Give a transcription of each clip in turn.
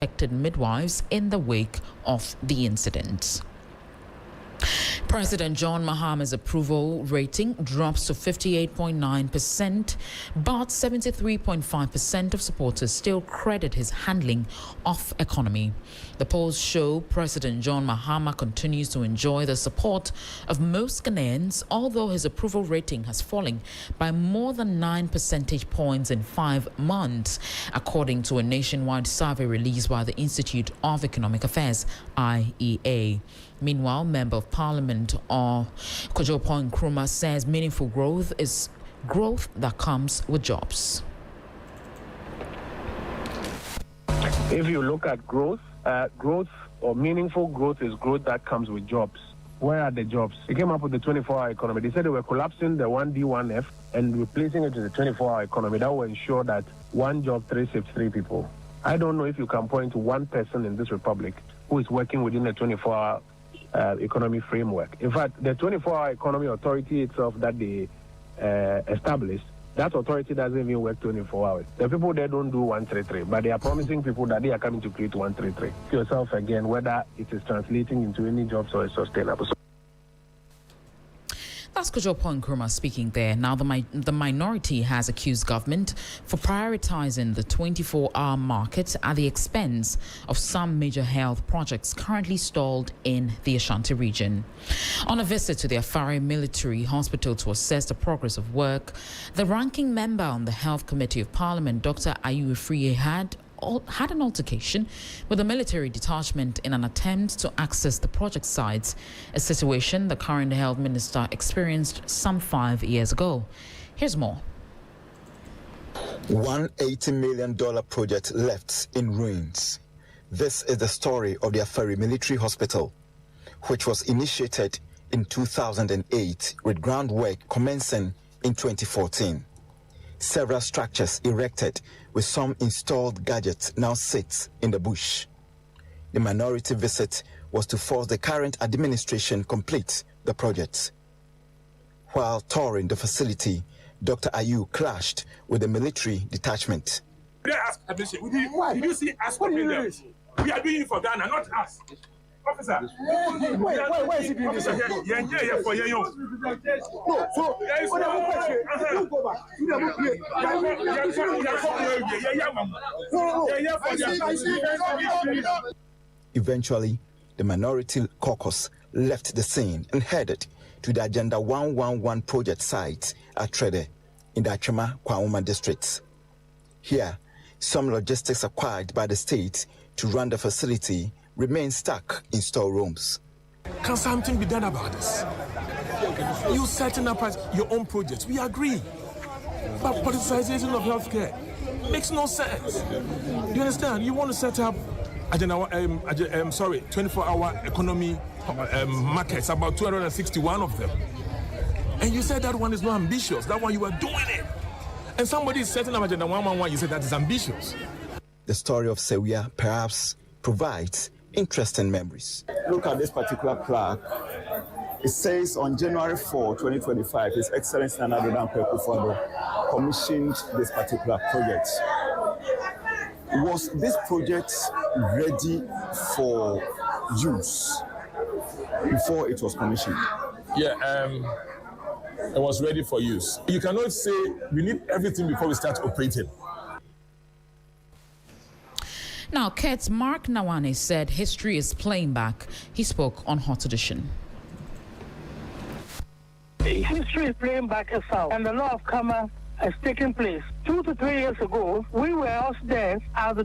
affected midwives in the wake of the incident. President John Mahama's approval rating drops to 58.9%, but 73.5% of supporters still credit his handling of economy. The polls show President John Mahama continues to enjoy the support of most Ghanaians, although his approval rating has fallen by more than 9 percentage points in 5 months, according to a nationwide survey released by the Institute of Economic Affairs, IEA. Meanwhile, Member of Parliament Codjoe says meaningful growth is growth that comes with jobs. If you look at growth or meaningful growth is growth that comes with jobs. Where are the jobs? They came up with the 24-hour economy. They said they were collapsing the 1D, 1F and replacing it with the 24-hour economy. That will ensure that one job, 3 shifts, 3 people. I don't know if you can point to one person in this republic who is working within the 24-hour economy framework. In fact, the 24-hour economy authority itself that they established, that authority doesn't even work 24 hours. The people there don't do 133, but they are promising people that they are coming to create 133. Yourself again, whether it is translating into any jobs or is sustainable. That's Codjoe speaking there. Now, the minority has accused government for prioritizing the 24-hour market at the expense of some major health projects currently stalled in the Ashanti region. On a visit to the Afari Military Hospital to assess the progress of work, the ranking member on the Health Committee of Parliament, Dr. Ayuifriye, had an altercation with the military detachment in an attempt to access the project sites, a situation the current health minister experienced some 5 years ago. Here's more. $180 million project left in ruins. This is the story of the Afari Military Hospital, which was initiated in 2008 with groundwork commencing in 2014. Several structures erected with some installed gadgets now sit in the bush. The minority visit was to force the current administration complete the project. While touring the facility, Dr. Ayu clashed with the military detachment. Did you see us coming there? We are doing it for Ghana, not us. Officer, why is he doing this? Yeah, for you. No, so there is no question. You go back. Eventually, the minority caucus left the scene and headed to the Agenda 111 project site at Trede in the Achema Kwauma districts. Here, some logistics acquired by the state to run the facility remain stuck in storerooms. Can something be done about this? You setting up your own projects, we agree. But politicization of healthcare makes no sense. Do you understand? You want to set up 24-hour economy markets, about 261 of them. And you said that one is not ambitious. That one you are doing it. And somebody is setting up Agenda 111, you said that is ambitious. The story of Sewia perhaps provides interesting memories. Look at this particular plaque. It says on January 4, 2025, His Excellency Nana Addo Dankwa Akufo-Addo commissioned this particular project. Was this project ready for use before it was commissioned? Yeah, it was ready for use. You cannot say we need everything before we start operating. Now, Ket's Mark Nawane said history is playing back. He spoke on Hot Edition. History is playing back itself, and the law of karma has taken place. 2 to 3 years ago, we were also there as the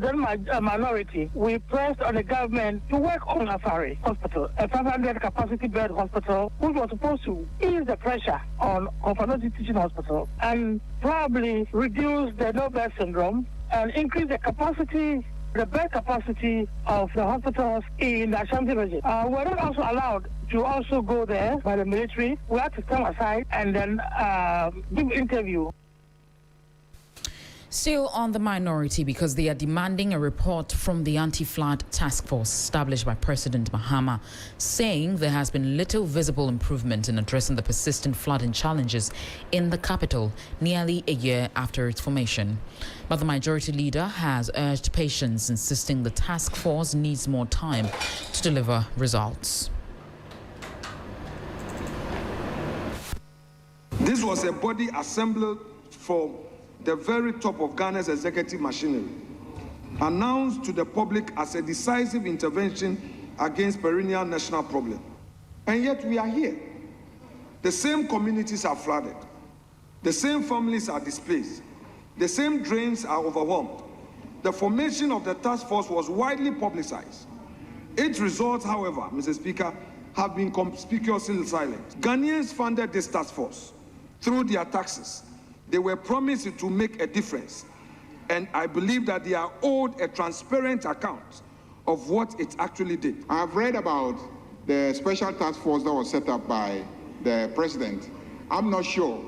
minority. We pressed on the government to work on Afari Hospital, a 500 capacity bed hospital, which was supposed to ease the pressure on Confanosi Teaching Hospital and probably reduce the no-bed syndrome and increase the capacity, the bed capacity of the hospitals in the Ashanti region. We're not also allowed to also go there by the military. We had to stand aside and then give interview. Still on the minority because they are demanding a report from the anti-flood task force established by President Mahama, saying there has been little visible improvement in addressing the persistent flooding challenges in the capital nearly a year after its formation. But the majority leader has urged patience, insisting the task force needs more time to deliver results. This was a body assembled for the very top of Ghana's executive machinery, announced to the public as a decisive intervention against perennial national problem. And yet we are here. The same communities are flooded. The same families are displaced. The same drains are overwhelmed. The formation of the task force was widely publicized. Its results, however, Mr. Speaker, have been conspicuously silent. Ghanaians funded this task force through their taxes. They were promised to make a difference, and I believe that they are owed a transparent account of what it actually did. I've read about the special task force that was set up by the president. I'm not sure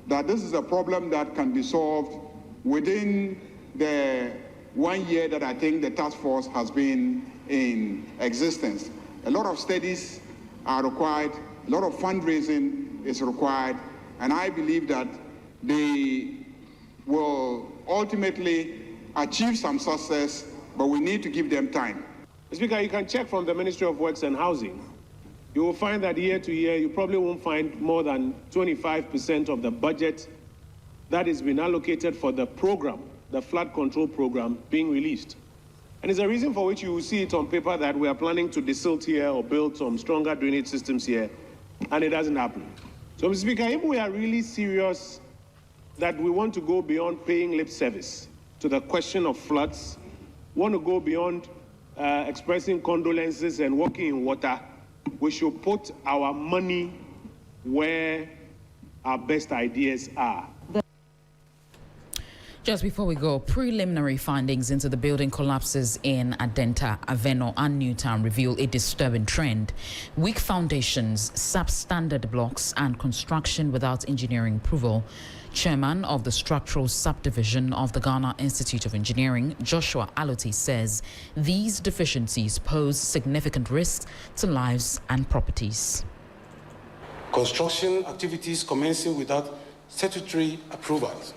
that this is a problem that can be solved within the 1 year that I think the task force has been in existence. A lot of studies are required, a lot of fundraising is required, and I believe that they will ultimately achieve some success, but we need to give them time. Speaker, you can check from the Ministry of Works and Housing. You will find that year to year, you probably won't find more than 25% of the budget that has been allocated for the program, the flood control program, being released. And it's a reason for which you will see it on paper that we are planning to desilt here or build some stronger drainage systems here, and it doesn't happen. So, Mr. Speaker, if we are really serious that we want to go beyond paying lip service to the question of floods, want to go beyond expressing condolences and walking in water, we should put our money where our best ideas are. Just before we go, preliminary findings into the building collapses in Adenta, Aveno and Newtown reveal a disturbing trend. Weak foundations, substandard blocks and construction without engineering approval. Chairman of the Structural Subdivision of the Ghana Institute of Engineering, Joshua Aloti, says these deficiencies pose significant risks to lives and properties. Construction activities commencing without statutory approvals.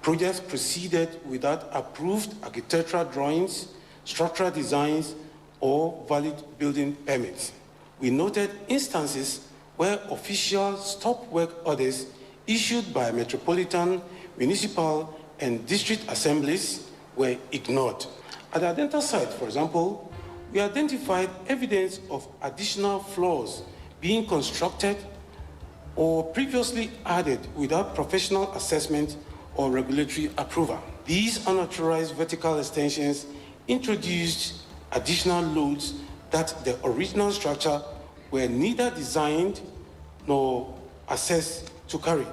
Projects proceeded without approved architectural drawings, structural designs, or valid building permits. We noted instances where official stop work orders issued by metropolitan, municipal, and district assemblies were ignored. At the Adenta site, for example, we identified evidence of additional floors being constructed or previously added without professional assessment or regulatory approval. These unauthorized vertical extensions introduced additional loads that the original structure were neither designed nor assessed to carry.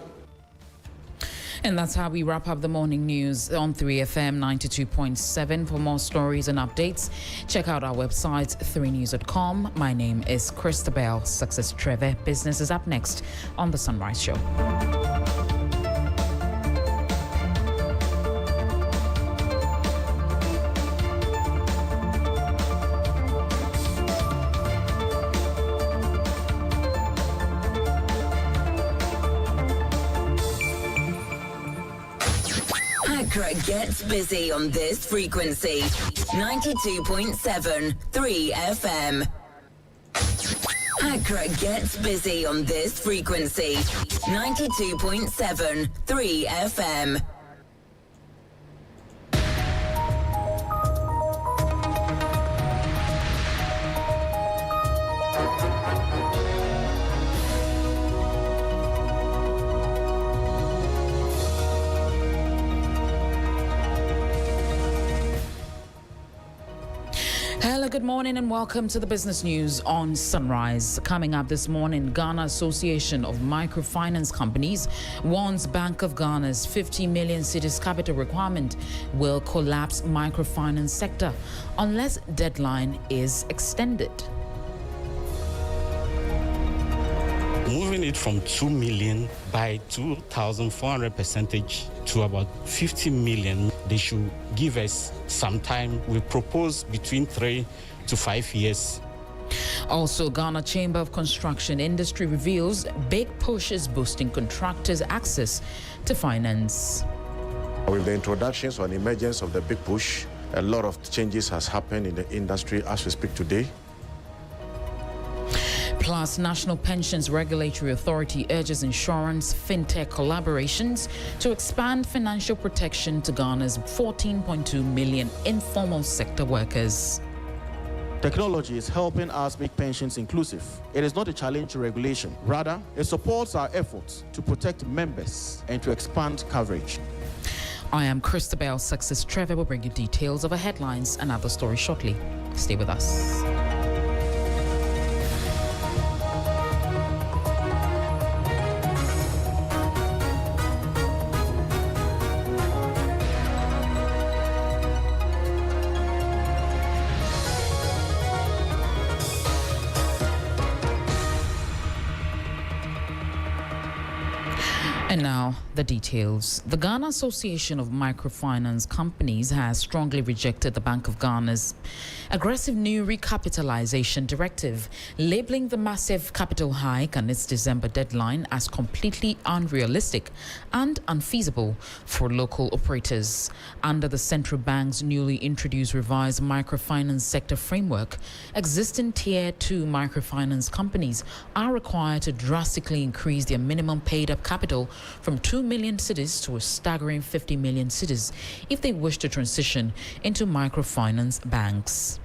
And that's how we wrap up the morning news on 3FM 92.7. For more stories and updates, check out our website, 3news.com. My name is Christabel Success Trevor. Business is up next on The Sunrise Show. Accra gets busy on this frequency. 92.7 3FM. Accra gets busy on this frequency. 92.7 3FM. Hello, good morning and welcome to the business news on Sunrise. Coming up this morning, Ghana Association of Microfinance Companies warns Bank of Ghana's 50 million cedis capital requirement will collapse microfinance sector unless deadline is extended. moving it from 2 million by 2,400% to about 50 million. They should give us some time. We propose between 3 to 5 years. Also, Ghana Chamber of Construction Industry reveals big push is boosting contractors' access to finance. With the introductions or the emergence of the big push, a lot of changes has happened in the industry as we speak today. Plus, National Pensions Regulatory Authority urges insurance fintech collaborations to expand financial protection to Ghana's 14.2 million informal sector workers. Technology is helping us make pensions inclusive. It is not a challenge to regulation. Rather, it supports our efforts to protect members and to expand coverage. I am Christabel Success Trevor. Will bring you details of our headlines and other stories shortly. Stay with us. And now, the details. The Ghana Association of Microfinance Companies has strongly rejected the Bank of Ghana's aggressive new recapitalization directive, labeling the massive capital hike and its December deadline as completely unrealistic and unfeasible for local operators. Under the central bank's newly introduced revised microfinance sector framework, existing Tier 2 microfinance companies are required to drastically increase their minimum paid-up capital from 2 million cedis to a staggering 50 million cedis if they wish to transition into microfinance banks.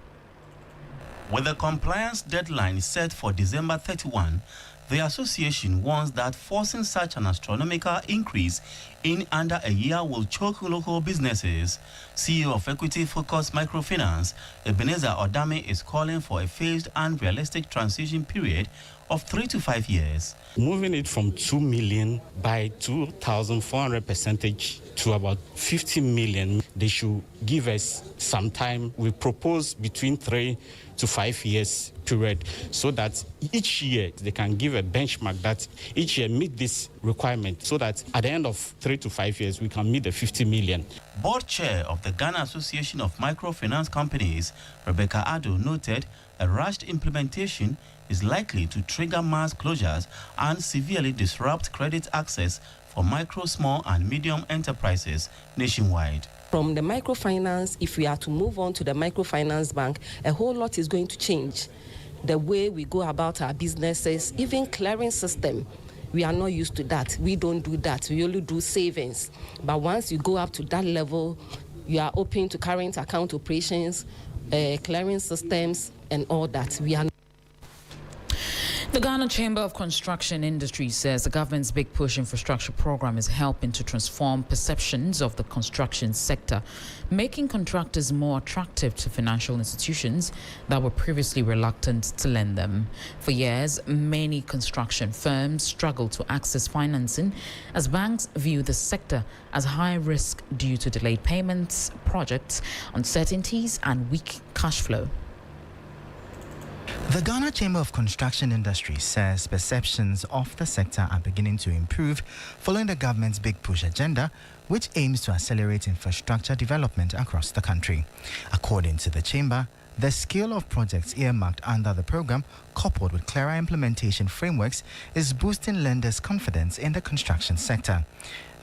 With the compliance deadline set for December 31, the association warns that forcing such an astronomical increase in under a year will choke local businesses. CEO of equity-focused microfinance, Ebenezer Odame, is calling for a phased and realistic transition period of 3 to 5 years. Moving it from 2 million by 2,400% to about 50 million, they should give us some time. We propose between 3 to 5 years period so that each year they can give a benchmark that each year meet this requirement so that at the end of 3 to 5 years we can meet the 50 million. Board chair of the Ghana Association of Microfinance Companies, Rebecca Addo, noted a rushed implementation is likely to trigger mass closures and severely disrupt credit access for micro, small and medium enterprises nationwide. From the microfinance, if we are to move on to the microfinance bank, a whole lot is going to change. The way we go about our businesses, even clearing system, we are not used to that. We don't do that. We only do savings. But once you go up to that level, you are open to current account operations, clearing systems and all that. We are. The Ghana Chamber of Construction Industry says the government's big push infrastructure program is helping to transform perceptions of the construction sector, making contractors more attractive to financial institutions that were previously reluctant to lend them. For years, many construction firms struggled to access financing as banks view the sector as high risk due to delayed payments, projects, uncertainties, and weak cash flow. The Ghana Chamber of Construction Industry says perceptions of the sector are beginning to improve following the government's big push agenda, which aims to accelerate infrastructure development across the country. According to the Chamber, the scale of projects earmarked under the program, coupled with clearer implementation frameworks, is boosting lenders' confidence in the construction sector.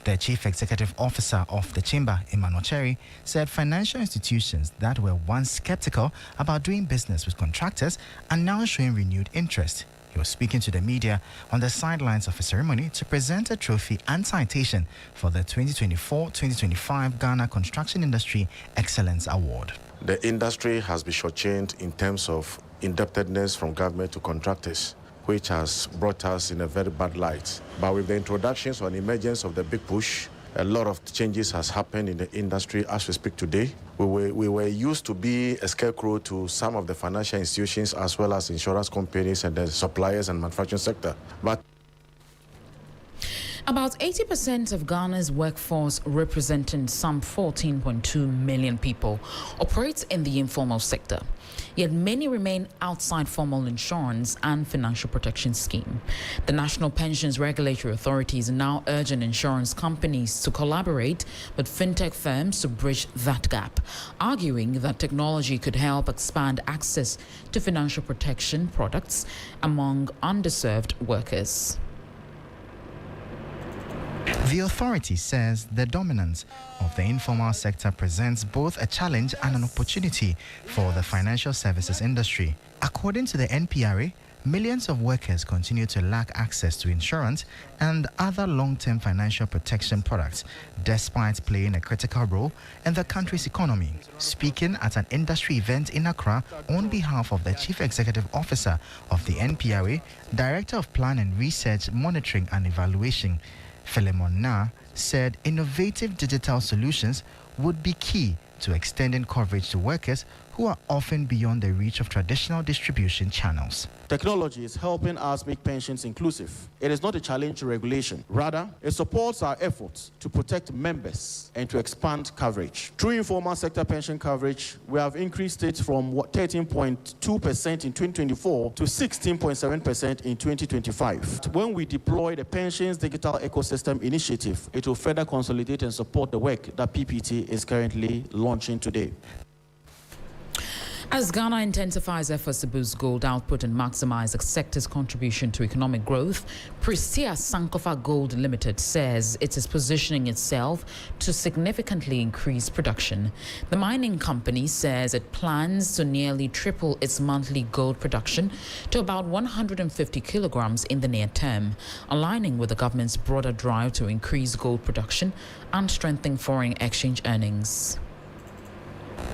The Chief Executive Officer of the Chamber, Emmanuel Cherry, said financial institutions that were once skeptical about doing business with contractors are now showing renewed interest. He was speaking to the media on the sidelines of a ceremony to present a trophy and citation for the 2024-2025 Ghana Construction Industry Excellence Award. The industry has been shortchanged in terms of indebtedness from government to contractors, which has brought us in a very bad light. But with the introductions or the emergence of the big push, a lot of changes has happened in the industry as we speak today. We were used to be a scarecrow to some of the financial institutions as well as insurance companies and the suppliers and manufacturing sector. But About 80% of Ghana's workforce, representing some 14.2 million people, operates in the informal sector. Yet many remain outside formal insurance and financial protection scheme. The National Pensions Regulatory Authority is now urging insurance companies to collaborate with fintech firms to bridge that gap, arguing that technology could help expand access to financial protection products among underserved workers. The authority says the dominance of the informal sector presents both a challenge and an opportunity for the financial services industry. According to the NPRA, millions of workers continue to lack access to insurance and other long-term financial protection products, despite playing a critical role in the country's economy. Speaking at an industry event in Accra on behalf of the Chief Executive Officer of the NPRA, Director of Plan and Research, Monitoring and Evaluation, Philemon Na, said innovative digital solutions would be key to extending coverage to workers who are often beyond the reach of traditional distribution channels. Technology is helping us make pensions inclusive. It is not a challenge to regulation. Rather, it supports our efforts to protect members and to expand coverage. Through informal sector pension coverage, we have increased it from 13.2% in 2024 to 16.7% in 2025. When we deploy the Pensions Digital Ecosystem Initiative, it will further consolidate and support the work that PPT is currently launching today. As Ghana intensifies efforts to boost gold output and maximize the sector's contribution to economic growth, Prestea Sankofa Gold Limited says it is positioning itself to significantly increase production. The mining company says it plans to nearly triple its monthly gold production to about 150 kilograms in the near term, aligning with the government's broader drive to increase gold production and strengthen foreign exchange earnings.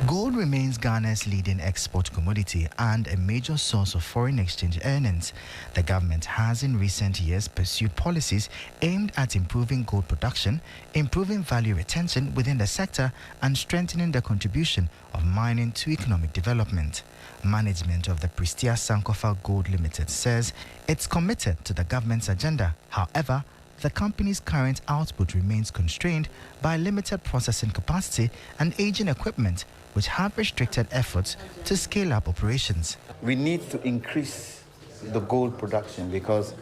Gold remains Ghana's leading export commodity and a major source of foreign exchange earnings. The government has in recent years pursued policies aimed at improving gold production, improving value retention within the sector, and strengthening the contribution of mining to economic development. Management of the Prestea Sankofa Gold Limited says it's committed to the government's agenda. However, the company's current output remains constrained by limited processing capacity and aging equipment, which have restricted efforts to scale up operations. We need to increase the gold production because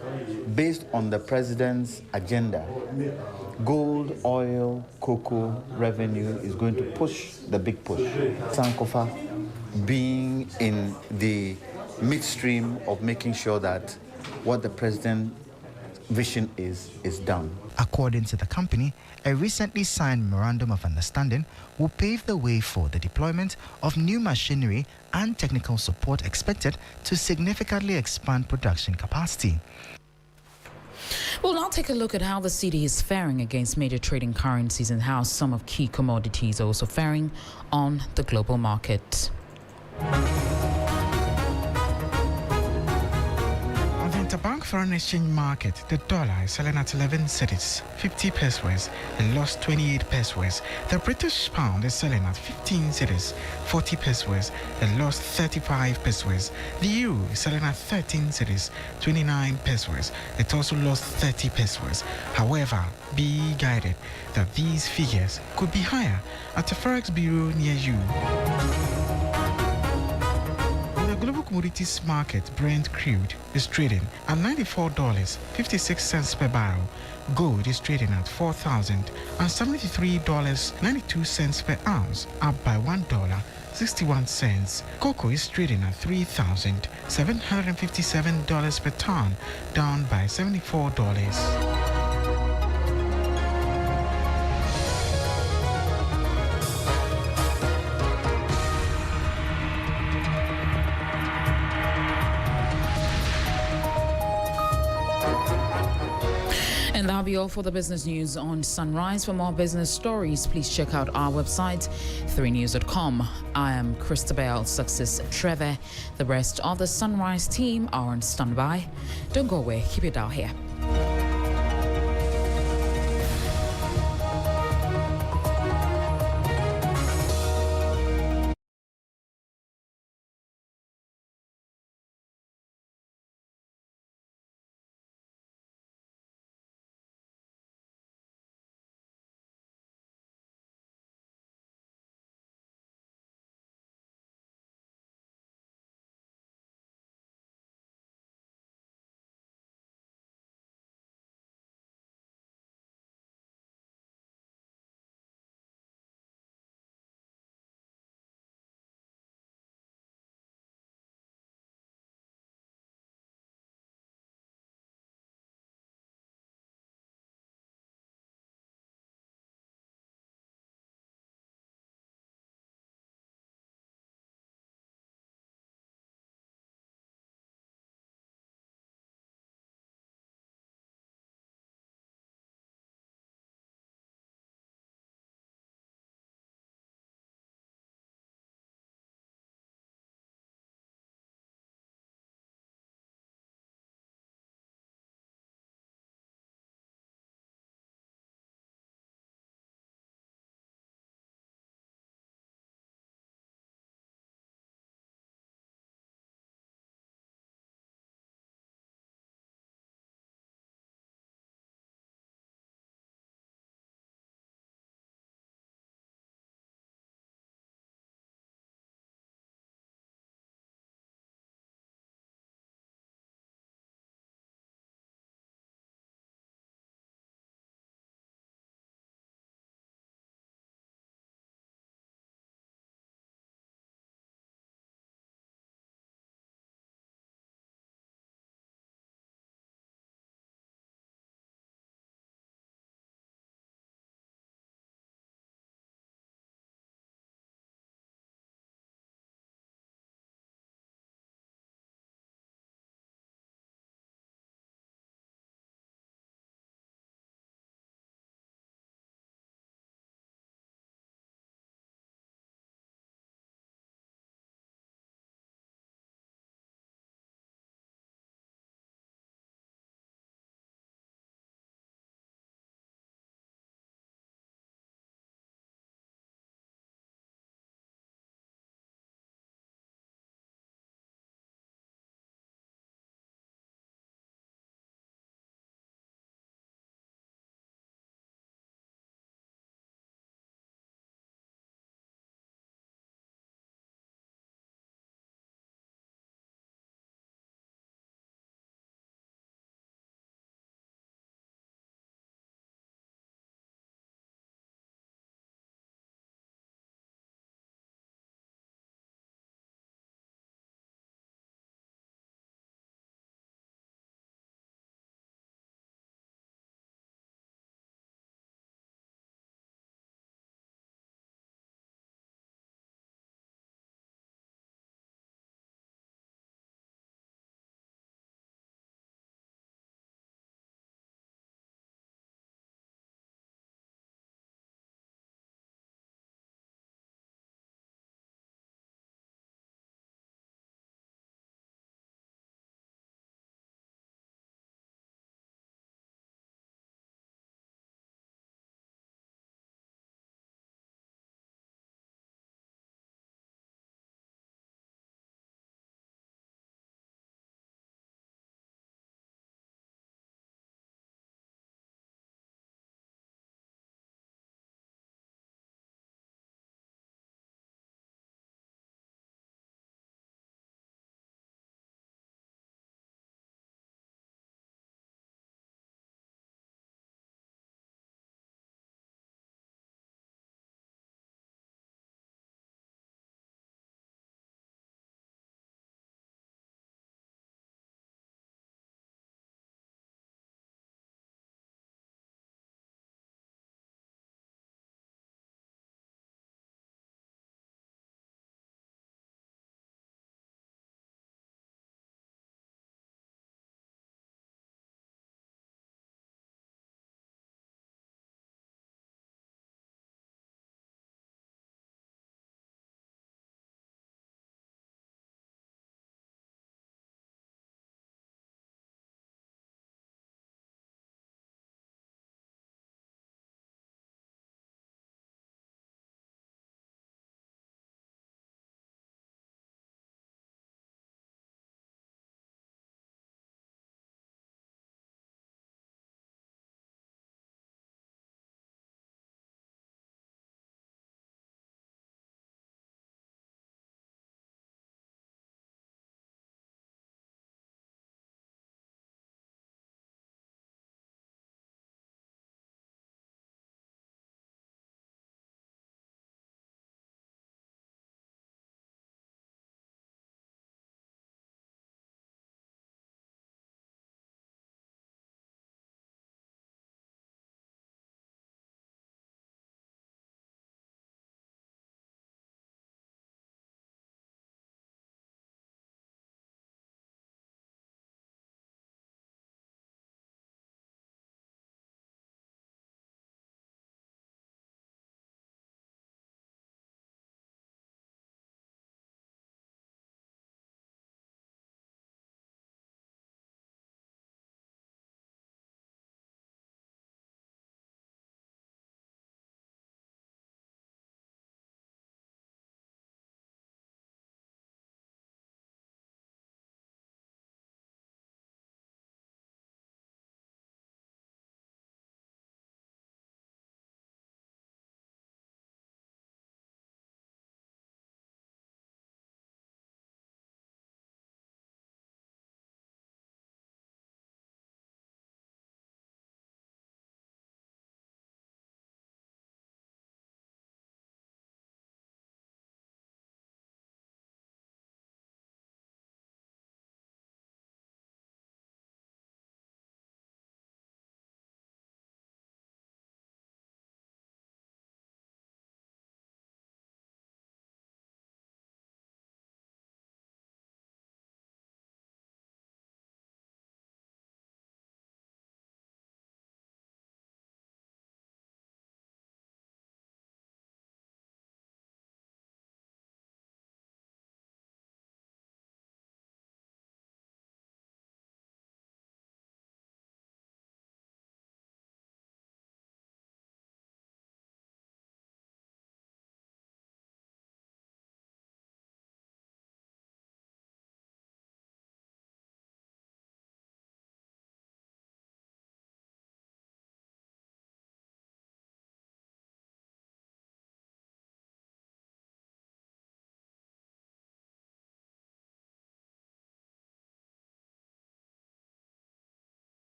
based on the president's agenda, gold, oil, cocoa revenue is going to push the big push. Sankofa being in the midstream of making sure that what the president vision is done. According to the company, a recently signed memorandum of understanding will pave the way for the deployment of new machinery and technical support expected to significantly expand production capacity. We'll now take a look at how the cedi is faring against major trading currencies and how some of key commodities are also faring on the global market. Interbank foreign exchange market, the dollar is selling at 11 cedis, 50 pesos, and lost 28 pesos. The British pound is selling at 15 cedis, 40 pesos, and lost 35 pesos. The euro is selling at 13 cedis, 29 pesos. It also lost 30 pesos. However, be guided that these figures could be higher at a forex bureau near you. The global commodities market, Brent crude is trading at $94.56 per barrel. Gold is trading at $4,073.92 per ounce, up by $1.61. Cocoa is trading at $3,757 per ton, down by $74. And that'll be all for the business news on Sunrise. For more business stories, please check out our website, 3news.com. I am Christabel Success Trevor. The rest of the Sunrise team are on standby. Don't go away. Keep it out here.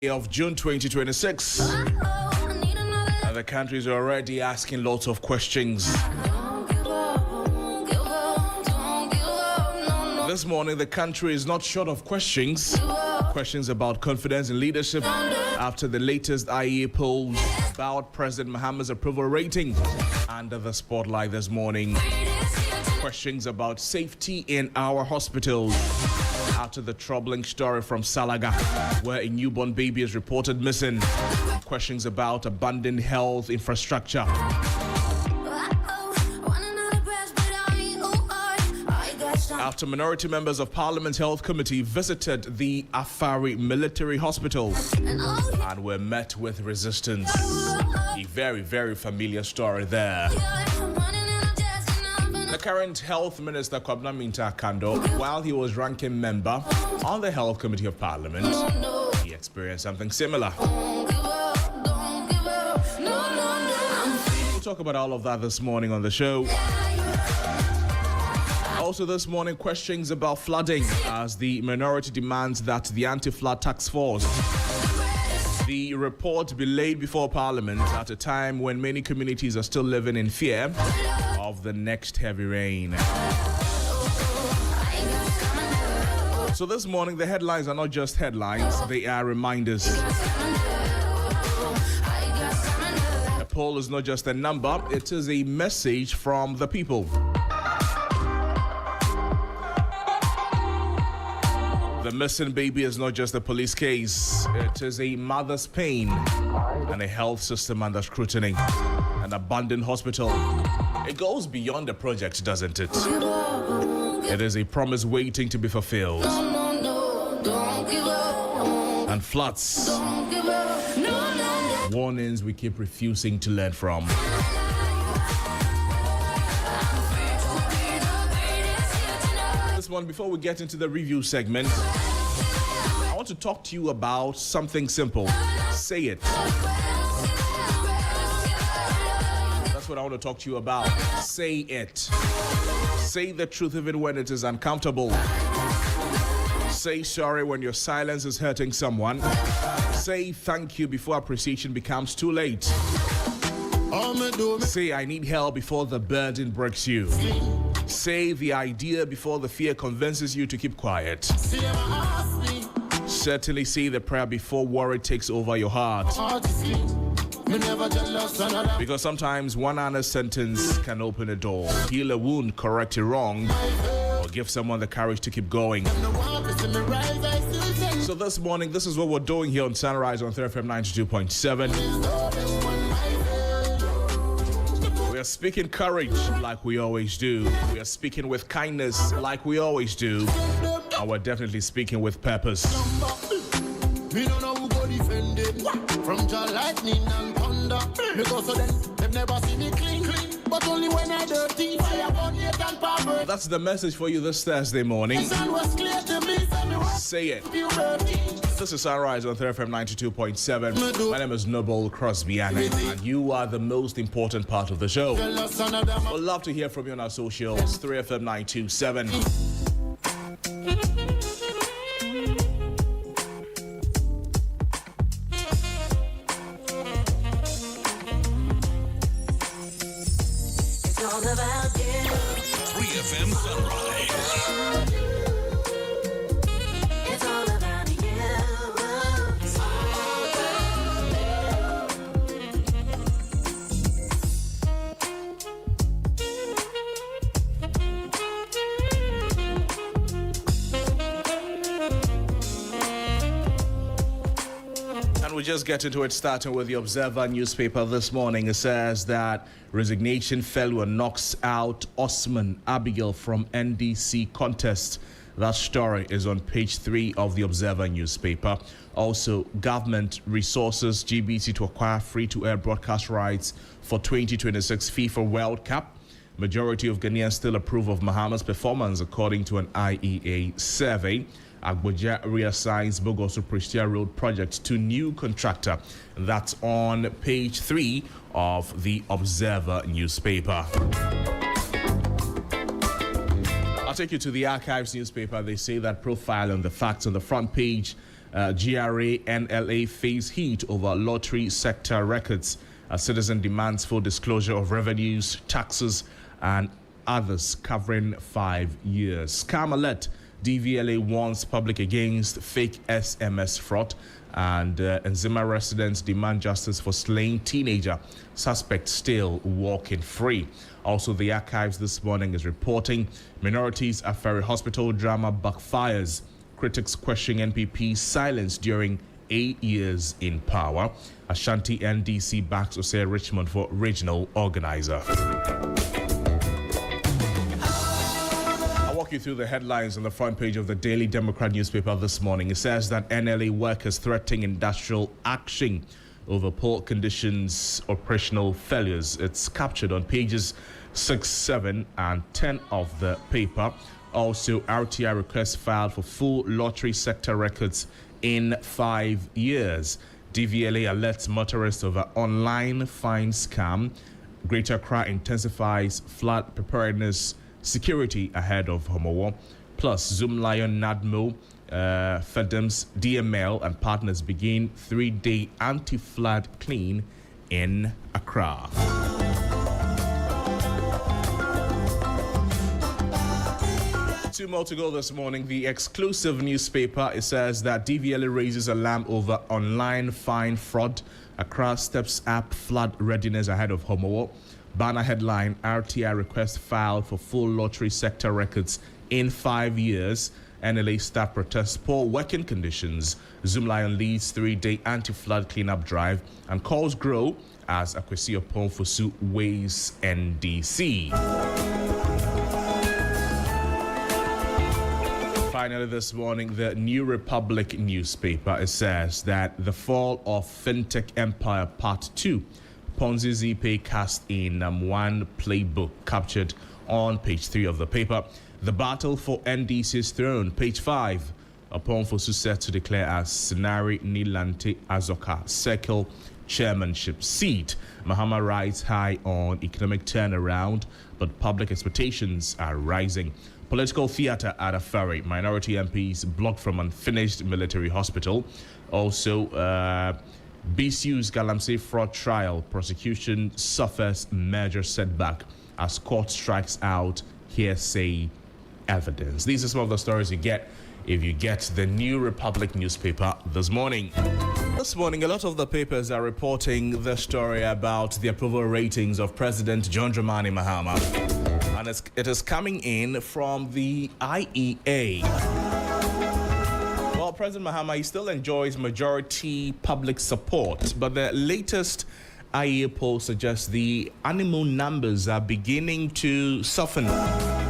of June 2026. And the country is already asking lots of questions. This morning, the country is not short of questions. Questions about confidence in leadership after the latest IEA polls about President Mahamad's approval rating under the spotlight this morning. Questions about safety in our hospitals after the troubling story from Salaga, where a newborn baby is reported missing. Questions about abandoned health infrastructure. After minority members of Parliament's Health Committee visited the Afari Military Hospital and were met with resistance. A very, very familiar story there. The current Health Minister, Kwabena Minta Kando, while he was ranking member on the Health Committee of Parliament, he experienced something similar. We'll talk about all of that this morning on the show. Also this morning, questions about flooding as the minority demands that the anti-flood task force, the report be laid before Parliament at a time when many communities are still living in fear of the next heavy rain. So this morning, the headlines are not just headlines, they are reminders. A poll is not just a number, it is a message from the people. The missing baby is not just a police case. It is a mother's pain and a health system under scrutiny. An abandoned hospital. It goes beyond the project, doesn't it? It is a promise waiting to be fulfilled. And floods. Warnings we keep refusing to learn from. One, before we get into the review segment, I want to talk to you about something simple. Say it. That's what I want to talk to you about. Say it. Say the truth even when it is uncomfortable. Say sorry when your silence is hurting someone. Say thank you before appreciation becomes too late. Say I need help before the burden breaks you. Say the idea before the fear convinces you to keep quiet. Certainly say the prayer before worry takes over your heart. Because sometimes one honest sentence can open a door, heal a wound, correct a wrong, or give someone the courage to keep going. So this morning, this is what we're doing here on Sunrise on 3FM 92.7. We are speaking courage like we always do. We are speaking with kindness like we always do. And we're definitely speaking with purpose. We don't know who go defend it. From your lightning and thunder. Because of them, they've never seen me clean. But only when I dirty. That's the message for you this Thursday morning. Say it. This is Sunrise on 3FM 92.7. My name is Noble Crosby, and you are the most important part of the show. We'd love to hear from you on our socials. 3FM 927. We just get into it, starting with the Observer newspaper this morning. It says that resignation failure knocks out Osman Abigail from NDC contest. That story is on page 3 of the Observer newspaper. Also, government resources GBC to acquire free-to-air broadcast rights for 2026 FIFA World Cup. Majority of Ghanaians still approve of Mahamad's performance, according to an IEA survey. Agboja reassigns Bogoso Prestia Road project to new contractor. That's on page 3 of the Observer newspaper. I'll take you to the Archives newspaper. They say that profile on the facts on the front page GRA NLA face heat over lottery sector records. A citizen demands full disclosure of revenues, taxes, and others covering 5 years. Scam alert. DVLA warns public against fake SMS fraud. And Nzima residents demand justice for slain teenager. Suspect still walking free. Also, the Archives this morning is reporting minorities at Ferry Hospital drama backfires. Critics question NPP's silence during 8 years in power. Ashanti NDC backs Osei Richmond for regional organizer. I'll walk you through the headlines on the front page of the Daily Democrat newspaper this morning. It says that NLA workers threatening industrial action over poor conditions, operational failures. It's captured on pages 6, 7, and 10 of the paper. Also, RTI request filed for full lottery sector records in 5 years. DVLA alerts motorists over online fine scam. Greater Accra intensifies flood preparedness security ahead of Homowo. Plus, Zoom Lion Nadmo, FEDEMS, DML, and partners begin 3-day anti-flood clean in Accra. Two more to go this morning. The exclusive newspaper, it says that DVLA raises alarm over online fine fraud. Accra steps up flood readiness ahead of Homowo. Banner headline, RTI request filed for full lottery sector records in 5 years. NLA staff protests poor working conditions. Zoom Lion leads 3-day anti-flood cleanup drive, and calls grow as Akwesi Oponfosu weighs NDC. Finally this morning, the New Republic newspaper, it says that the fall of FinTech Empire Part 2, Ponzi ZPay cast in one playbook, captured on page 3 of the paper. The battle for NDC's throne, page 5. Oponfosu set to declare as Senari Nilante Azoka circle chairmanship seat. Mahama rides high on economic turnaround, but public expectations are rising. Political theater at a ferry. Minority MPs blocked from unfinished military hospital. Also, BCU's Galamsey fraud trial. Prosecution suffers major setback as court strikes out hearsay evidence. These are some of the stories you get if you get the New Republic newspaper this morning. This morning, a lot of the papers are reporting the story about the approval ratings of President John Dramani Mahama. And it is coming in from the IEA. Well, President Mahama, he still enjoys majority public support, but the latest IEA poll suggests the animal numbers are beginning to soften.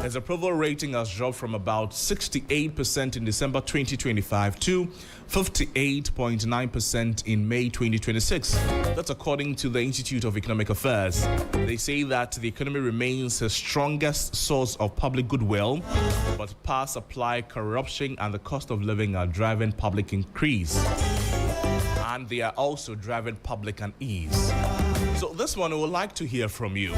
His approval rating has dropped from about 68% in December 2025 to 58.9% in May 2026. That's according to the Institute of Economic Affairs. They say that the economy remains the strongest source of public goodwill, but power supply, corruption, and the cost of living are driving public increase. And they are also driving public unease. So this one, we would like to hear from you.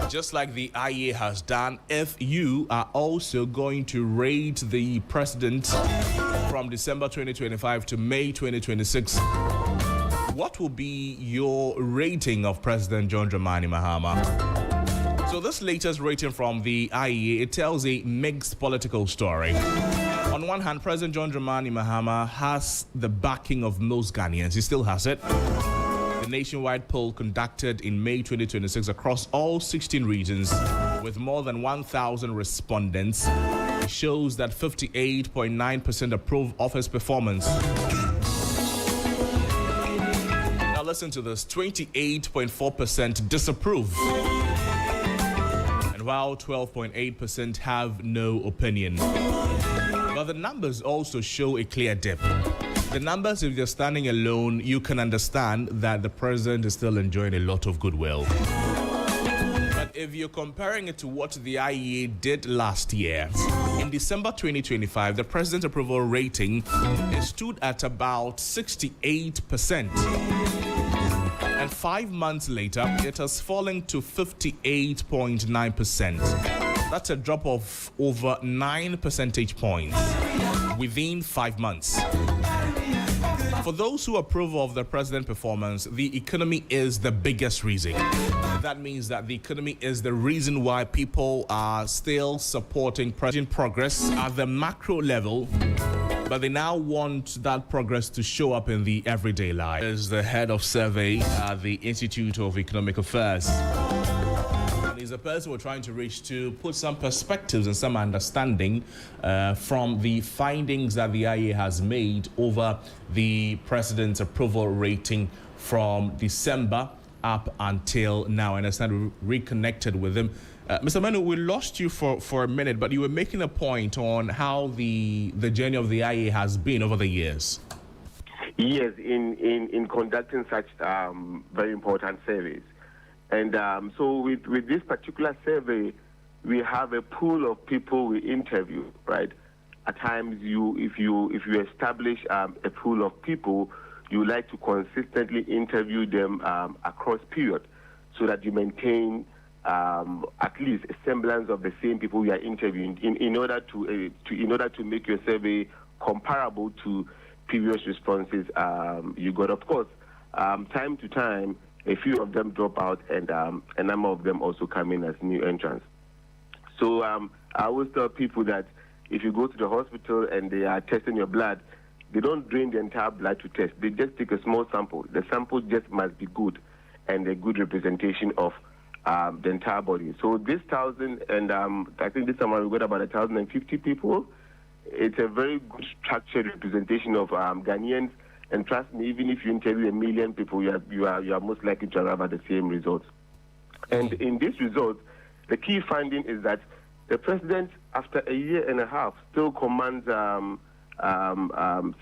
Just like the IEA has done, if you are also going to rate the president from December 2025 to May 2026, what will be your rating of President John Dramani Mahama? So this latest rating from the IEA, it tells a mixed political story. On one hand, President John Dramani Mahama has the backing of most Ghanaians. He still has it. The nationwide poll conducted in May 2026 across all 16 regions with more than 1,000 respondents shows that 58.9% approve of his performance. Now listen to this, 28.4% disapprove. And while 12.8% have no opinion. But the numbers also show a clear dip. The numbers, if you're standing alone, you can understand that the president is still enjoying a lot of goodwill. But if you're comparing it to what the IEA did last year, in December 2025, the president's approval rating stood at about 68%. And 5 months later, it has fallen to 58.9%. That's a drop of over 9 percentage points within 5 months. For those who approve of the president's performance, the economy is the biggest reason. That means that the economy is the reason why people are still supporting president progress at the macro level, but they now want that progress to show up in the everyday life. As the head of survey at the Institute of Economic Affairs. He's a person we're trying to reach to put some perspectives and some understanding from the findings that the IEA has made over the president's approval rating from December up until now. I understand we reconnected with him. Mr. Manu, we lost you for a minute, but you were making a point on how the journey of the IEA has been over the years. Yes, in conducting such very important surveys. And so with this particular survey, we have a pool of people we interview, right? At times, if you establish a pool of people, you like to consistently interview them across period, so that you maintain at least a semblance of the same people you are interviewing in order to make your survey comparable to previous responses you got. Of course, time to time, a few of them drop out, and a number of them also come in as new entrants. So I always tell people that if you go to the hospital and they are testing your blood, they don't drain the entire blood to test. They just take a small sample. The sample just must be good and a good representation of the entire body. So this 1,000, and I think this summer we got about 1,050 people. It's a very good structured representation of Ghanaians. And trust me, even if you interview 1 million people, you are most likely to arrive at the same results. And in this result, the key finding is that the president, after a year and a half, still commands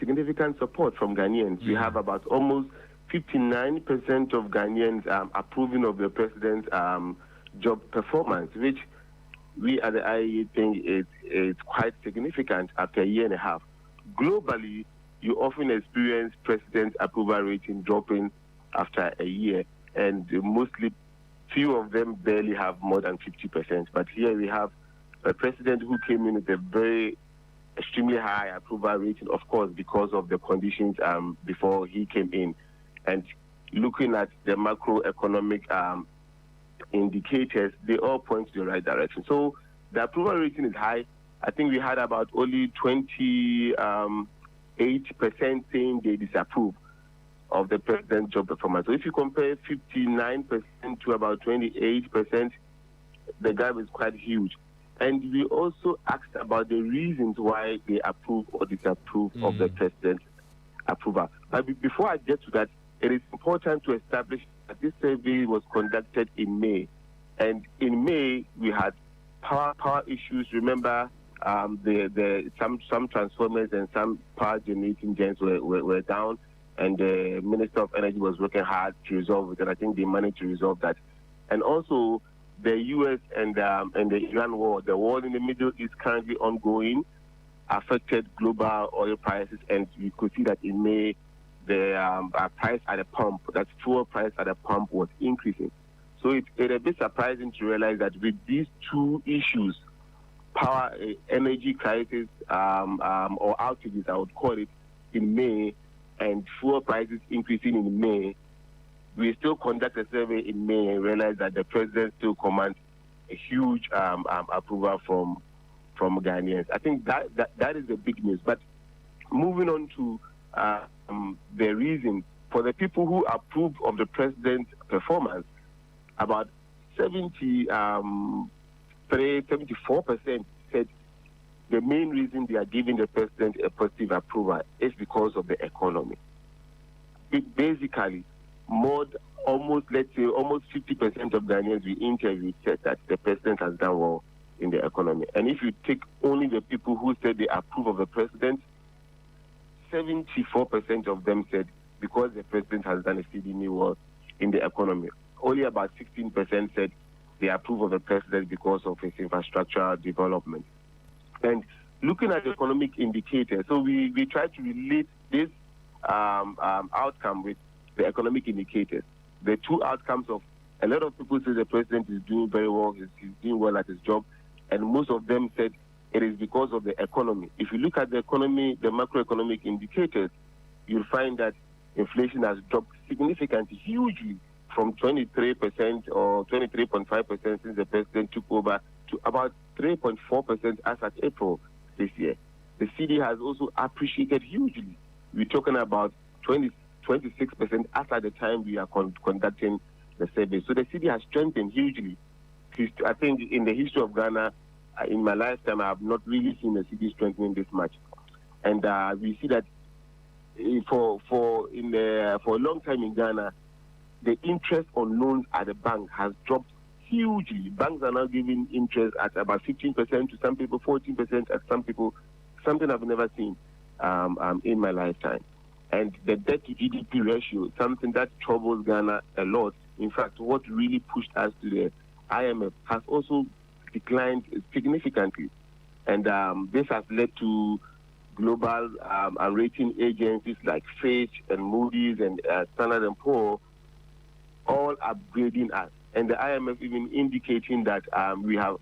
significant support from Ghanaians. We have about almost 59% of Ghanaians approving of the president's job performance, which we at the IEA think is quite significant after a year and a half. Globally, you often experience president approval rating dropping after a year, and mostly few of them barely have more than 50%. But here we have a president who came in with a very extremely high approval rating, of course, because of the conditions before he came in. And looking at the macroeconomic indicators, they all point to the right direction. So the approval rating is high. I think we had about only 28% saying they disapprove of the president's job performance. So if you compare 59% to about 28%, the gap is quite huge. And we also asked about the reasons why they approve or disapprove of the president's approval. But before I get to that, it is important to establish that this survey was conducted in May. And in May, we had power issues. Remember, some transformers and some power generating gens were down, and the Minister of Energy was working hard to resolve it, and I think they managed to resolve that. And also, the U.S. and the Iran war, the war in the Middle East currently ongoing, affected global oil prices, and you could see that in May, the price at the pump, that fuel price at the pump was increasing. So it's a bit surprising to realize that with these two issues, power, energy crisis, or outages, I would call it, in May, and fuel prices increasing in May, we still conduct a survey in May and realize that the president still commands a huge approval from Ghanaians. I think that is the big news. But moving on to the reason for the people who approve of the president's performance, about 74% said the main reason they are giving the president a positive approval is because of the economy. Basically, almost 50% of Ghanaians we interviewed said that the president has done well in the economy. And if you take only the people who said they approve of the president, 74% of them said because the president has done exceedingly well in the economy. Only about 16% said they approve of the president because of his infrastructure development. And looking at the economic indicators, so we try to relate this outcome with the economic indicators. The two outcomes of a lot of people say the president is doing very well, he's doing well at his job, and most of them said it is because of the economy. If you look at the economy, the macroeconomic indicators, you'll find that inflation has dropped significantly, hugely, from 23% or 23.5% since the president took over to about 3.4% as at April this year. The cedi has also appreciated hugely. We're talking about 26% as at the time we are conducting the survey. So the cedi has strengthened hugely. I think in the history of Ghana, in my lifetime, I have not really seen the cedi strengthening this much. And we see that for a long time in Ghana, the interest on loans at the bank has dropped hugely. Banks are now giving interest at about 15% to some people, 14% at some people, something I've never seen in my lifetime. And the debt to GDP ratio, something that troubles Ghana a lot. In fact, what really pushed us to the IMF has also declined significantly. And this has led to global rating agencies like Fitch and Moody's and Standard & Poor's all upgrading us. And the IMF even indicating that we have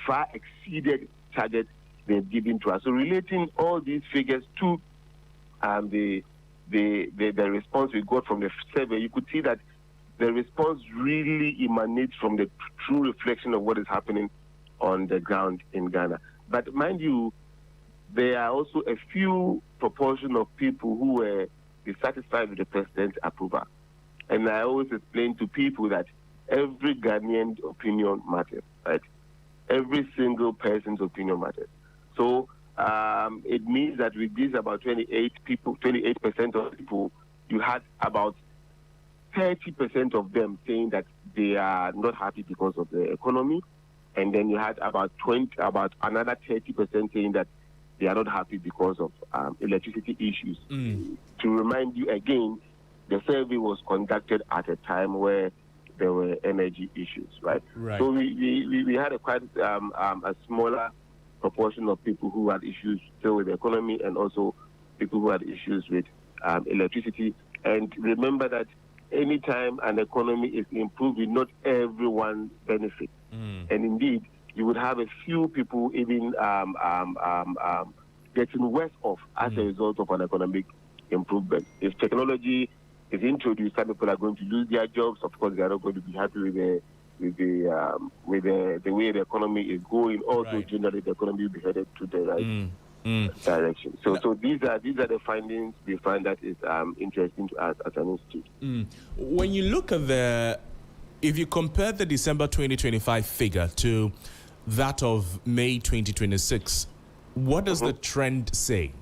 far exceeded targets they've given to us. So relating all these figures to the response we got from the survey, you could see that the response really emanates from the true reflection of what is happening on the ground in Ghana. But mind you, there are also a few proportion of people who were dissatisfied with the president's approval. And I always explain to people that every Ghanaian opinion matters, right? Every single person's opinion matters. So it means that with these about 28% of people, you had about 30% of them saying that they are not happy because of the economy, and then you had about another 30% saying that they are not happy because of electricity issues. To remind you again, the survey was conducted at a time where there were energy issues, right? So we had a quite a smaller proportion of people who had issues still with the economy, and also people who had issues with electricity. And remember that anytime an economy is improving, not everyone benefits. And indeed, you would have a few people even getting worse off as a result of an economic improvement. If technology is introduced, some people are going to lose their jobs. Of course, they are not going to be happy with the way the economy is going. Also, generally, the economy will be headed to the right direction. So these are the findings we find that is interesting to us as an institute. When you look at if you compare the December 2025 figure to that of May 2026, what does the trend say?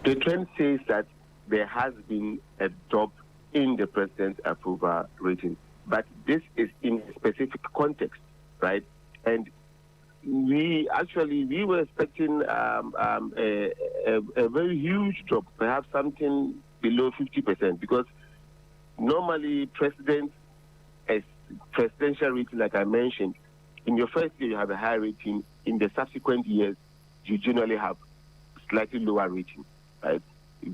The trend says that there has been a drop in the president's approval rating, but this is in a specific context, right? And we were expecting a very huge drop, perhaps something below 50%, because normally presidential rating, like I mentioned, in your first year you have a high rating. In the subsequent years, you generally have slightly lower rating, right?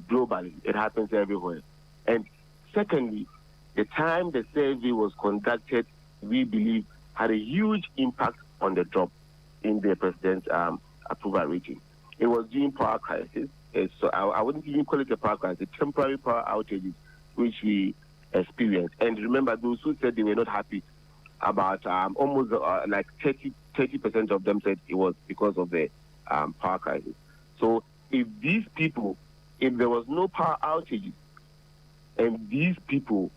Globally, it happens everywhere. And secondly, the time the survey was conducted, we believe, had a huge impact on the drop in the president's approval rating. It was during power crisis. So I wouldn't even call it a power crisis, temporary power outages, which we experienced. And remember, those who said they were not happy, about almost like 30% of them said it was because of the power crisis. So if there was no power outages, and these people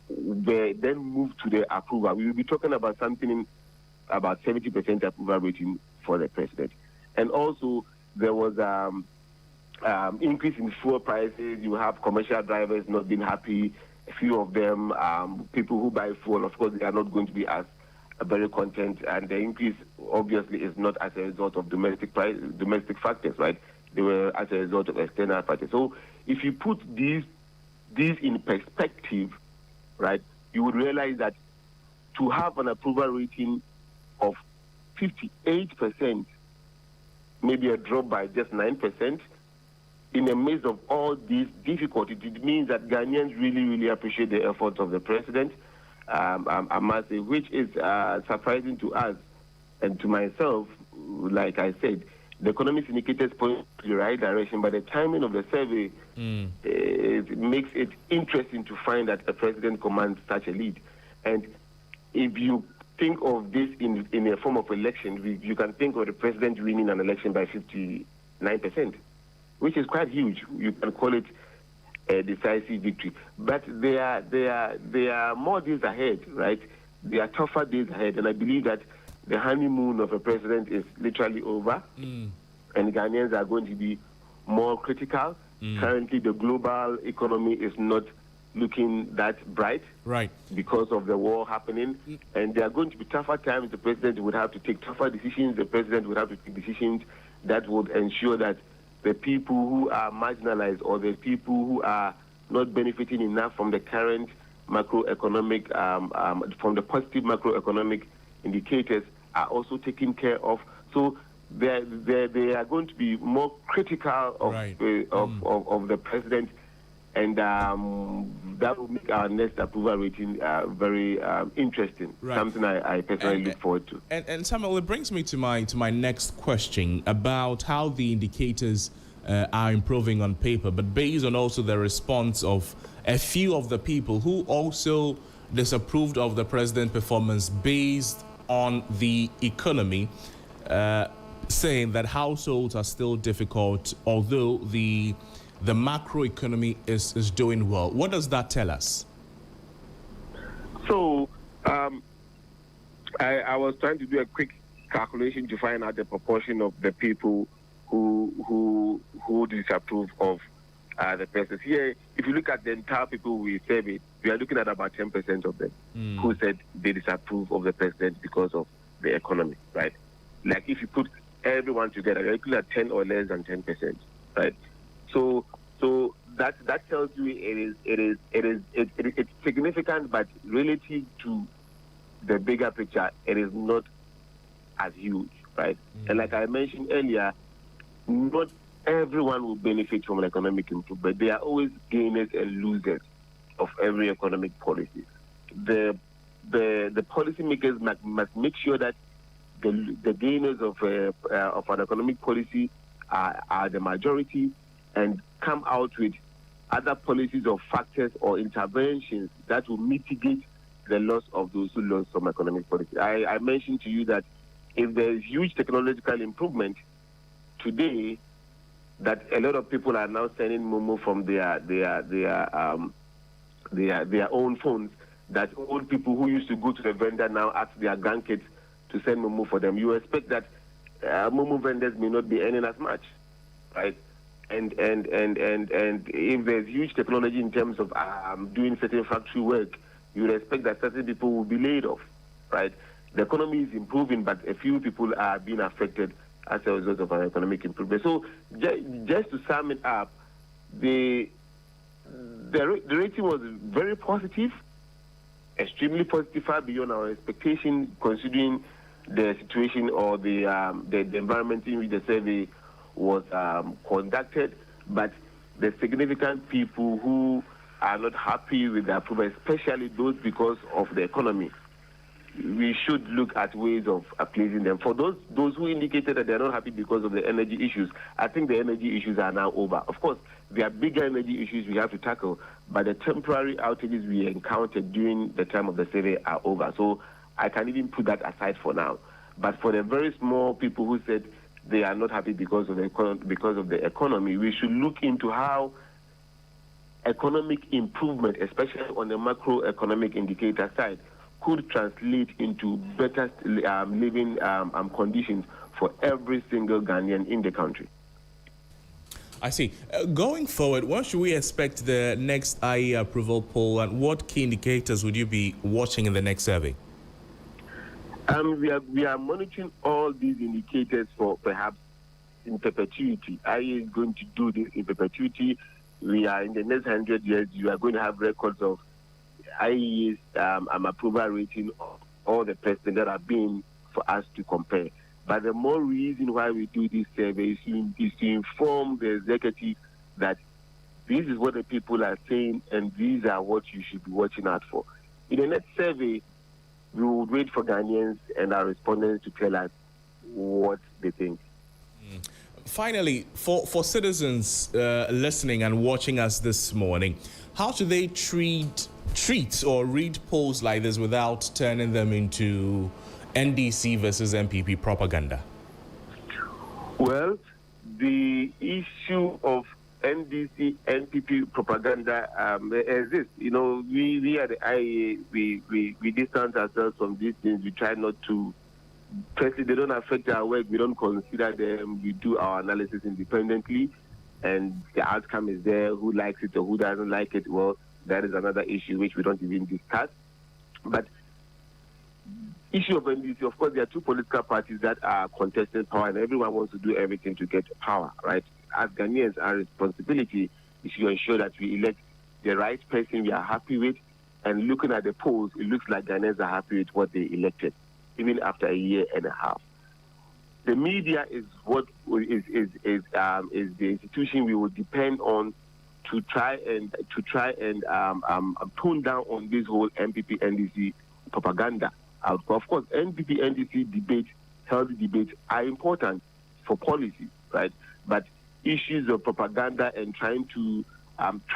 were then moved to the approval, we will be talking about something about 70% approval rating for the president. And also, there was increase in fuel prices. You have commercial drivers not being happy. A few of them, people who buy fuel, of course, they are not going to be as very content. And the increase, obviously, is not as a result of domestic factors, right? They were as a result of external factors. So if you put these in perspective, right, you would realize that to have an approval rating of 58%, maybe a drop by just 9%, in the midst of all these difficulties, it means that Ghanaians really, really appreciate the efforts of the president, I must say, which is surprising to us and to myself. Like I said, the economic indicators point to the right direction, but the timing of the survey it makes it interesting to find that a president commands such a lead. And if you think of this in a form of election, you can think of the president winning an election by 59%, which is quite huge. You can call it a decisive victory. But there are more days ahead, right? There are tougher days ahead, and I believe that the honeymoon of a president is literally over, and Ghanaians are going to be more critical. Currently, the global economy is not looking that bright, right, because of the war happening, and there are going to be tougher times. The president would have to take tougher decisions. The president would have to take decisions that would ensure that the people who are marginalized or the people who are not benefiting enough from the current macroeconomic, from the positive macroeconomic indicators are also taken care of. So they are going to be more critical of of the president, and that will make our next approval rating very interesting. Right. Something I personally look forward to. And Samuel, it brings me to my next question about how the indicators are improving on paper, but based on also the response of a few of the people who also disapproved of the president's performance based on the economy, saying that households are still difficult, although the macroeconomy is doing well. What does that tell us? So I was trying to do a quick calculation to find out the proportion of the people who disapprove of the president. Here, if you look at the entire people we surveyed, we are looking at about 10% of them who said they disapprove of the president because of the economy, right? Like if you put everyone together, you're looking at 10 or less than 10%, right? So that tells you it's significant, but relative to the bigger picture, it is not as huge, right? And like I mentioned earlier, not everyone will benefit from an economic improvement. There are always gainers and losers of every economic policy. The policymakers must make sure that the gainers of an economic policy are the majority, and come out with other policies or factors or interventions that will mitigate the loss of those who lost from economic policy. I mentioned to you that if there is huge technological improvement today, that a lot of people are now sending Momo from their own phones, that old people who used to go to the vendor now ask their grandkids to send Momo for them. You expect that Momo vendors may not be earning as much, right? And if there's huge technology in terms of doing certain factory work, you would expect that certain people will be laid off, right? The economy is improving, but a few people are being affected as a result of an economic improvement. So just to sum it up, the rating was very positive, extremely positive, far beyond our expectation, considering the situation or the environment in which the survey was conducted. But the significant people who are not happy with the approval, especially those because of the economy, we should look at ways of appeasing them. For those who indicated that they're not happy because of the energy issues, I think the energy issues are now over. Of course, there are bigger energy issues we have to tackle, but the temporary outages we encountered during the time of the survey are over. So I can even put that aside for now. But for the very small people who said they are not happy because of the economy, we should look into how economic improvement, especially on the macroeconomic indicator side, could translate into better living conditions for every single Ghanaian in the country. I see. Going forward, when should we expect the next IE approval poll, and what key indicators would you be watching in the next survey? We are monitoring all these indicators for perhaps in perpetuity. IE is going to do this in perpetuity. We are in the next 100 years, you are going to have records of IE's approval rating of all the presidents that have been for us to compare. But the more reason why we do this survey is to inform the executive that this is what the people are saying and these are what you should be watching out for. In the next survey, we will wait for Ghanaians and our respondents to tell us what they think. Finally, for citizens listening and watching us this morning, how should they treat or read polls like this without turning them into NDC versus MPP propaganda? Well, the issue of NDC, NPP propaganda exists. You know, we at the IEA, we distance ourselves from these things. We try not to. Firstly, they don't affect our work. We don't consider them. We do our analysis independently, and the outcome is there. Who likes it or who doesn't like it? Well, that is another issue which we don't even discuss. But issue of NDC, of course, there are two political parties that are contesting power, and everyone wants to do everything to get power, right? As Ghanaians, our responsibility is to ensure that we elect the right person we are happy with. And looking at the polls, it looks like Ghanaians are happy with what they elected, even after a year and a half. The media is what is the institution we will depend on to try and tone down on this whole MPP NDC propaganda. Of course, NPP NDC debate, healthy debates are important for policy, right? But issues of propaganda and trying to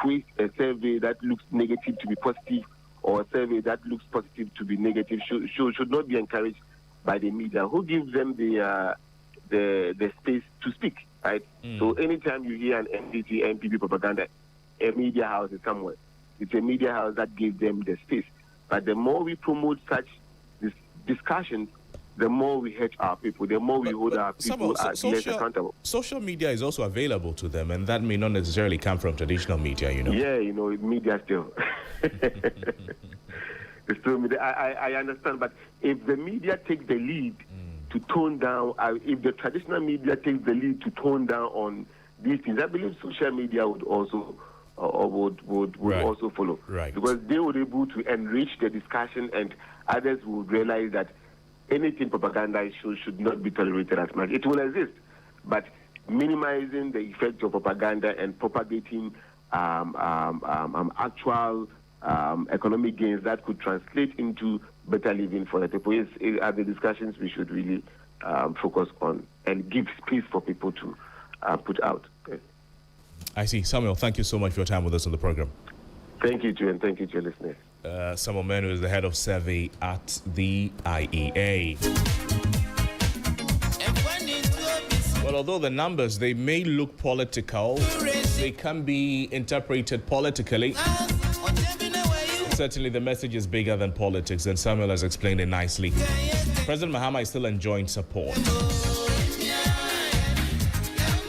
twist a survey that looks negative to be positive, or a survey that looks positive to be negative should not be encouraged by the media, who gives them the space to speak, right? So anytime you hear an NDC, NPP propaganda, a media house is somewhere. It's a media house that gives them the space. But the more we promote such discussions, the more we hurt our people, the more we hold our people less accountable. Social media is also available to them, and that may not necessarily come from traditional media, you know. Yeah, you know, media still. It's still media. I understand, but if the media takes the lead to tone down, if the traditional media takes the lead to tone down on these things, I believe social media would also also follow, right? Because they would be able to enrich the discussion, and others would realize that anything propaganda should not be tolerated as much. It will exist, but minimizing the effect of propaganda and propagating actual economic gains that could translate into better living for the people are the discussions we should really focus on and give space for people to put out. Okay. I see. Samuel, thank you so much for your time with us on the program. Thank you, too, and thank you to your listeners. Samuel Menu is the head of survey at the IEA. Well, although the numbers, they may look political, they can be interpreted politically. Certainly, the message is bigger than politics, and Samuel has explained it nicely. President Mahama is still enjoying support.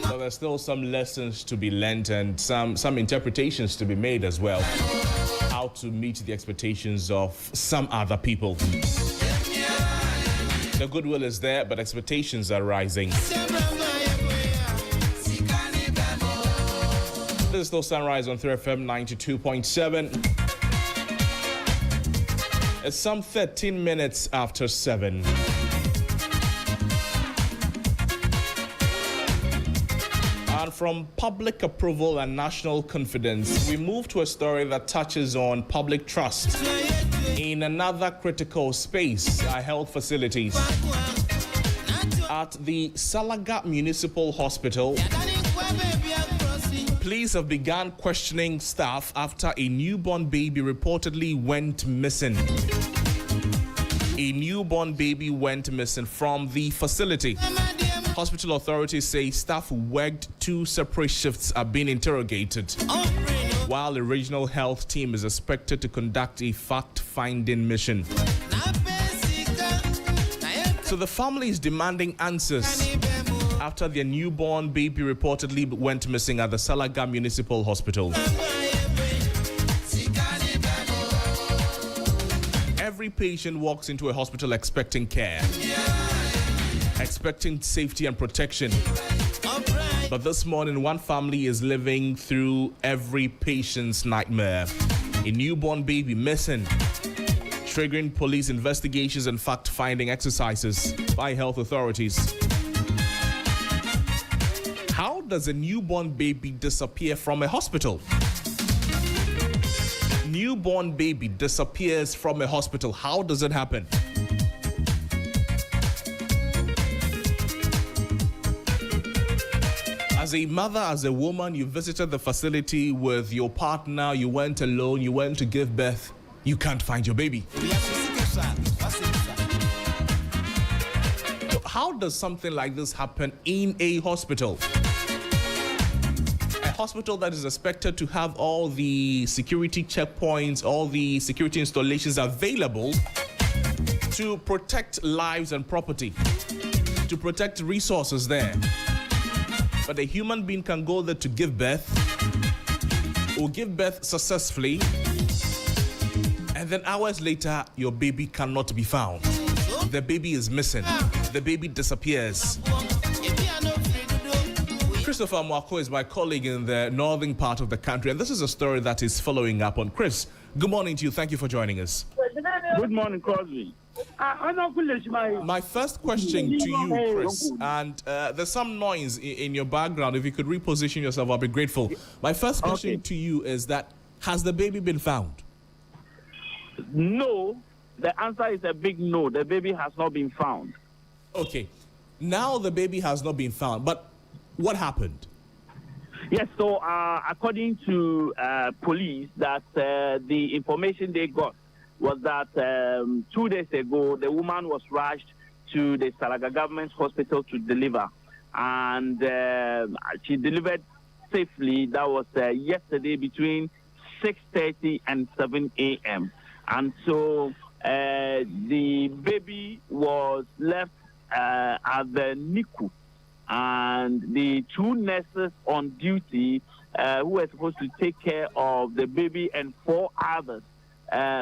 But there's still some lessons to be learned and some interpretations to be made as well. How to meet the expectations of some other people. The goodwill is there, but expectations are rising. This is still Sunrise on 3FM 92.7. It's some 13 minutes after 7. And from public approval and national confidence, we move to a story that touches on public trust in another critical space, our health facilities. At the Salaga Municipal Hospital, police have begun questioning staff after a newborn baby reportedly went missing. A newborn baby went missing from the facility. Hospital authorities say staff who worked 2 separate shifts are being interrogated, while the regional health team is expected to conduct a fact-finding mission. So the family is demanding answers after their newborn baby reportedly went missing at the Salaga Municipal Hospital. Every patient walks into a hospital expecting care, expecting safety and protection. But this morning, one family is living through every patient's nightmare. A newborn baby missing, triggering police investigations and fact-finding exercises by health authorities. How does a newborn baby disappear from a hospital? Newborn baby disappears from a hospital. How does it happen? As a mother, as a woman, you visited the facility with your partner, you went alone, you went to give birth, you can't find your baby. So how does something like this happen in a hospital? A hospital that is expected to have all the security checkpoints, all the security installations available to protect lives and property, to protect resources there. But a human being can go there to give birth, or give birth successfully, and then hours later, your baby cannot be found. The baby is missing. The baby disappears. Christopher Mwako is my colleague in the northern part of the country, and this is a story that is following up on. Chris, good morning to you. Thank you for joining us. Good morning, Crosby. My first question to you, Chris, and there's some noise in your background. If you could reposition yourself, I'll be grateful. My first question to you is that, has the baby been found? No. The answer is a big no. The baby has not been found. Okay. Now the baby has not been found, but what happened? Yes, so according to police, that the information they got was that 2 days ago, the woman was rushed to the Salaga Government Hospital to deliver. And she delivered safely. That was yesterday between 6:30 and 7 a.m. And so the baby was left at the NICU. And the two nurses on duty who were supposed to take care of the baby and 4 others,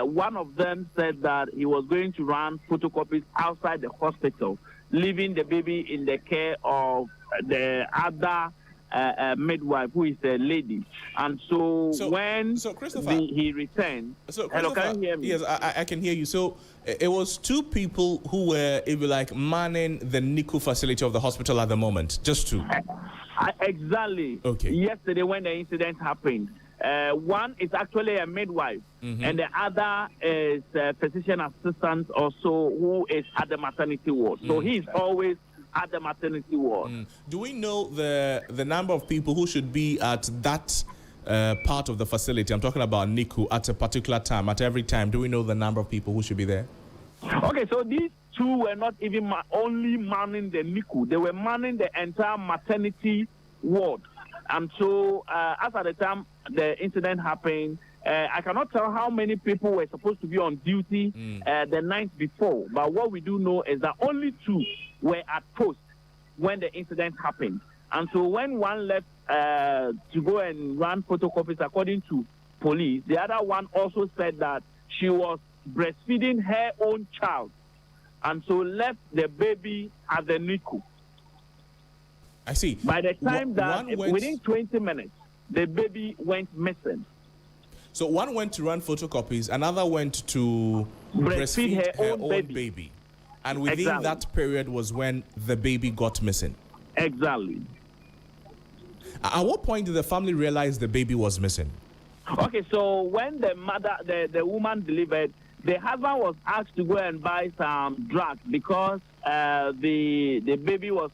one of them said that he was going to run photocopies outside the hospital, leaving the baby in the care of the other midwife, who is a lady. And so when he returned... Hello, can you hear me? Yes, I can hear you. So it was 2 people who were, if you like, manning the NICU facility of the hospital at the moment. Just 2. Exactly. Okay. Yesterday when the incident happened, one is actually a midwife, and the other is a physician assistant also, who is at the maternity ward. So he's always at the maternity ward. Do we know the number of people who should be at that part of the facility? I'm talking about NICU at a particular time, at every time. Do we know the number of people who should be there? Okay, so these 2 were not even only manning the NICU. They were manning the entire maternity ward. And so, as at the time the incident happened, I cannot tell how many people were supposed to be on duty the night before. But what we do know is that only 2 were at post when the incident happened. And so when one left to go and run photocopies, according to police, the other one also said that she was breastfeeding her own child, and so left the baby at the NICU. I see. By the time within 20 minutes, the baby went missing. So one went to run photocopies, another went to breastfeed her own baby. And within that period was when the baby got missing. Exactly. At what point did the family realize the baby was missing? Okay, so when the mother, the woman delivered, the husband was asked to go and buy some drugs because the baby was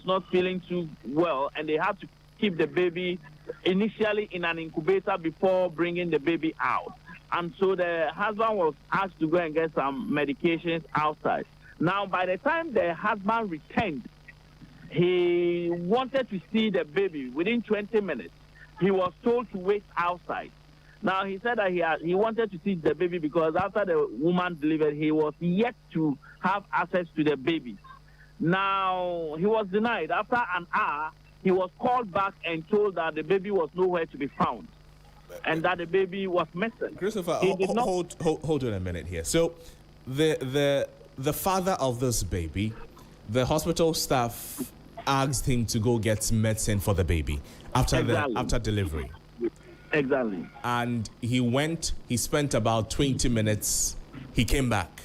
not feeling too well, and they had to keep the baby initially in an incubator before bringing the baby out. And so the husband was asked to go and get some medications outside. Now, by the time the husband returned, he wanted to see the baby within 20 minutes. He was told to wait outside. Now, he said that he wanted to see the baby because after the woman delivered, he was yet to have access to the baby. Now, he was denied. After an hour, he was called back and told that the baby was nowhere to be found and that the baby was missing. Christopher, hold on a minute here. So the father of this baby, the hospital staff asked him to go get medicine for the baby after delivery. Exactly. And he went, he spent about 20 minutes, he came back.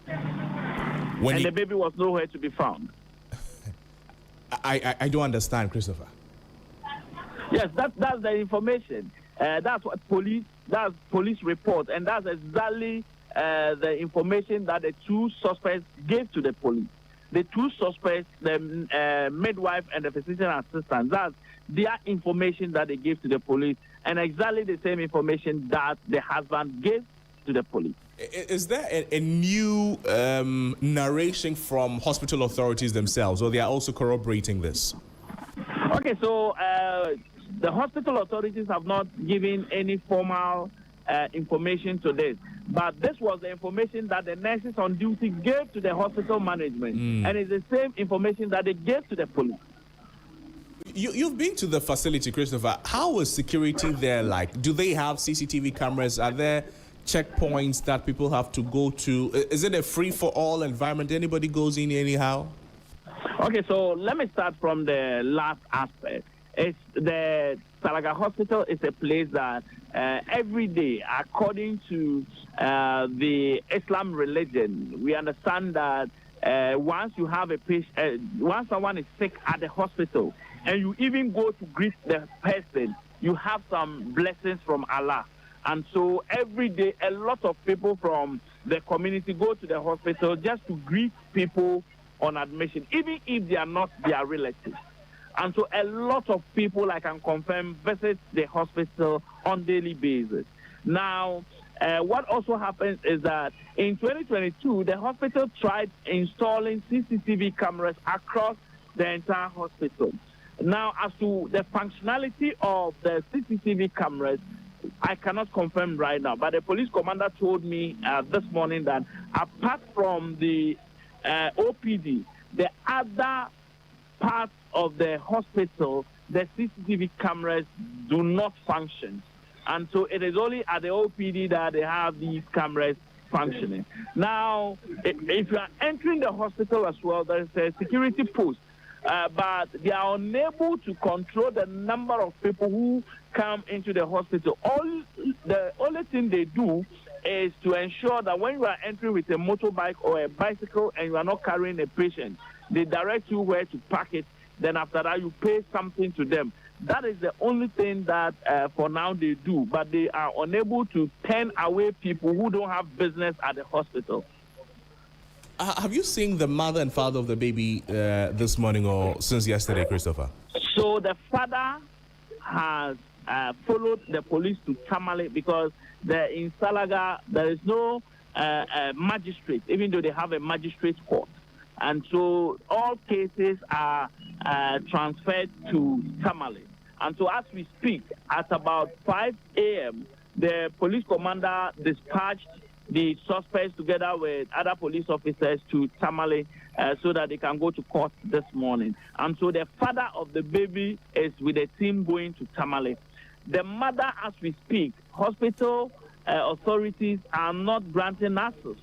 The baby was nowhere to be found. I don't understand, Christopher. Yes, that's the information. That's what police report, and that's exactly the information that the 2 suspects gave to the police. the two suspects, the midwife and the physician assistant, that's their information that they gave to the police, and exactly the same information that the husband gave to the police. Is there a new narration from hospital authorities themselves, or they are also corroborating this? Okay, so the hospital authorities have not given any formal information to this, but this was the information that the nurses on duty gave to the hospital management, and it's the same information that they gave to the police. You've been to the facility, Christopher. How is security there like? Do they have CCTV cameras? Are there checkpoints that people have to go to? Is it a free-for-all environment? Anybody goes in anyhow? Okay, so let me start from the last aspect. It's the Salaga Hospital is a place that every day, according to the Islam religion, we understand that once you have a patient, once someone is sick at the hospital, and you even go to greet the person, you have some blessings from Allah. And so every day, a lot of people from the community go to the hospital just to greet people on admission, even if they are not their relatives. And so a lot of people, I can confirm, visit the hospital on daily basis. Now, what also happens is that in 2022, the hospital tried installing CCTV cameras across the entire hospital. Now, as to the functionality of the CCTV cameras, I cannot confirm right now, but the police commander told me this morning that apart from the OPD, the other parts of the hospital, the CCTV cameras do not function. And so it is only at the OPD that they have these cameras functioning. Now, if you are entering the hospital as well, there is a security post, but they are unable to control the number of people who come into the hospital. The only thing they do is to ensure that when you are entering with a motorbike or a bicycle and you are not carrying a patient, they direct you where to park it. Then after that, you pay something to them. That is the only thing that for now they do, but they are unable to turn away people who don't have business at the hospital. Have you seen the mother and father of the baby this morning or since yesterday, Christopher? So the father has followed the police to Tamale because in Salaga there is no magistrate, even though they have a magistrate court. And so all cases are transferred to Tamale. And so as we speak, at about 5 a.m., the police commander dispatched the suspects together with other police officers to Tamale so that they can go to court this morning. And so the father of the baby is with the team going to Tamale. The mother, as we speak, hospital authorities are not granting access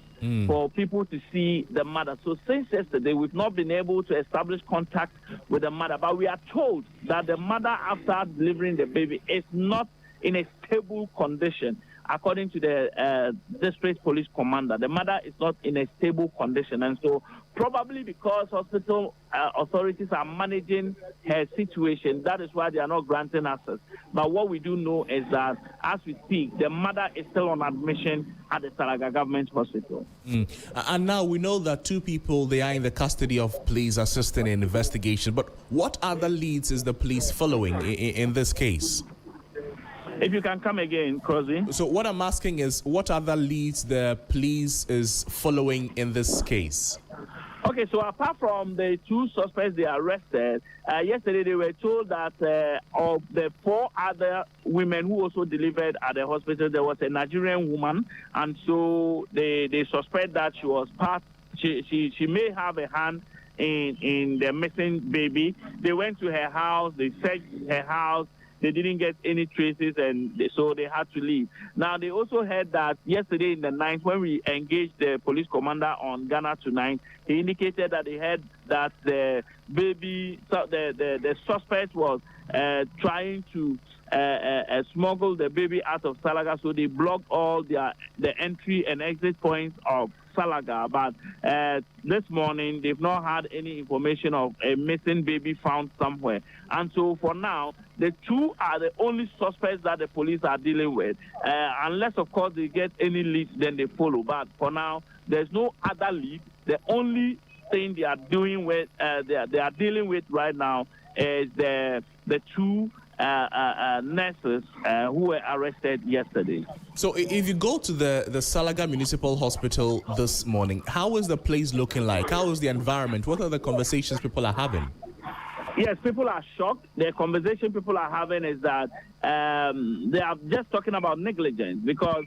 for people to see the mother. So since yesterday, we've not been able to establish contact with the mother. But we are told that the mother, after delivering the baby, is not in a stable condition. According to the district police commander, the mother is not in a stable condition. And so probably because hospital authorities are managing her situation, that is why they are not granting access. But what we do know is that as we speak, the mother is still on admission at the Salaga Government Hospital. And now we know that 2 people, they are in the custody of police assisting in investigation. But what other leads is the police following in this case? If you can come again, Crosby. So what I'm asking is, what other leads the police is following in this case? Okay, so apart from the 2 suspects they arrested, yesterday they were told that of the 4 other women who also delivered at the hospital, there was a Nigerian woman, and so they suspect that she was she may have a hand in the missing baby. They went to her house, they searched her house. They didn't get any traces, and so they had to leave. Now, they also heard that yesterday in the night, when we engaged the police commander on Ghana Tonight, he indicated that he heard that the baby, the suspect was trying to smuggle the baby out of Salaga, so they blocked all the entry and exit points of Salaga. But this morning, they've not had any information of a missing baby found somewhere. And so for now, the 2 are the only suspects that the police are dealing with. Unless, of course, they get any leads, then they follow. But for now, there's no other lead. The only thing they are doing with they are dealing with right now is the two nurses who were arrested yesterday. So if you go to the Salaga Municipal Hospital this morning, how is the place looking like? How is the environment? What are the conversations people are having? Yes, people are shocked. The conversation people are having is that they are just talking about negligence, because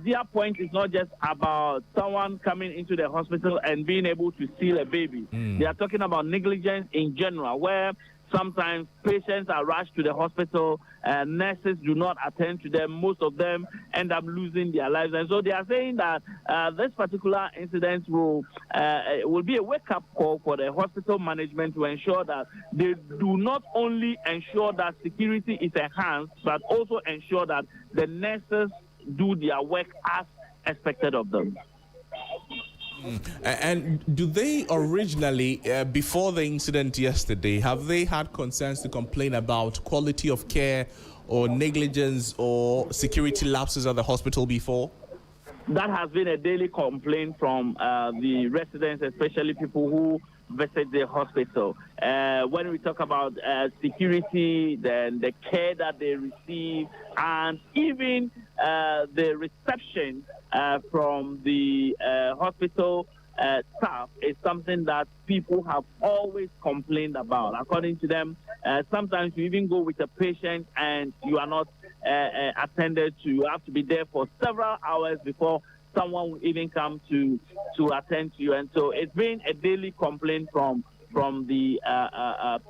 their point is not just about someone coming into the hospital and being able to steal a baby. They are talking about negligence in general, where sometimes patients are rushed to the hospital, nurses do not attend to them. Most of them end up losing their lives. And so they are saying that this particular incident will be a wake-up call for the hospital management to ensure that they do not only ensure that security is enhanced, but also ensure that the nurses do their work as expected of them. And do they originally, before the incident yesterday, have they had concerns to complain about quality of care or negligence or security lapses at the hospital before? That has been a daily complaint from the residents, especially people who visit the hospital. When we talk about security, then the care that they receive, and even the reception from the hospital staff is something that people have always complained about. According to them, sometimes you even go with a patient and you are not attended to. You have to be there for several hours before someone will even come to attend to you. And so it's been a daily complaint from the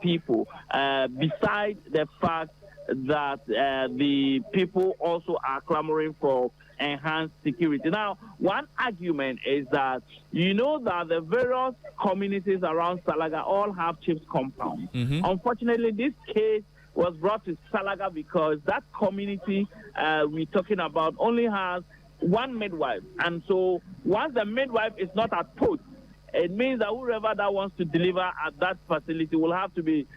people. Besides the fact that the people also are clamoring for enhanced security. Now, one argument is that you know that the various communities around Salaga all have chiefs compounds. Unfortunately, this case was brought to Salaga because that community we're talking about only has one midwife. And so once the midwife is not at post, it means that whoever that wants to deliver at that facility will have to be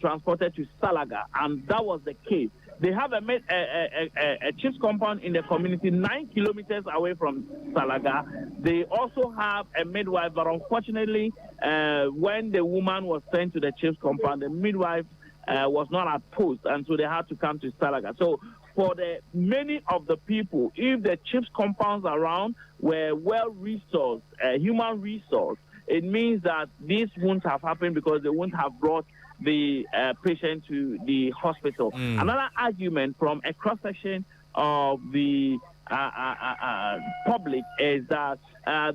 transported to Salaga. And that was the case. They have a chief's compound in the community 9 kilometers away from Salaga. They also have a midwife, but unfortunately, when the woman was sent to the chief's compound, the midwife was not at post, and so they had to come to Salaga. So for many of the people, if the chief's compounds around were well-resourced, human resource, it means that this wouldn't have happened because they wouldn't have brought the patient to the hospital. Another argument from a cross-section of the public is that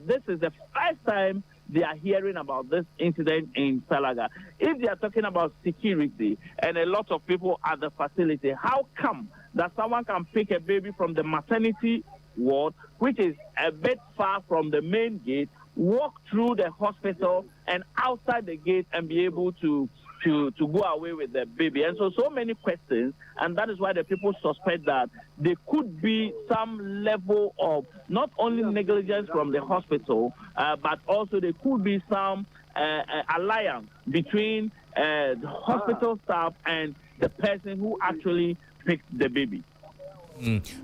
this is the first time they are hearing about this incident in Salaga. If they are talking about security and a lot of people at the facility, how come that someone can pick a baby from the maternity ward, which is a bit far from the main gate, walk through the hospital and outside the gate and be able to go away with the baby? And so many questions, and that is why the people suspect that there could be some level of not only negligence from the hospital, but also there could be some alliance between the hospital staff and the person who actually picked the baby.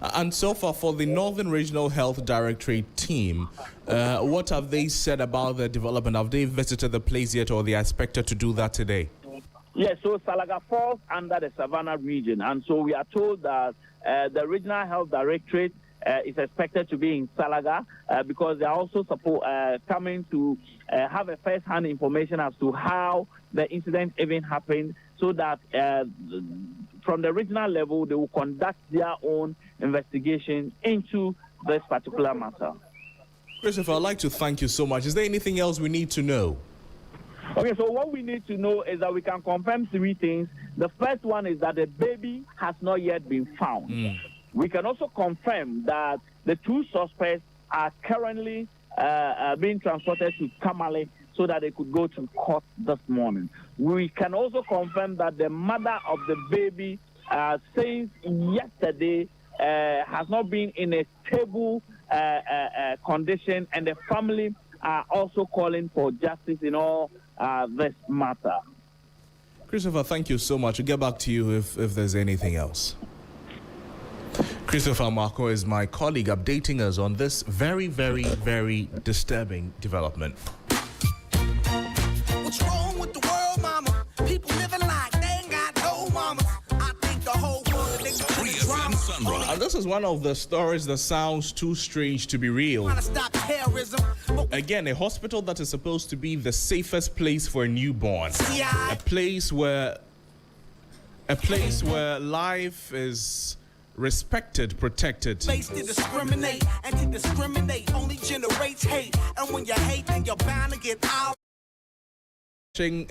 And so far, for the Northern Regional Health Directorate team, what have they said about the development? Have they visited the place yet, or they are expected to do that today? Yes, so Salaga falls under the Savannah region, and so we are told that the Regional Health Directorate is expected to be in Salaga because they are also coming to have a first-hand information as to how the incident even happened, so that from the regional level, they will conduct their own investigation into this particular matter. Christopher, I'd like to thank you so much. Is there anything else we need to know? Okay, so what we need to know is that we can confirm 3 things. The first one is that the baby has not yet been found. We can also confirm that the 2 suspects are currently being transported to Tamale so that they could go to court this morning. We can also confirm that the mother of the baby, since yesterday, has not been in a stable condition, and the family are also calling for justice in all this matter. Christopher, thank you so much. We'll get back to you if there's anything else. Christopher Marco is my colleague updating us on this very, very, very disturbing development. And this is one of the stories that sounds too strange to be real. Again, a hospital that is supposed to be the safest place for a newborn. A place where life is respected, protected. Place to discriminate, and to discriminate only generates hate. And when you hate, then you're bound to get out.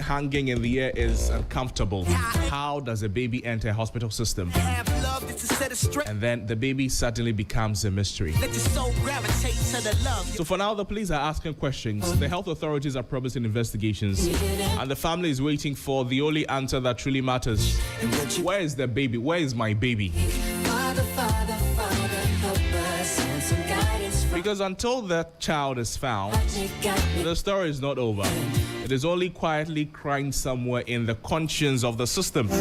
Hanging in the air is uncomfortable. How does a baby enter a hospital system? And then the baby suddenly becomes a mystery. So for now, the police are asking questions. The health authorities are promising investigations. And the family is waiting for the only answer that truly matters. Where is the baby? Where is my baby? Because until that child is found, the story is not over. It is only quietly crying somewhere in the conscience of the system. A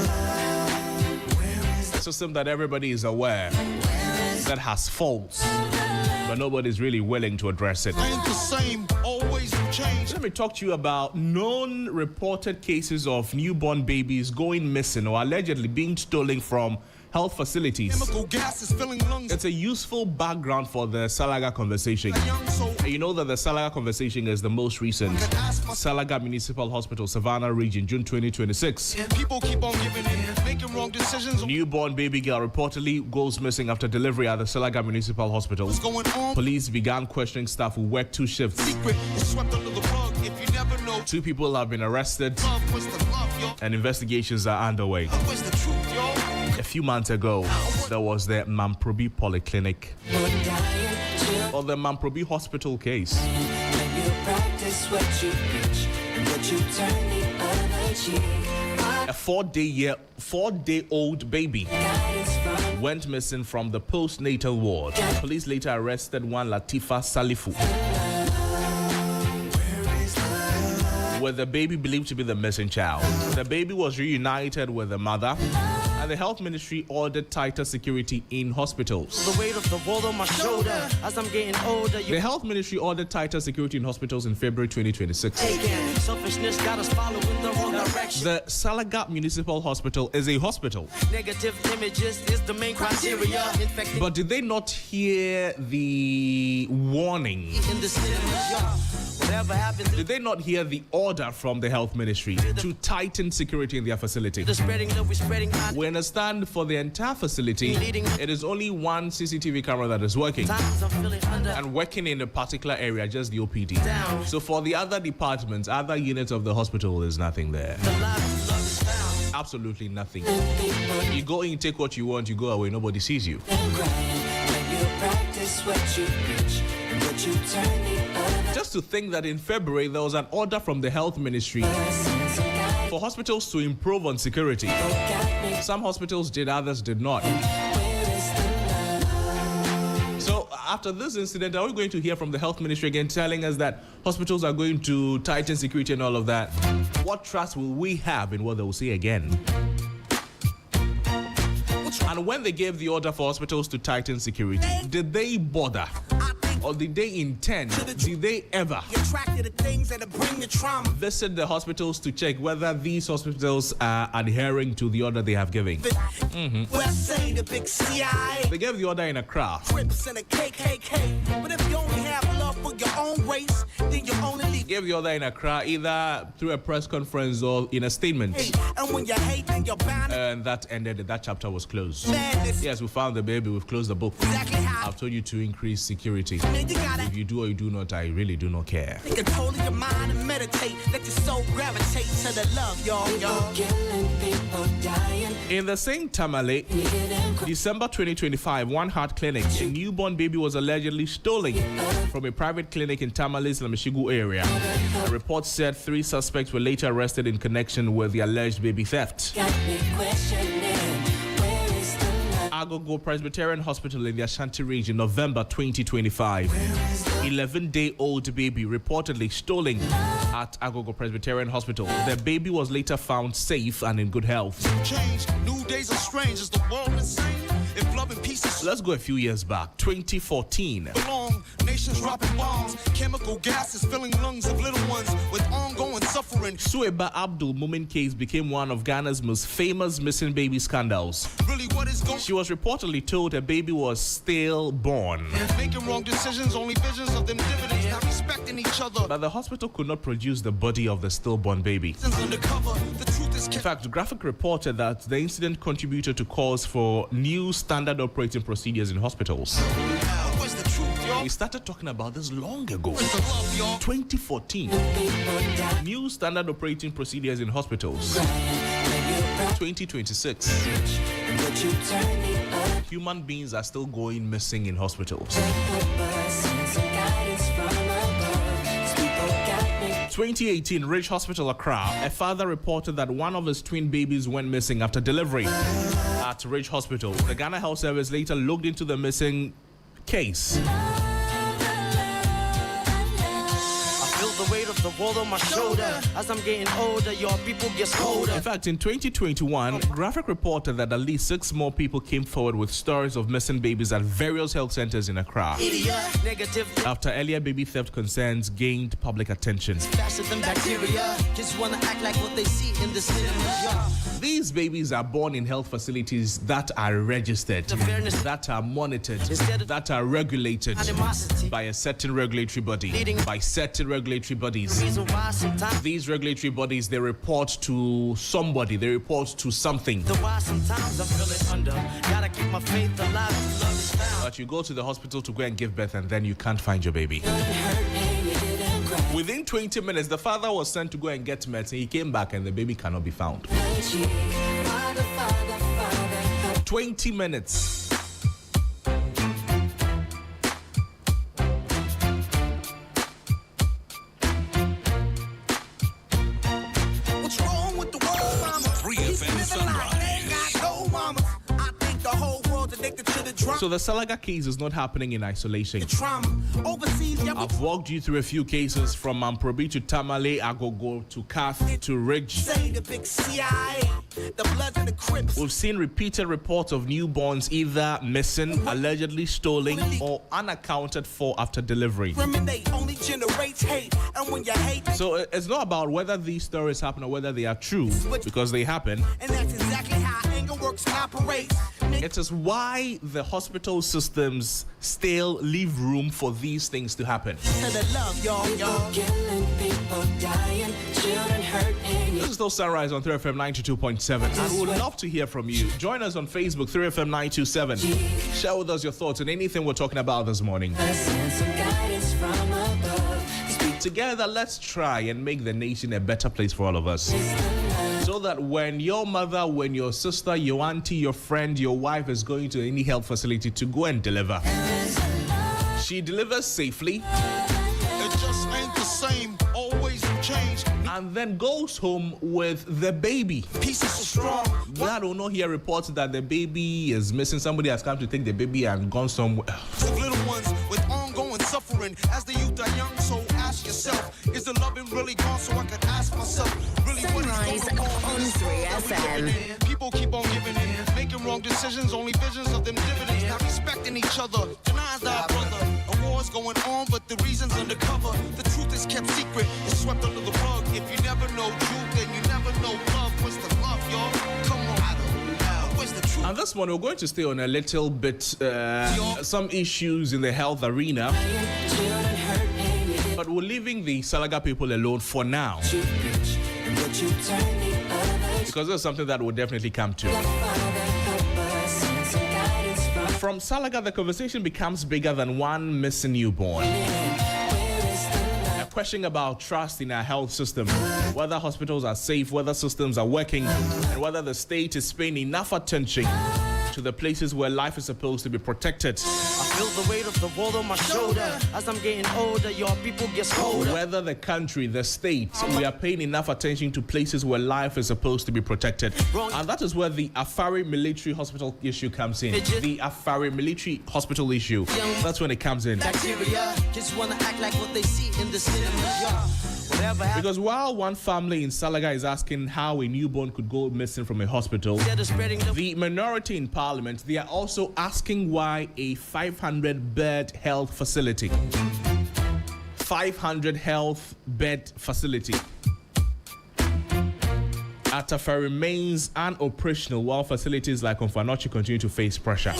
system that everybody is aware that has faults, but nobody is really willing to address it. Ain't the same, always change. Let me talk to you about known reported cases of newborn babies going missing or allegedly being stolen from health facilities. It's a useful background for the Salaga conversation. And you know that the Salaga conversation is the most recent. Salaga Municipal Hospital, Savannah Region, June 2026. People keep on giving in, making wrong decisions. Newborn baby girl reportedly goes missing after delivery at the Salaga Municipal Hospital. What's going on? Police began questioning staff who worked 2 shifts. Secret is swept under the rug if you never know. 2 people have been arrested and investigations are underway. Where's the truth, yo? A few months ago, there was the Mamprobi Polyclinic or the Mamprobi Hospital case. A 4-day-old baby went missing from the postnatal ward. Police later arrested one Latifa Salifu, with the baby believed to be the missing child. The baby was reunited with the mother, and the health ministry ordered tighter security in hospitals. The weight of the world on my shoulder as I'm getting older. The health ministry ordered tighter security in hospitals in February 2026. Selfishness got us following the wrong direction. The Salaga Municipal Hospital is a hospital. Negative images is the main criteria. But did they not hear the warning? In the whatever happens, did they not hear the order from the health ministry to tighten security in their facility? We understand for the entire facility, it is only one CCTV camera that is working, and working in a particular area, just the OPD. So for the other departments, other units of the hospital, there's nothing there. Absolutely nothing. You go in, take what you want, you go away, nobody sees you. Just to think that in February there was an order from the health ministry for hospitals to improve on security. Some hospitals did, others did not. So after this incident, are we going to hear from the health ministry again telling us that hospitals are going to tighten security and all of that? What trust will we have in what they will say again? And when they gave the order for hospitals to tighten security, did they bother? Or did they intend, did they ever visit the hospitals to check whether these hospitals are adhering to the order they have given? They gave the order in Accra. Gave the order in Accra either through a press conference or in a statement. And that ended, that chapter was closed. Yes, we found the baby, we've closed the book. I've told you to increase security. If you do or you do not, I really do not care. Control your mind and meditate. Let your soul gravitate to the love, y'all. In the same Tamale, December 2025, One Heart Clinic, a newborn baby was allegedly stolen from a private clinic in Tamale's Lameshigu area. A report said 3 suspects were later arrested in connection with the alleged baby theft. Agogo Presbyterian Hospital in the Ashanti region, November 2025. 11-day-old baby reportedly stolen at Agogo Presbyterian Hospital. The baby was later found safe and in good health. Change, new days are strange. Is the world insane? If love and peace is Let's go a few years back, 2014. Nations dropping bombs, chemical gases filling lungs of little ones with ongoing suffering. Sueba Abdul Mumin case became one of Ghana's most famous missing baby scandals. Really, what is going? She was reportedly told her baby was still born. Making wrong decisions, only visions of them dividends, not respecting each other. But the hospital could not produce the body of the stillborn baby. Undercover, the truth is in fact, Graphic reported that the incident contributed to calls for new standard operating procedures in hospitals. Where's the truth, y'all? We started talking about this long ago. 2014. New standard operating procedures in hospitals. 2026. Human beings are still going missing in hospitals. 2018, Ridge Hospital, Accra, a father reported that one of his twin babies went missing after delivery at Ridge Hospital. The Ghana Health Service later looked into the missing case. The weight of the world on my shoulder. As I'm getting older, your people get colder. In fact, in 2021, Graphic reported that at least 6 more people came forward with stories of missing babies at various health centers in Accra. After earlier baby theft concerns gained public attention. Faster than bacteria. Just wanna act like what they see in the cinema. These babies are born in health facilities that are registered, that are monitored, that are regulated by a certain regulatory body, by certain regulatory bodies. These regulatory bodies, they report to somebody, they report to something. But you go to the hospital to go and give birth and then you can't find your baby. Within 20 minutes, the father was sent to go and get medicine. He came back and the baby cannot be found. 20 minutes. So the Salaga case is not happening in isolation. I've walked you through a few cases from Mamprobi to Tamale, Agogo to Kath to Ridge. We've seen repeated reports of newborns either missing, allegedly stolen, or unaccounted for after delivery. So it's not about whether these stories happen or whether they are true, because they happen. And that's exactly how anger works and operates. It is why the hospital systems still leave room for these things to happen. This is still Sunrise on 3FM 92.7, and we would love to hear from you. Join us on Facebook, 3FM 927. Share with us your thoughts on anything we're talking about this morning. Together, let's try and make the nation a better place for all of us. So that when your mother, when your sister, your auntie, your friend, your wife is going to any health facility to go and deliver, she delivers safely. It just ain't the same, always change. And then goes home with the baby. Pieces so strong. Glad will not hear reports that the baby is missing. Somebody has come to take the baby and gone somewhere. Little ones with ongoing suffering. As the youth are young, so ask yourself, is the loving really gone? So I can ask myself, really what is going on 3FM. People keep on giving in, making wrong decisions, only visions of them dividends, not respecting each other. Denies our brother. A war's going on, but the reason's undercover. The truth is kept secret, it's swept under the rug. If you never know truth, then you never know love. What's the love, y'all? Come on, I don't know. Where's the truth? And this one, we're going to stay on a little bit, some issues in the health arena. But we're leaving the Salaga people alone for now. Because there's something that will definitely come to. From Salaga, the conversation becomes bigger than one missing newborn. A question about trust in our health system, whether hospitals are safe, whether systems are working, and whether the state is paying enough attention to the places where life is supposed to be protected. I feel the weight of the world on my shoulder. As I'm getting older, your people get colder. Whether the country, the state, we are paying enough attention to places where life is supposed to be protected. And that is where the Afari Military Hospital issue comes in. The Afari Military Hospital issue. That's when it comes in. Bacteria just wanna act like what they see in the cinema. Because while one family in Salaga is asking how a newborn could go missing from a hospital, the minority in parliament, they are also asking why a 500-bed health facility, 500 health bed facility at Afar remains unoperational while facilities like Onfanochi continue to face pressure.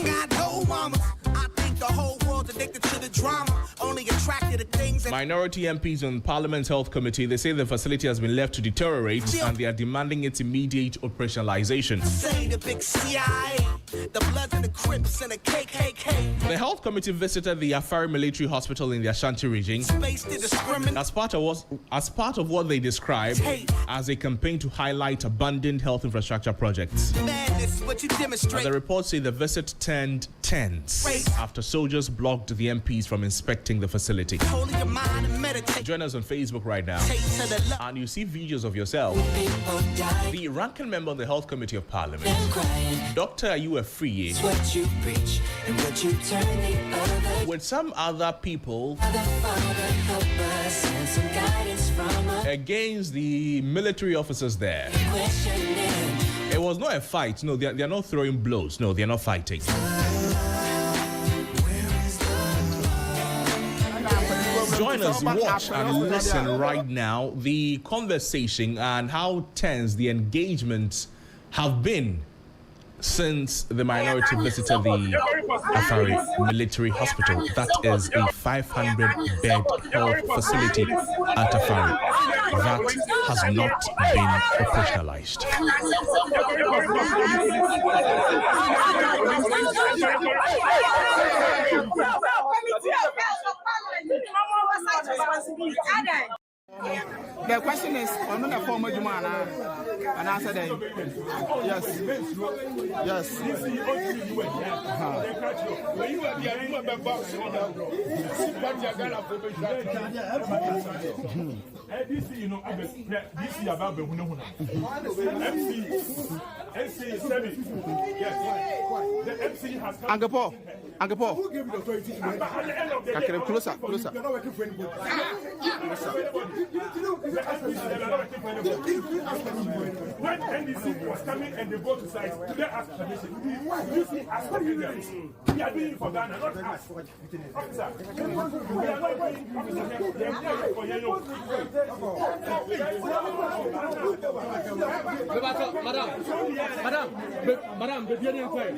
Minority MPs on Parliament's Health Committee, they say the facility has been left to deteriorate and they are demanding its immediate operationalization. The Health Committee visited the Afari Military Hospital in the Ashanti region as part of what they described as a campaign to highlight abandoned health infrastructure projects. The reports say the visit turned tense after soldiers blocked the MPs from inspecting the facility. Join us on Facebook right now and you see videos of yourself. The ranking member of the Health Committee of Parliament, Dr. Ayuwa Friye, with some other people against the military officers there. It was not a fight. No, they are not throwing blows. No, they are not fighting. Join us, watch and listen right now. The conversation and how tense the engagements have been since the minority visited the Afari Military Hospital. That is a 500-bed health facility at Afari that has not been operationalized. The question is, I'm not a former Jumana, and I said, yes. Uncle Paul. Closer. When NDC was coming and they go to sites, they ask permission. You see, as Canadians, we are doing for Ghana, not us. Officer, we are not going Madam, the Indian play.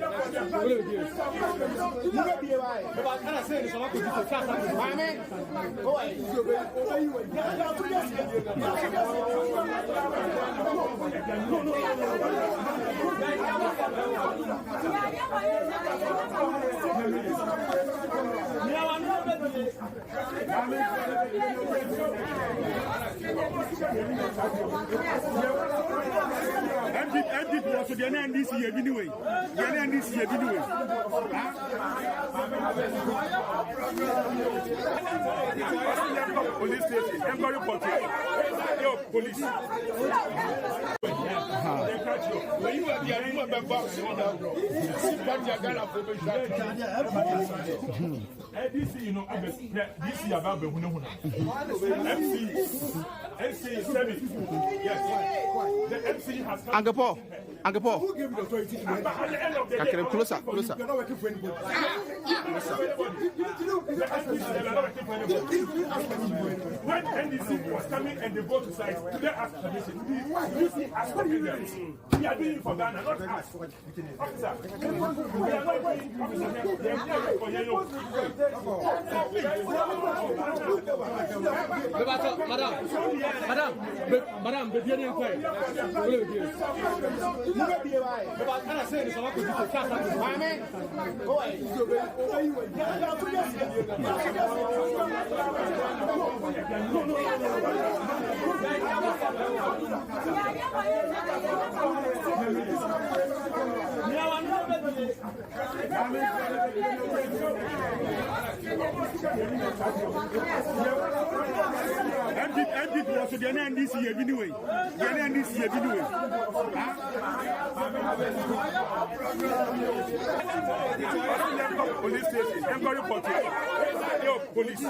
Police station, police. When you are the box, ABC, you know, this is about the MC 7. Yes, the MC has come. Uncle Paul. Who gave the authority? At the end of the day, closer. When NDC was coming and they go to sites, they ask permission. You see, as Canadians, we are doing for Ghana, not us. Officer, we are not going Madam, the Indian play. was the NDC anyway. The NDC anyway. Police station. I'm going to report it. Yo, police.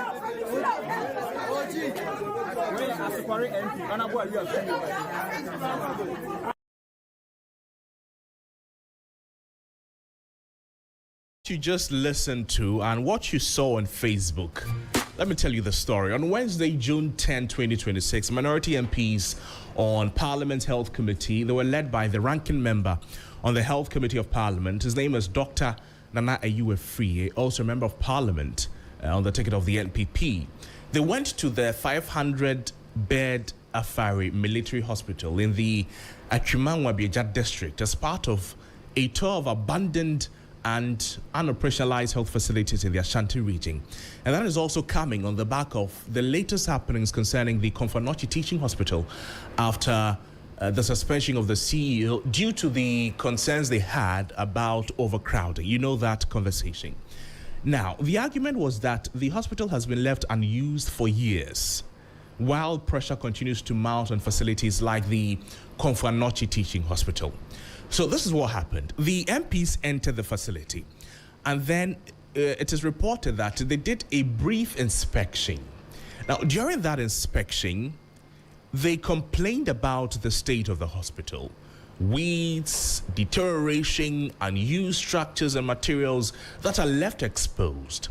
You just listened to and what you saw on Facebook. Let me tell you the story. On Wednesday, June 10, 2026, minority MPs on Parliament's Health Committee, they were led by the ranking member on the Health Committee of Parliament. His name is Dr. Nana Ayuwe, also a member of Parliament on the ticket of the NPP. They went to the 500-bed Afari military hospital in the Atwimanwa district as part of a tour of abandoned and unoperationalized health facilities in the Ashanti region. And that is also coming on the back of the latest happenings concerning the Komfo Teaching Hospital after the suspension of the CEO due to the concerns they had about overcrowding. You know that conversation. Now, the argument was that the hospital has been left unused for years, while pressure continues to mount on facilities like the Komfo Teaching Hospital. So this is what happened. The MPs entered the facility, and then it is reported that they did a brief inspection. Now, during that inspection, they complained about the state of the hospital. Weeds, deterioration, unused structures and materials that are left exposed.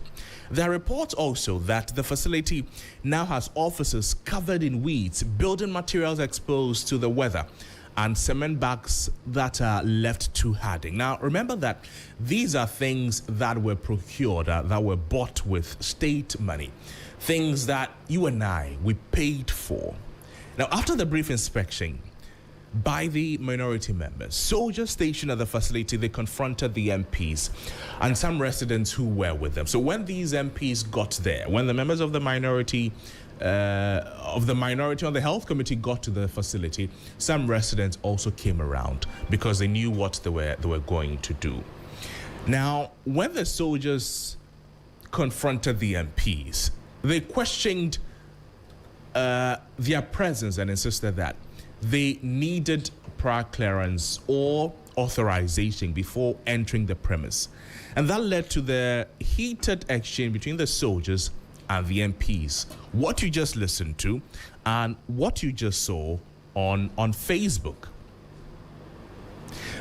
There are reports also that the facility now has offices covered in weeds, building materials exposed to the weather, and cement bags that are left to harden. Now, remember that these are things that were procured, that were bought with state money, things that you and I, we paid for. Now, after the brief inspection by the minority members, soldiers stationed at the facility, they confronted the MPs and some residents who were with them. So when these MPs got there, when the members of the minority on the health committee got to the facility, some residents also came around because they knew what they were going to do. Now, when the soldiers confronted the MPs, they questioned their presence and insisted that they needed prior clearance or authorization before entering the premise. And that led to the heated exchange between the soldiers and the MPs. What you just listened to and what you just saw on Facebook.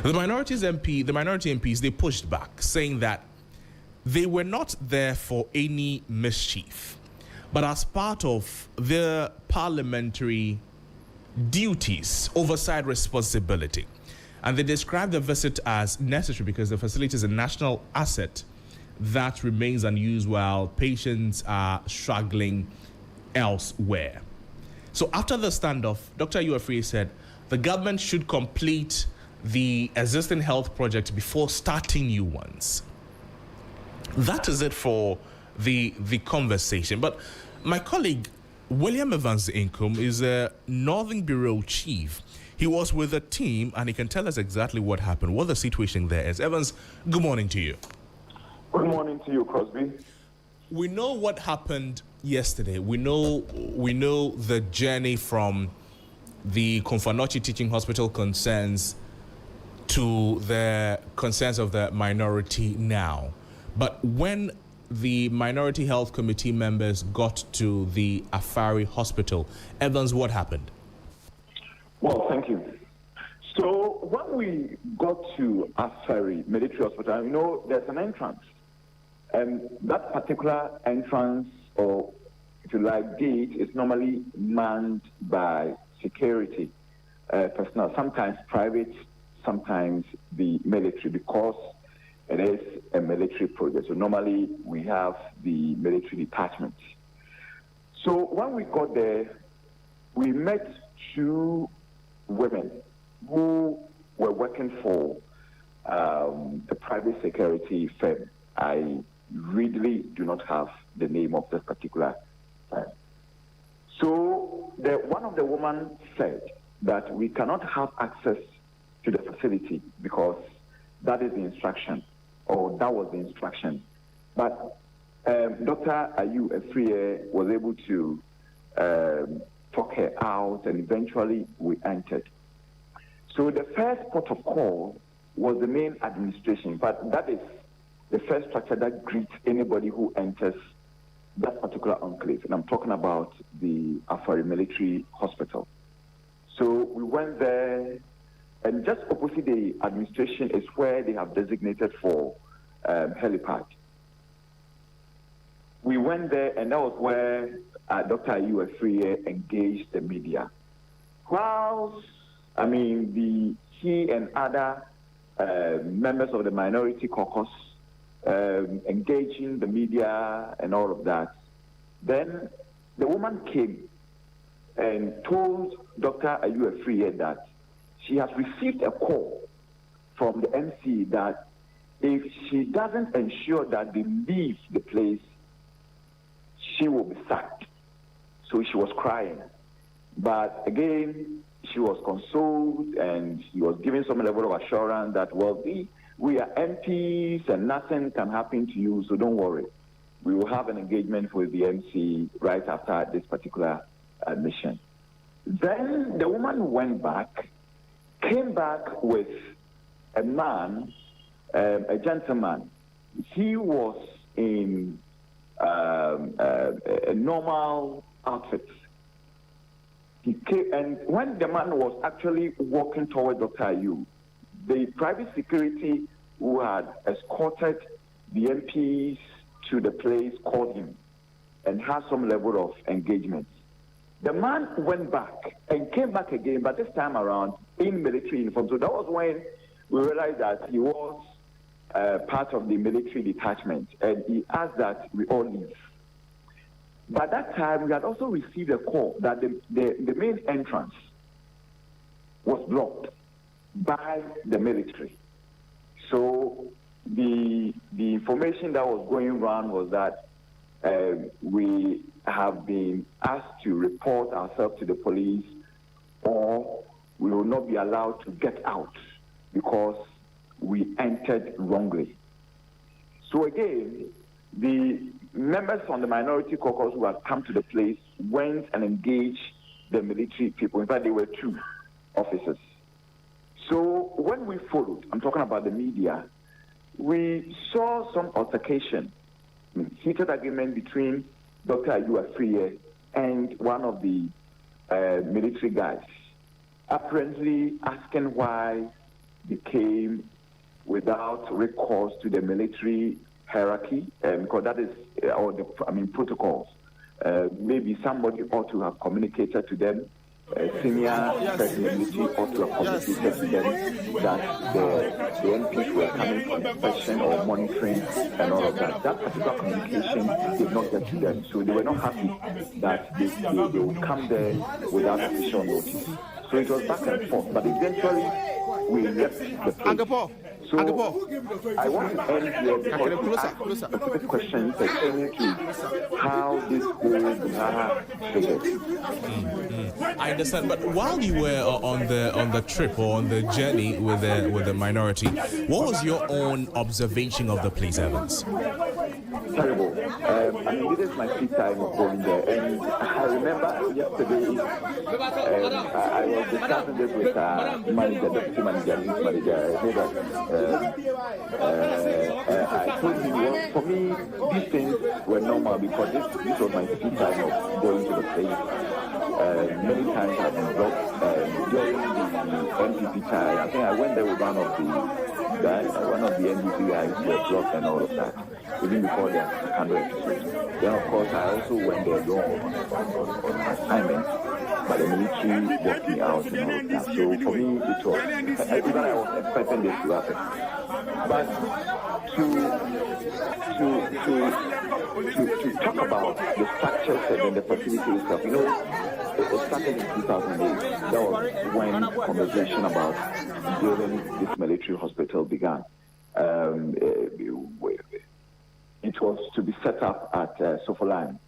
The minority MPs, they pushed back, saying that they were not there for any mischief, but as part of their parliamentary duties, oversight responsibility. And they described the visit as necessary because the facility is a national asset that remains unused while patients are struggling elsewhere. So after the standoff, Dr. Ayuwe said the government should complete the existing health project before starting new ones. That is it for the conversation. But my colleague, William Evans Inkum, is a Northern Bureau chief. He was with the team and he can tell us exactly what happened, what the situation there is. Evans, good morning to you. Good morning to you, Crosby. We know what happened yesterday. We know the journey from the Komfo Teaching Hospital concerns to the concerns of the minority now. But when the Minority Health Committee members got to the Afari Hospital, Evans, what happened? Well, thank you. So when we got to Afari Military Hospital, you know, there's an entrance. And that particular entrance, or if you like, gate, is normally manned by security personnel, sometimes private, sometimes the military, because it is a military project. So normally we have the military detachment. So when we got there, we met two women who were working for the private security firm. I really do not have the name of that particular firm. So one of the women said that we cannot have access to the facility because that is the instruction, or that was the instruction. But Dr. Ayu Efriye was able to talk her out, and eventually we entered. So the first port of call was the main administration, but that is the first structure that greets anybody who enters that particular enclave. And I'm talking about the Afari Military Hospital. So we went there, and just opposite the administration is where they have designated for helipad. We went there, and that was where Dr. Ayu Efriye engaged the media. Whilst, he and other members of the minority caucus engaging the media and all of that, then the woman came and told Dr. Ayu Efriye that she has received a call from the MC that if she doesn't ensure that they leave the place, she will be sacked. So she was crying. But again, she was consoled, and she was given some level of assurance that, well, we are MPs and nothing can happen to you, so don't worry. We will have an engagement with the MC right after this particular mission. Then the woman went back, came back with a man, a gentleman. He was in a normal outfit. He came, and when the man was actually walking toward Dr. Ayu, the private security who had escorted the MPs to the place called him and had some level of engagement. The man went back and came back again, but this time around in military uniform. So that was when we realized that he was part of the military detachment, and he asked that we all leave. By that time, we had also received a call that the main entrance was blocked by the military. So the information that was going around was that we have been asked to report ourselves to the police, or we will not be allowed to get out because we entered wrongly. So again, the members from the minority caucus who had come to the place went and engaged the military people. In fact, there were 2 officers. So when we followed, I'm talking about the media, we saw some altercation, heated argument between Dr. Ayu Efriye and one of the military guys, apparently asking why they came without recourse to the military hierarchy, because that is, protocols. Maybe somebody ought to have communicated to them. Senior military ought to have communicated to them that the MPs were coming for inspection or monitoring and all of that. That particular communication did not get to them, so they were not happy that they would come there without official notice. So it was back and forth, but eventually we left the place. So I want to end here because you asked specific questions pertaining to how this whole Ghana figured. I understand, but while you were on the trip or on the journey with the minority, what was your own observation of the place, Evans? Terrible. This is my 5th time of going there, and I remember yesterday I was discussing this with manager, deputy manager, youth manager. I told him, well, for me, these things were normal because this was my 5th time of going to the place. Many times I've been blocked during the NPP time. I think I went there with one of the guys, one of the NPP guys who were blocked and all of that, even before the scandal episode. Then, of course, I also went there alone on assignment, but the military walked me out and all of that. So for me, it was, even I was expecting this to happen. But to talk about the structures and then the facility stuff, it started in 2008. That was when conversation about building this military hospital began. It was to be set up at Sofolan,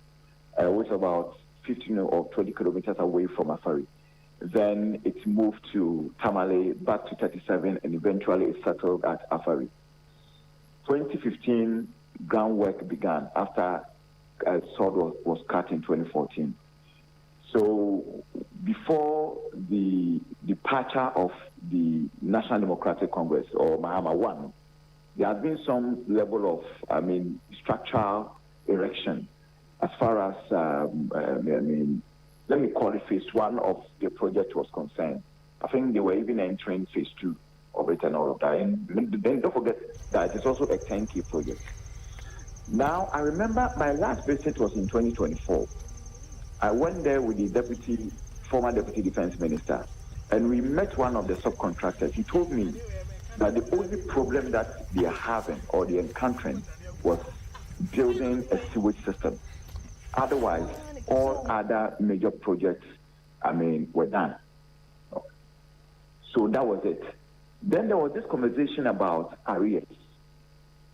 which is about 15 or 20 kilometers away from Afari. Then it moved to Tamale, back to 37, and eventually it settled at Afari. 2015, groundwork began after sword was cut in 2014. So before the departure of the National Democratic Congress, or Mahama 1, there has been some level of, structural erection as far as, let me call it phase 1 of the project was concerned. I think they were even entering phase 2 of it and all of that. And then don't forget that it's also a 10K project. Now, I remember my last visit was in 2024. I went there with the former Deputy Defense Minister, and we met one of the subcontractors. He told me that the only problem that they are having or they're encountering was building a sewage system. Otherwise, all other major projects, were done. So that was it. Then there was this conversation about arrears.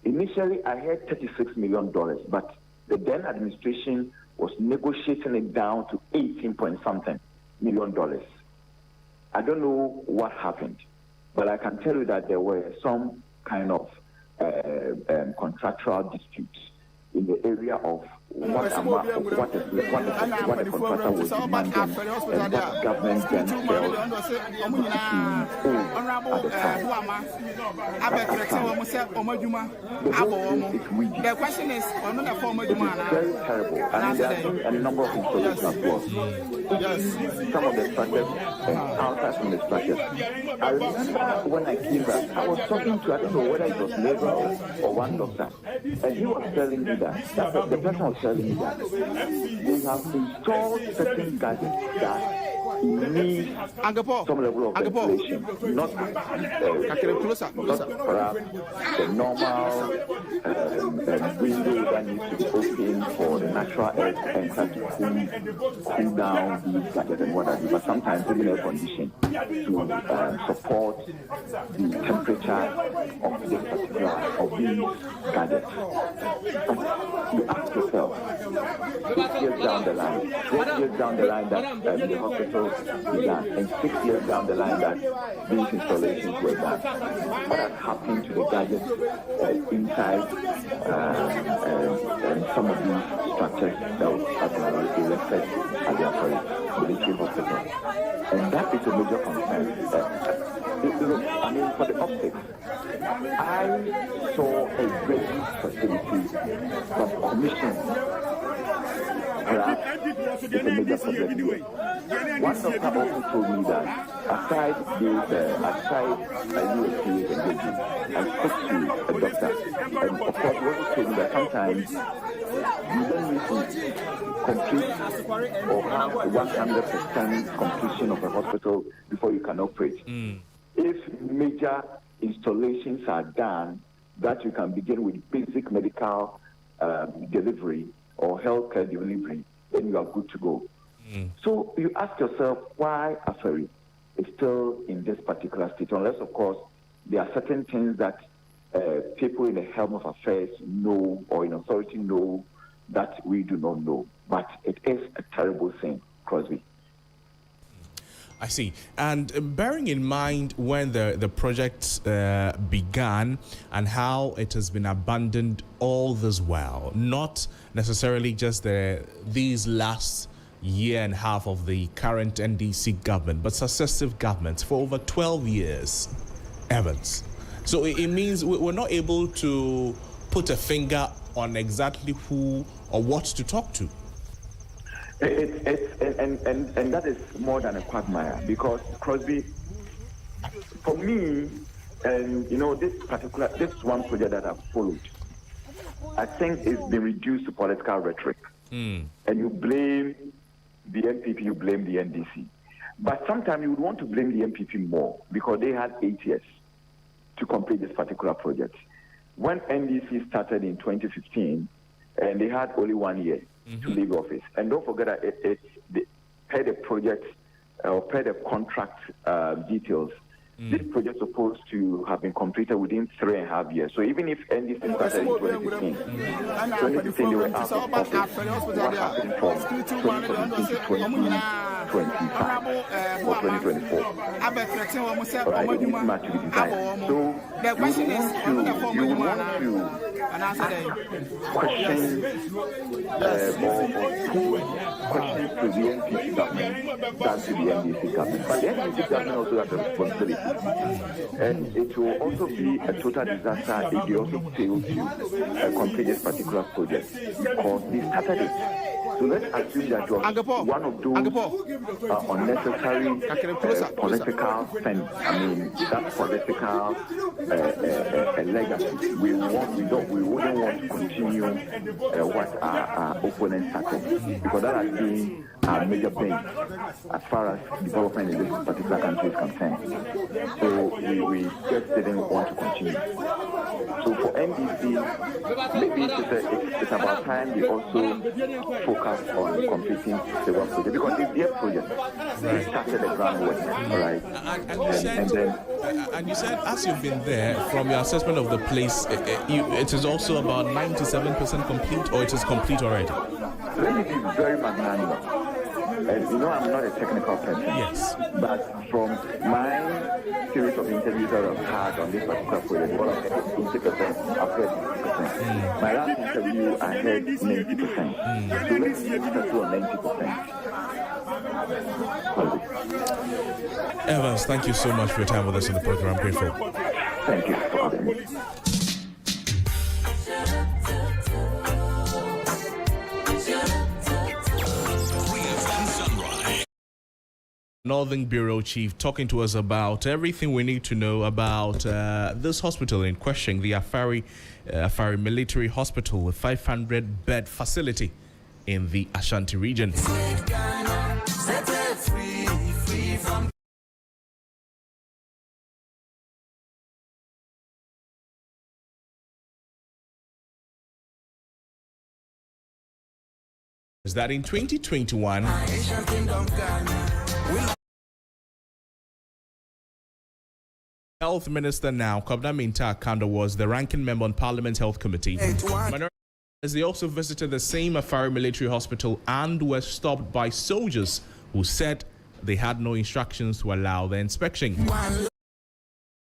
Initially, I heard $36 million, but the then administration was negotiating it down to 18-point-something million. I don't know what happened, but I can tell you that there were some kind of contractual disputes in the area of what the contractor was demanding and what government then felt The question is, very terrible. And there have been a number of installations as well. Some of the structures and outside from the structures. I remember when I came back, I was talking to, I don't know whether it was neighbor or one doctor, and he was telling me that the person was telling me that they have installed certain gadgets that need some level of ventilation, not perhaps the normal window that needs to be open for the natural air enter to cool down these gadgets and what have you, but sometimes even air conditioning to support the temperature of this particular these gadgets. But you ask yourself, 6 years down the line, 12 years down the line that the hospital began, and 6 years down the line that these installations were done, what has happened to the gadgets inside some of these structures that were erected at the military hospital? And that is a major concern. For the optics, I saw a great facility from commission. Perhaps it's a major problem here. One doctor also told me that aside USP engagement, I spoke to a doctor, and of course he also told me that sometimes you don't need to complete or have 100% completion of a hospital before you can operate. If major installations are done, that you can begin with basic medical delivery or healthcare delivery, then you are good to go. So you ask yourself why Aferi is still in this particular state, unless, of course, there are certain things that people in the helm of affairs know or in authority know that we do not know. But it is a terrible thing, Crosby. I see. And bearing in mind when the project began and how it has been abandoned all this while, not necessarily just these last year and a half of the current NDC government, but successive governments for over 12 years, Evans. So it means we're not able to put a finger on exactly who or what to talk to. And that is more than a quagmire, because Crosby, for me, and this one project that I've followed, I think it's been reduced to political rhetoric. And you blame the MPP, you blame the NDC. But sometimes you would want to blame the MPP more, because they had 8 years to complete this particular project. When NDC started in 2015, and they had only 1 year to leave office. And don't forget that per the project or per the contract details, this project is supposed to have been completed within 3.5 years. So even if NDC started in 2015, they were out of office. What happened from 2017 to 2025 or 2024? Right, it is much to be desired. So you want to questions to the NPC government than to the NDC government. But the NDC government also has a responsibility. And it will also be a total disaster if they also fail to complete this particular project. Because they started it. So let's assume that you're one of those unnecessary political spend. I mean, that political legacy. We wouldn't want to continue what our opponents started, because that has been a major pain as far as development in this particular country is concerned. So we just didn't want to continue. So for NDC, maybe it's about time we also focus on completing the work project, because it's their project. They started the groundwork, right? And you said, as you've been there, from your assessment of the place, it is also about 97% complete, or it is complete already? Let me be very magnanimous. I'm not a technical person. Yes. But from my series of interviews that I've had on this particular project, what I've heard 80%, I've heard 60%. My last interview, I heard 90%. So let's settle on 90%. Evans, thank you so much for your time with us in the program. I'm grateful. Thank you for having me. Northern Bureau Chief talking to us about everything we need to know about this hospital in question, the Afari Military Hospital, with 500-bed facility in the Ashanti region. Is that in 2021, Health Minister now, Kanda, was the ranking member on Parliament's Health Committee. As they also visited the same Afari Military Hospital and were stopped by soldiers who said they had no instructions to allow the inspection.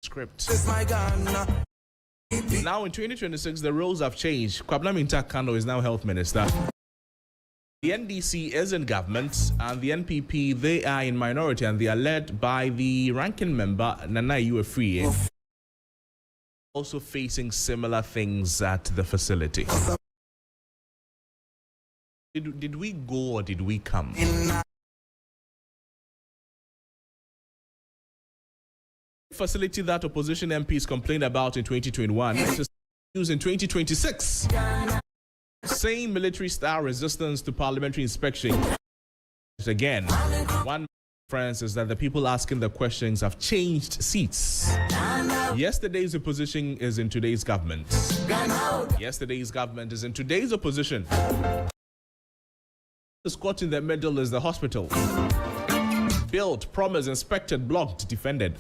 Script. Now in 2026, the roles have changed. Kwabena Kanda is now Health Minister. The NDC is in government, and the NPP, they are in minority, and they are led by the ranking member, Nana Uefrie, also facing similar things at the facility. Did we go or did we come? Facility that opposition MPs complained about in 2021 is used in 2026. Same military-style resistance to parliamentary inspection. Again, one difference is that the people asking the questions have changed seats. Yesterday's opposition is in today's government. Yesterday's government is in today's opposition. The squat in the middle is the hospital. Built, promised, inspected, blocked, defended.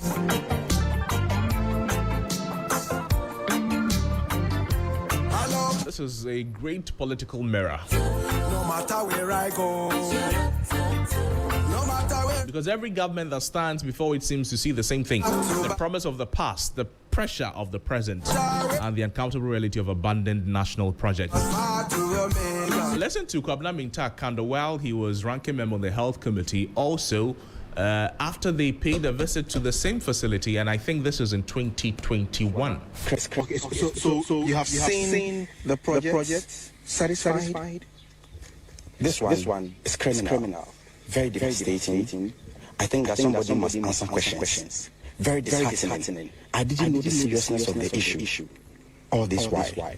This is a great political mirror. No matter where I go, no matter where. Because every government that stands before it seems to see the same thing. The promise of the past, the pressure of the present, and the uncountable reality of abandoned national projects. Listen to Kwabena Kanda while he was ranking member on the Health Committee, also after they paid a visit to the same facility, and I think this is in 2021. Okay, so you have seen the project satisfied? This one is criminal. Very devastating. I think that somebody must answer questions. Very disheartening. I didn't know the seriousness of the issue. All this while.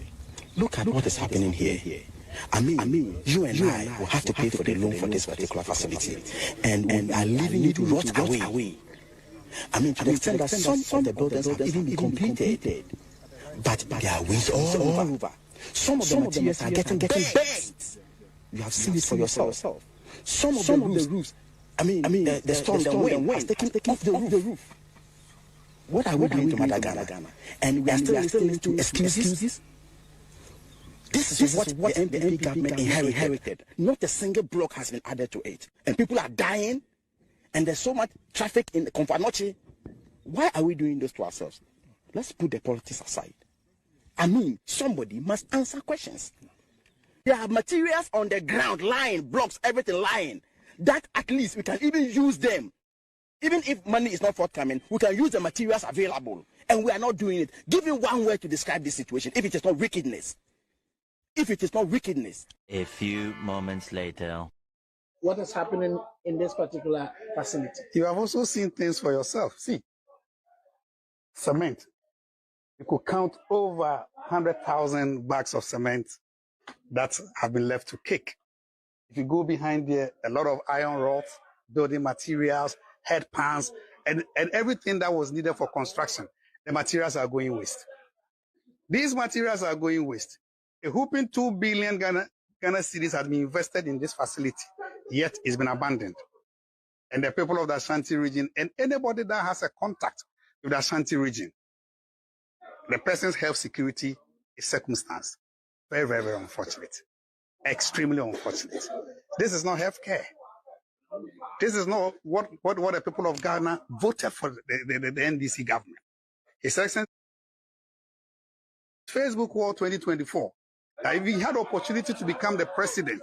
Look at what is happening here. I mean, you and I will have to pay for the loan for this particular facility, and we are leaving it to rot away. I mean, to the extent that some of the buildings have even been completed, but there are ways all over. Some of the materials are getting burnt. You have seen it for yourself. Some of the roofs, the storm, the wind has taken off the roof. What are we doing to Madagascar? And we are still listening to excuses? This is what the NPP government inherited. Not a single block has been added to it. And people are dying, and there's so much traffic in Komfanoche. Why are we doing this to ourselves? Let's put the politics aside. I mean, somebody must answer questions. There are materials on the ground, lying, blocks, everything lying, that at least we can even use them. Even if money is not forthcoming, we can use the materials available, and we are not doing it. Give me one word to describe this situation, if it is not wickedness. If it is not wickedness. A few moments later. What is happening in this particular facility? You have also seen things for yourself. See, cement. You could count over 100,000 bags of cement that have been left to cake. If you go behind there, a lot of iron rods, building materials, headpans, and everything that was needed for construction. The materials are going waste. These materials are going waste. A whooping 2 billion Ghana cedis has been invested in this facility, yet it's been abandoned. And the people of the Ashanti region, and anybody that has a contact with the Ashanti region, the person's health security is circumstance. Very, very, very unfortunate. Extremely unfortunate. This is not healthcare. This is not what the people of Ghana voted for the NDC government. His Excellency, Facebook War 2024. If he had opportunity to become the president,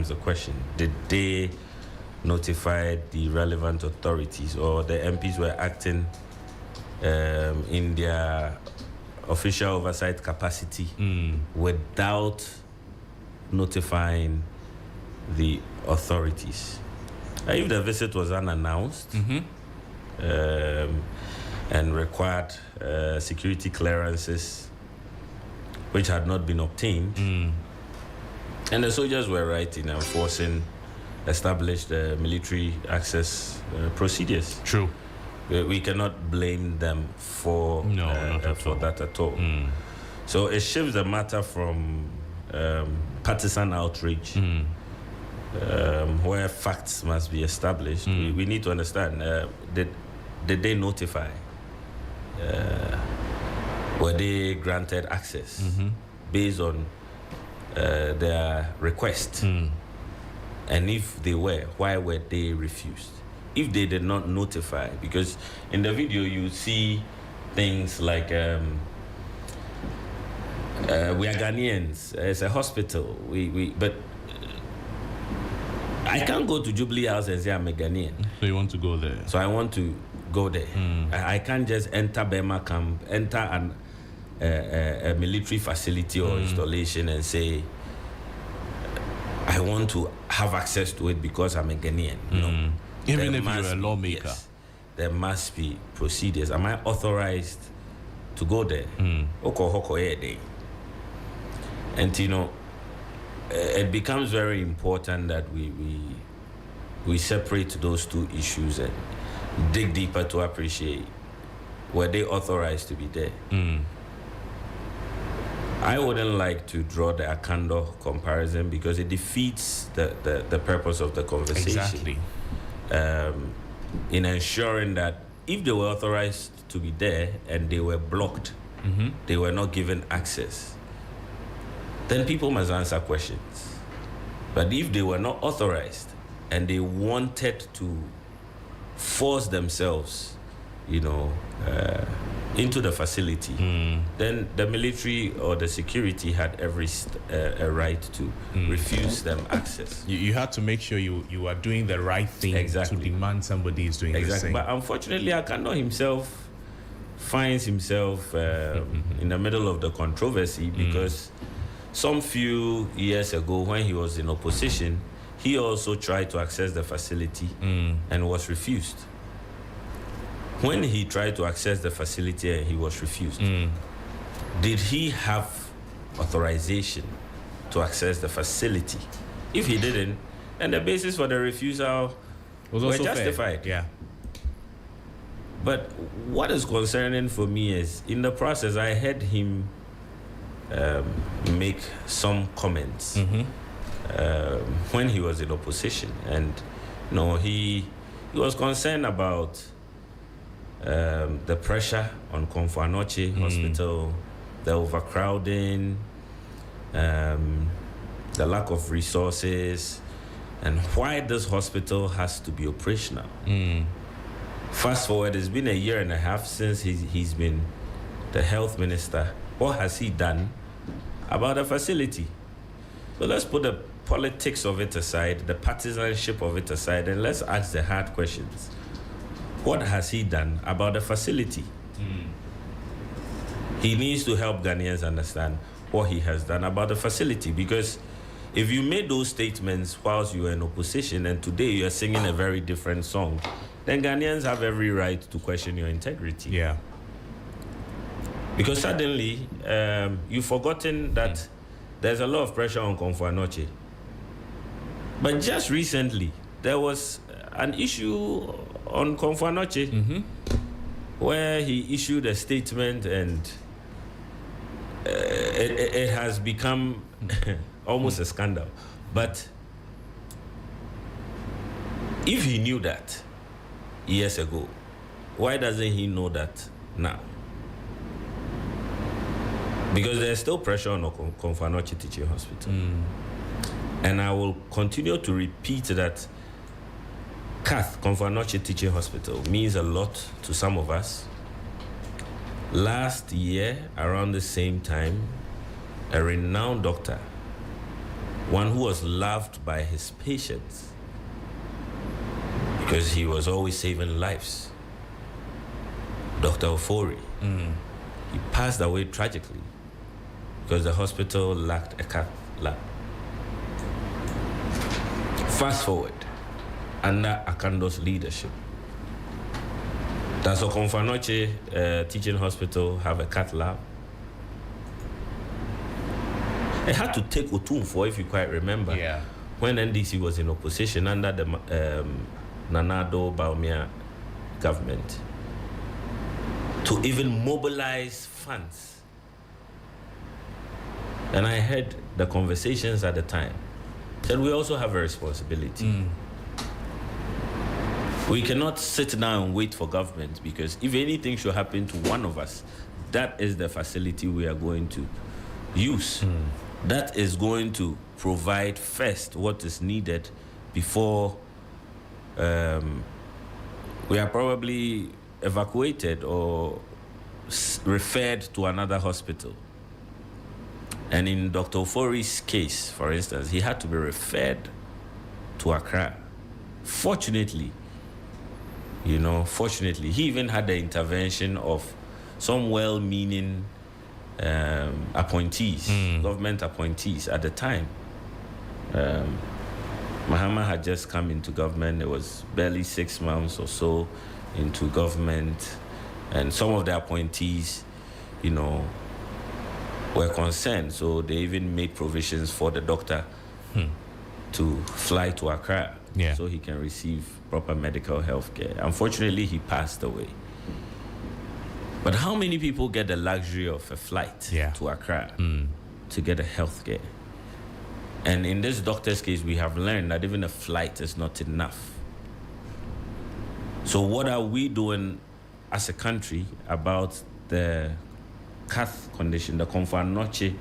The question, did they notify the relevant authorities, or the MPs were acting in their official oversight capacity without notifying the authorities? If the visit was unannounced and required security clearances which had not been obtained, and the soldiers were right in enforcing established the military access procedures. True. We cannot blame them for that at all. So it shifts the matter from partisan outrage, where facts must be established. We need to understand, did they notify? Were they granted access based on their request? And if they were, why were they refused? If they did not notify, because in the video you see things like we are Ghanaians, it's a hospital, but I can't go to Jubilee House and say I'm a Ghanaian. So you want to go there? So I want to go there. I can't just enter Burma camp, enter a military facility or installation and say I want to have access to it because I'm a Ghanaian. No. Even if you're a lawmaker. Yes, there must be procedures. Am I authorized to go there? And it becomes very important that we separate those two issues and dig deeper to appreciate, were they authorized to be there? I wouldn't like to draw the Akando comparison because it defeats the purpose of the conversation. Exactly. In ensuring that if they were authorized to be there and they were blocked, they were not given access, then people must answer questions. But if they were not authorized and they wanted to force themselves, into the facility, then the military or the security had every a right to refuse them access. You had to make sure you are doing the right thing to demand somebody is doing the same. But unfortunately, Akando himself finds himself in the middle of the controversy because some few years ago, when he was in opposition, he also tried to access the facility and was refused. When he tried to access the facility and he was refused, did he have authorization to access the facility? If he didn't, then the basis for the refusal was were also justified. Fair. Yeah. But what is concerning for me is, in the process, I heard him make some comments when he was in opposition, and he was concerned about the pressure on Komfo Anokye Hospital, the overcrowding, the lack of resources, and why this hospital has to be operational. Fast forward, it's been 1.5 years since he's been the health minister. What has he done about the facility? So let's put the politics of it aside, the partisanship of it aside, and let's ask the hard questions. What has he done about the facility? He needs to help Ghanaians understand what he has done about the facility, because if you made those statements whilst you were in opposition and today you are singing a very different song, then Ghanaians have every right to question your integrity. Yeah. Because suddenly you've forgotten that there's a lot of pressure on Komfo Anokye. But just recently, there was an issue on Komfo Anokye where he issued a statement, and it has become almost a scandal. But if he knew that years ago, why doesn't he know that now? Because there's still pressure on Komfo Anokye Teaching Hospital. And I will continue to repeat that CATH, Komfo Anokye Teaching Hospital, means a lot to some of us. Last year, around the same time, a renowned doctor, one who was loved by his patients because he was always saving lives, Dr. Ofori, he passed away tragically because the hospital lacked a cath lab. Fast forward, under Akando's leadership, does Komfo Anokye Teaching Hospital have a cath lab? It had to take Otumfuo, if you quite remember, when NDC was in opposition under the Nanado Baumia government, to even mobilize funds. And I heard the conversations at the time that we also have a responsibility. We cannot sit down and wait for government, because if anything should happen to one of us, that is the facility we are going to use. That is going to provide first what is needed before we are probably evacuated or referred to another hospital. And in Dr. Ofori's case, for instance, he had to be referred to Accra. Fortunately, he even had the intervention of some well-meaning appointees, government appointees at the time. Mahama had just come into government. It was barely 6 months or so into government, and some of the appointees, were concerned, so they even made provisions for the doctor to fly to Accra so he can receive proper medical health care. Unfortunately, he passed away. But how many people get the luxury of a flight to Accra to get a health care? And in this doctor's case, we have learned that even a flight is not enough. So what are we doing as a country about the CATH condition, the Konfanoche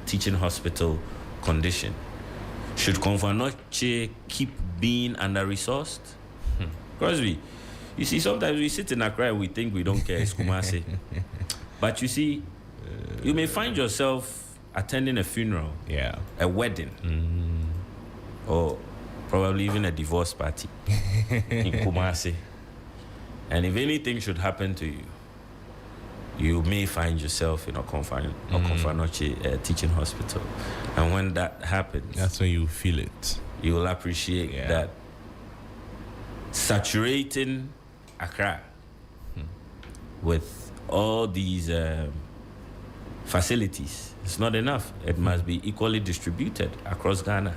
Teaching Hospital condition? Should Konfanoche keep being under-resourced? Crosby, you see, sometimes we sit in Accra and we think we don't care, it's Kumasi. But you see, you may find yourself attending a funeral, a wedding, or probably even a divorce party in Kumasi. And if anything should happen to you, you may find yourself in a Konfanoche Teaching Hospital. And when that happens, that's when you feel it. You will appreciate that saturating Accra with all these facilities is not enough. It must be equally distributed across Ghana.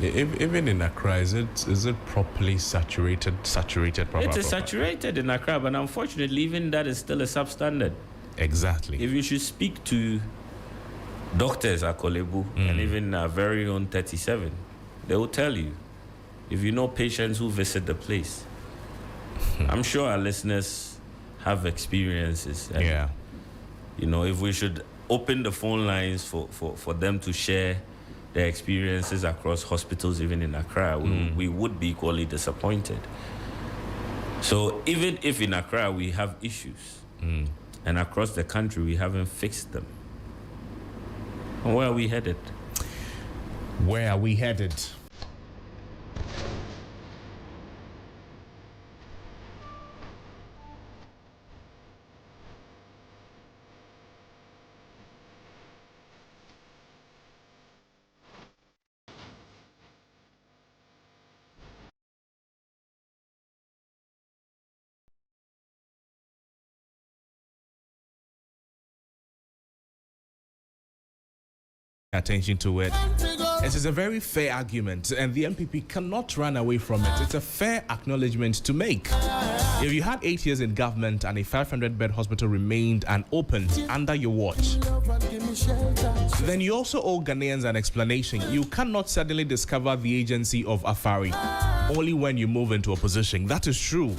Even in Accra, is it properly saturated? It is saturated in Accra, but unfortunately, even that is still a substandard. Exactly. If you should speak to doctors at Kolebu and even our very own 37, they will tell you. If you know patients who visit the place, I'm sure our listeners have experiences. And, if we should open the phone lines for them to share their experiences across hospitals, even in Accra, we would be equally disappointed. So even if in Accra we have issues, and across the country we haven't fixed them, where are we headed? Where are we headed? Attention to it. It is a very fair argument, and the MPP cannot run away from it. It's a fair acknowledgement to make. If you had 8 years in government and a 500-bed hospital remained unopened under your watch, then you also owe Ghanaians an explanation. You cannot suddenly discover the agency of Afari only when you move into opposition. That is true.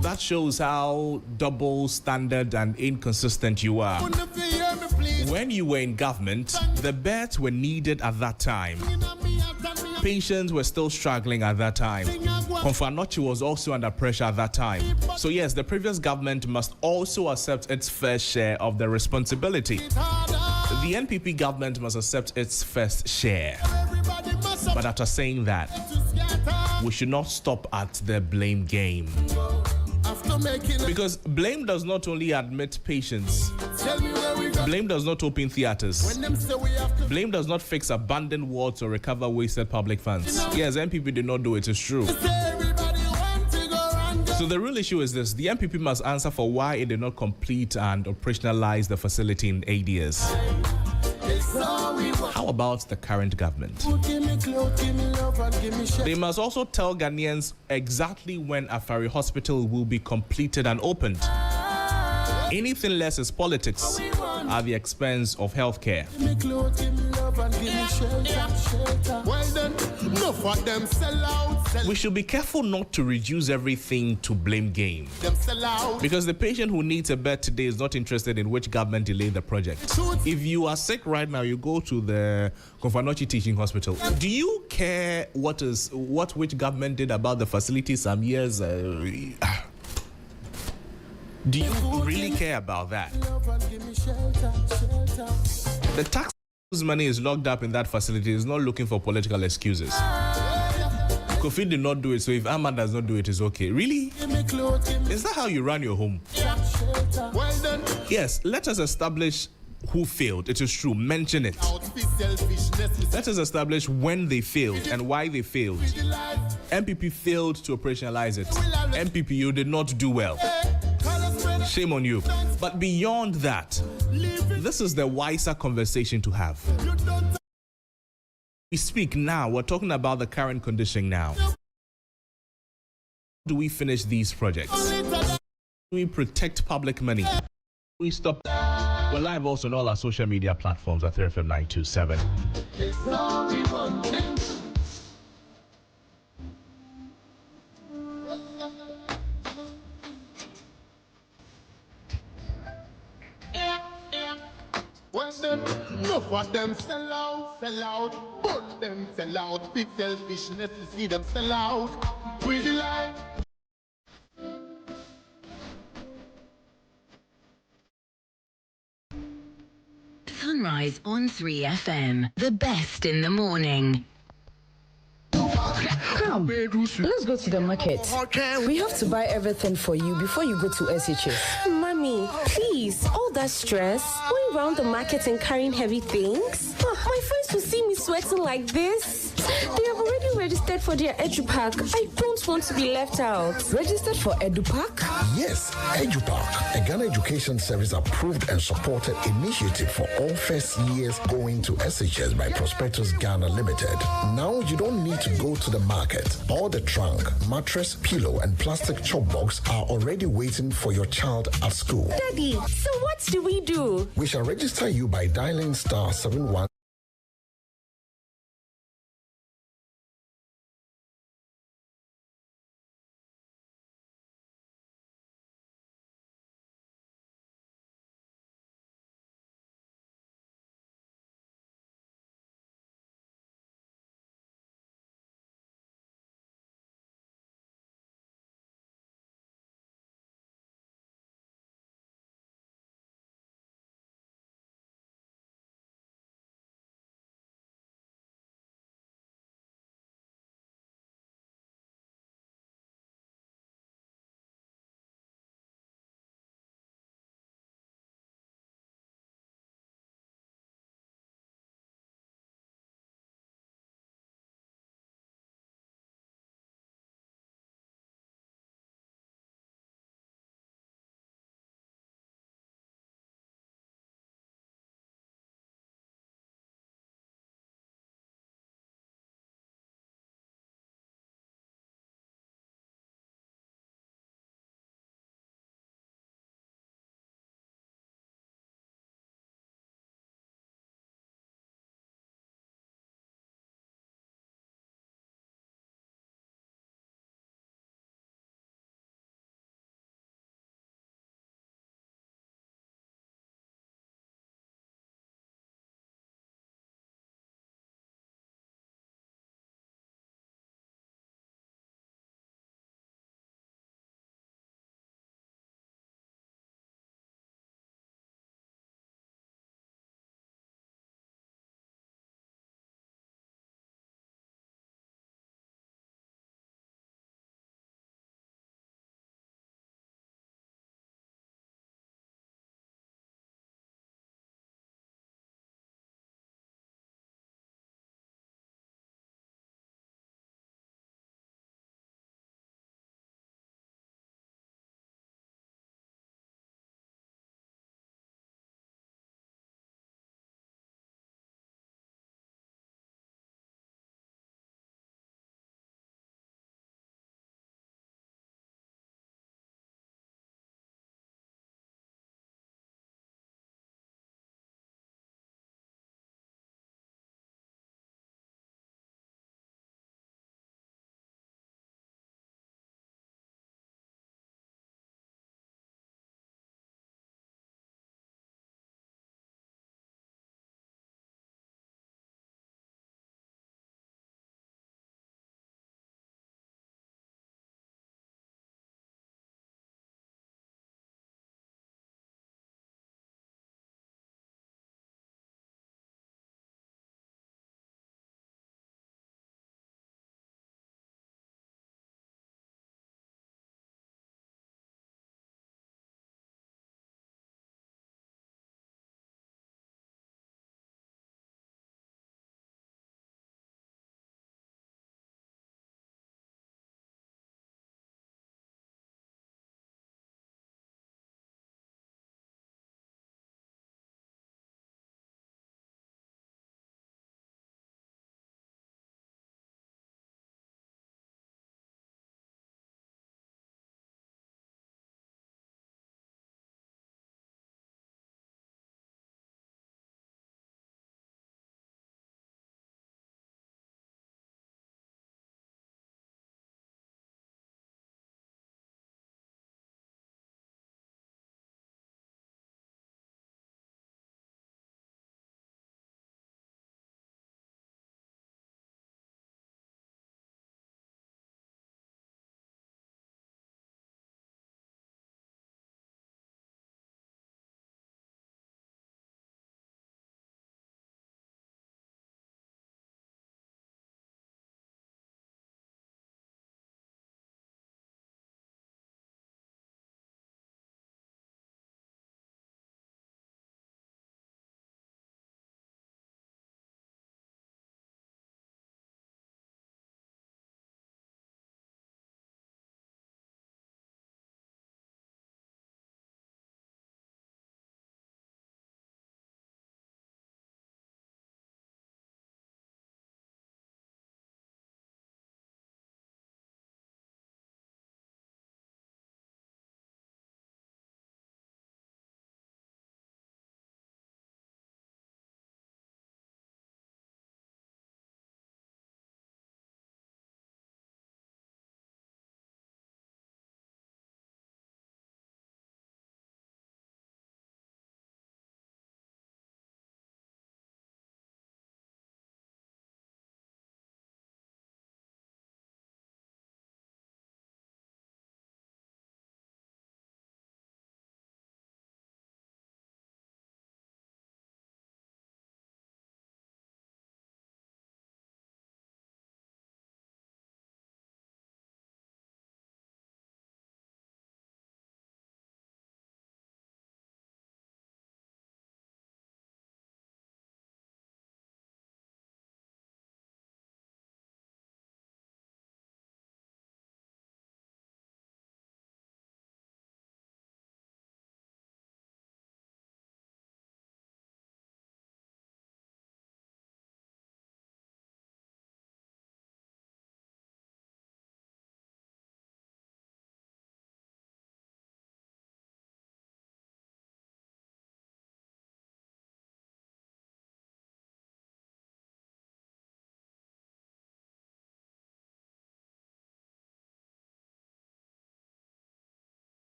That shows how double standard and inconsistent you are. When you were in government, the beds were needed at that time. Patients were still struggling at that time. Konfanoche was also under pressure at that time. So yes, the previous government must also accept its fair share of the responsibility. The NPP government must accept its first share. But after saying that, we should not stop at the blame game. Because blame does not only admit patients. Blame does not open theaters. Blame does not fix abandoned wards or recover wasted public funds. Yes, MPP did not do it, it's true. So the real issue is this: the MPP must answer for why it did not complete and operationalize the facility in 8 years. How about the current government? They must also tell Ghanaians exactly when Afari Hospital will be completed and opened. Anything less is politics at the expense of healthcare. We should be careful not to reduce everything to blame game. Because the patient who needs a bed today is not interested in which government delayed the project. If you are sick right now, you go to the Konfanochi Teaching Hospital. Do you care which government did about the facility some years? Do you really care about that? The tax money is locked up in that facility. Is not looking for political excuses. Kofi did not do it, so if Ahmad does not do it, it's okay. Really? Is that how you run your home? Yes, let us establish who failed. It is true. Mention it. Let us establish when they failed and why they failed. MPP failed to operationalize it. MPP, you did not do well. Shame on you. But beyond that, this is the wiser conversation to have. We speak now. We're talking about the current condition now. How do we finish these projects? How do we protect public money? We stop. We're live also on all our social media platforms at 3FM 927. Enough of them sell out, but them sell out. Big selfishness to see them sell out. With the life. Sunrise on 3FM. The best in the morning. Come, let's go to the market. We have to buy everything for you before you go to SHS. Mommy, please, all that stress, going around the market and carrying heavy things. My friends will see me sweating like this. They have already registered for their EduPack. I don't want to be left out. Registered for EduPack? Yes, EduPack, a Ghana Education Service approved and supported initiative for all first years going to SHS by Prospectus Ghana Limited. Now you don't need to go to the market. All the trunk, mattress, pillow, and plastic chop box are already waiting for your child at school. Daddy, so what do we do? We shall register you by dialing *71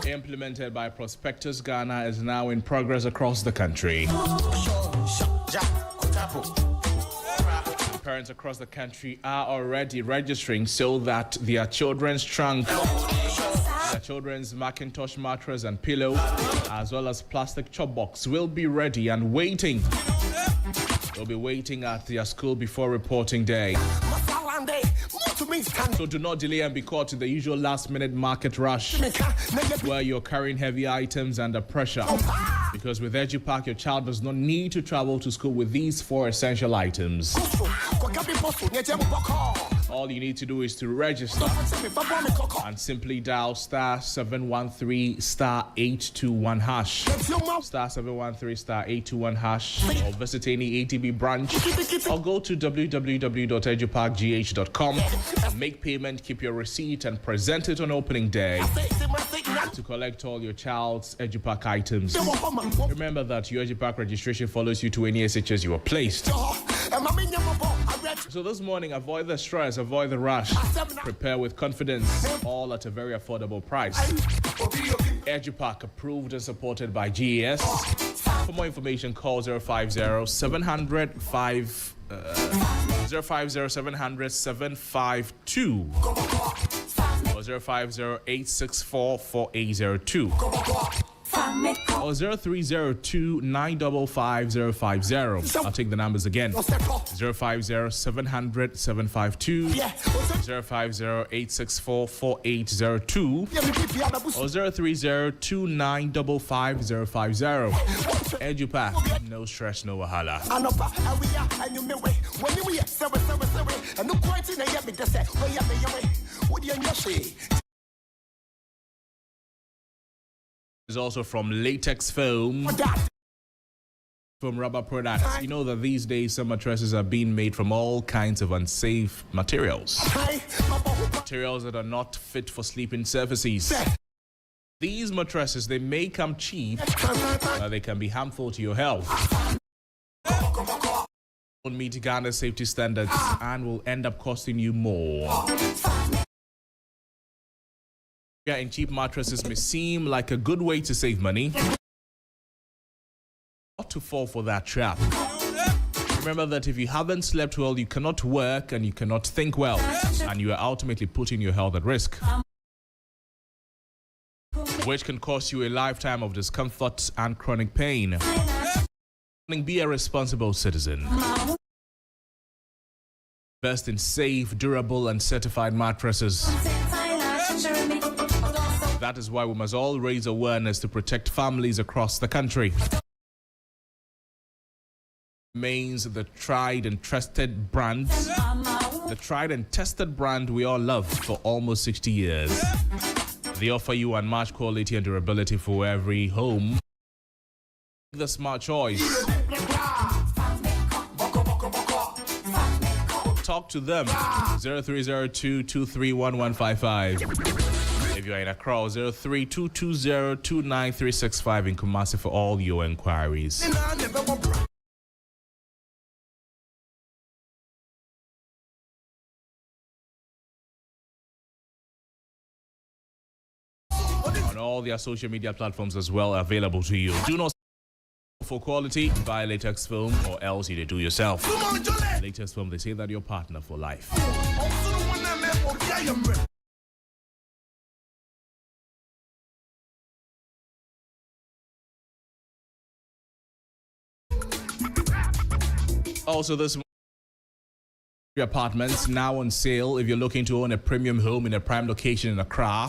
implemented by Prospectus Ghana, is now in progress across the country. Parents across the country are already registering so that their children's trunk, their children's Macintosh mattress and pillow, as well as plastic chop box, will be ready and waiting. They'll be waiting at their school before reporting day. So do not delay and be caught in the usual last-minute market rush where you're carrying heavy items under pressure. Because with EduPack, your child does not need to travel to school with these 4 essential items. All you need to do is to register and simply dial *713 *821 hash. *713 *821 hash, or visit any ATB branch, or go to www.edupackgh.com and make payment, keep your receipt, and present it on opening day to collect all your child's EduPack items. Remember that your EduPack registration follows you to any SHS you are placed. So this morning, avoid the stress, avoid the rush. Prepare with confidence, all at a very affordable price. EduPack approved and supported by GES. For more information, call 050-700-752 or 050-864-4802. Or 0302-955-050. I'll take the numbers again. 050-700-752 050-864-4802 or 030-2955-050. EduPack, no stress, no wahala. Is also from latex foam, from rubber products. You know that these days some mattresses are being made from all kinds of unsafe materials. Materials that are not fit for sleeping surfaces. These mattresses, they may come cheap, but they can be harmful to your health. Won't meet Ghana's safety standards and will end up costing you more. And cheap mattresses may seem like a good way to save money. Not to fall for that trap. Remember that if you haven't slept well, you cannot work and you cannot think well, and you are ultimately putting your health at risk, which can cost you a lifetime of discomfort and chronic pain. Be a responsible citizen. Invest in safe, durable, and certified mattresses. That is why we must all raise awareness to protect families across the country. Remains the tried and trusted brand. The tried and tested brand we all love for almost 60 years. They offer you unmatched quality and durability for every home. The smart choice. Talk to them. 0302-231-155. If you're in Accra, 0322029365 in Kumasi for all your inquiries. On all their social media platforms as well, available to you. Do not for quality, buy latex foam, or else you do yourself. Latex foam, they say that your partner for life. Also, this apartments now on sale if you're looking to own a premium home in a prime location in Accra.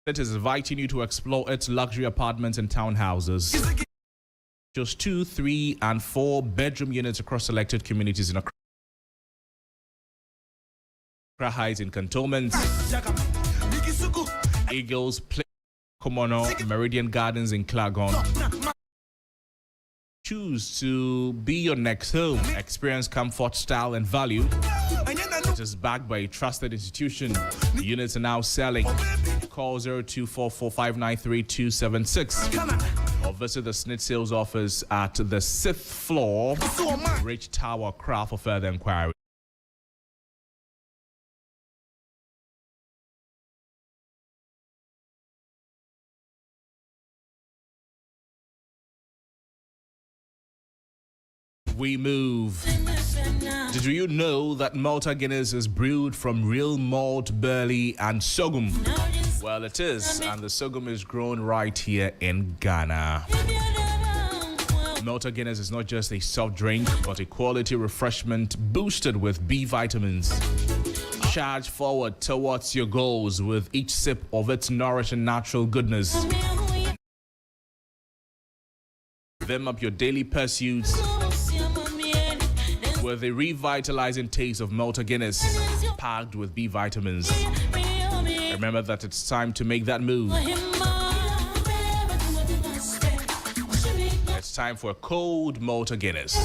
It is inviting you to explore its luxury apartments and townhouses. Just 2, 3, and 4 bedroom units across selected communities in Accra Heights in Cantonment, Eagles Place, Komono, Meridian Gardens in Klagon. Choose to be your next home. Experience comfort, style, and value. It is backed by a trusted institution. The units are now selling. Call 0244593276 or visit the SNIT sales office at the 6th floor, Rich Tower, Accra for further inquiry. we move. Did you know that Malta Guinness is brewed from real malt, barley, and sorghum? Well, it is, and the sorghum is grown right here in Ghana. Malta Guinness is not just a soft drink, but a quality refreshment boosted with B vitamins. Charge forward towards your goals with each sip of its nourishing natural goodness. Vim up your daily pursuits with a revitalizing taste of Malta Guinness packed with B vitamins. Remember that it's time to make that move. It's time for a cold Malta Guinness.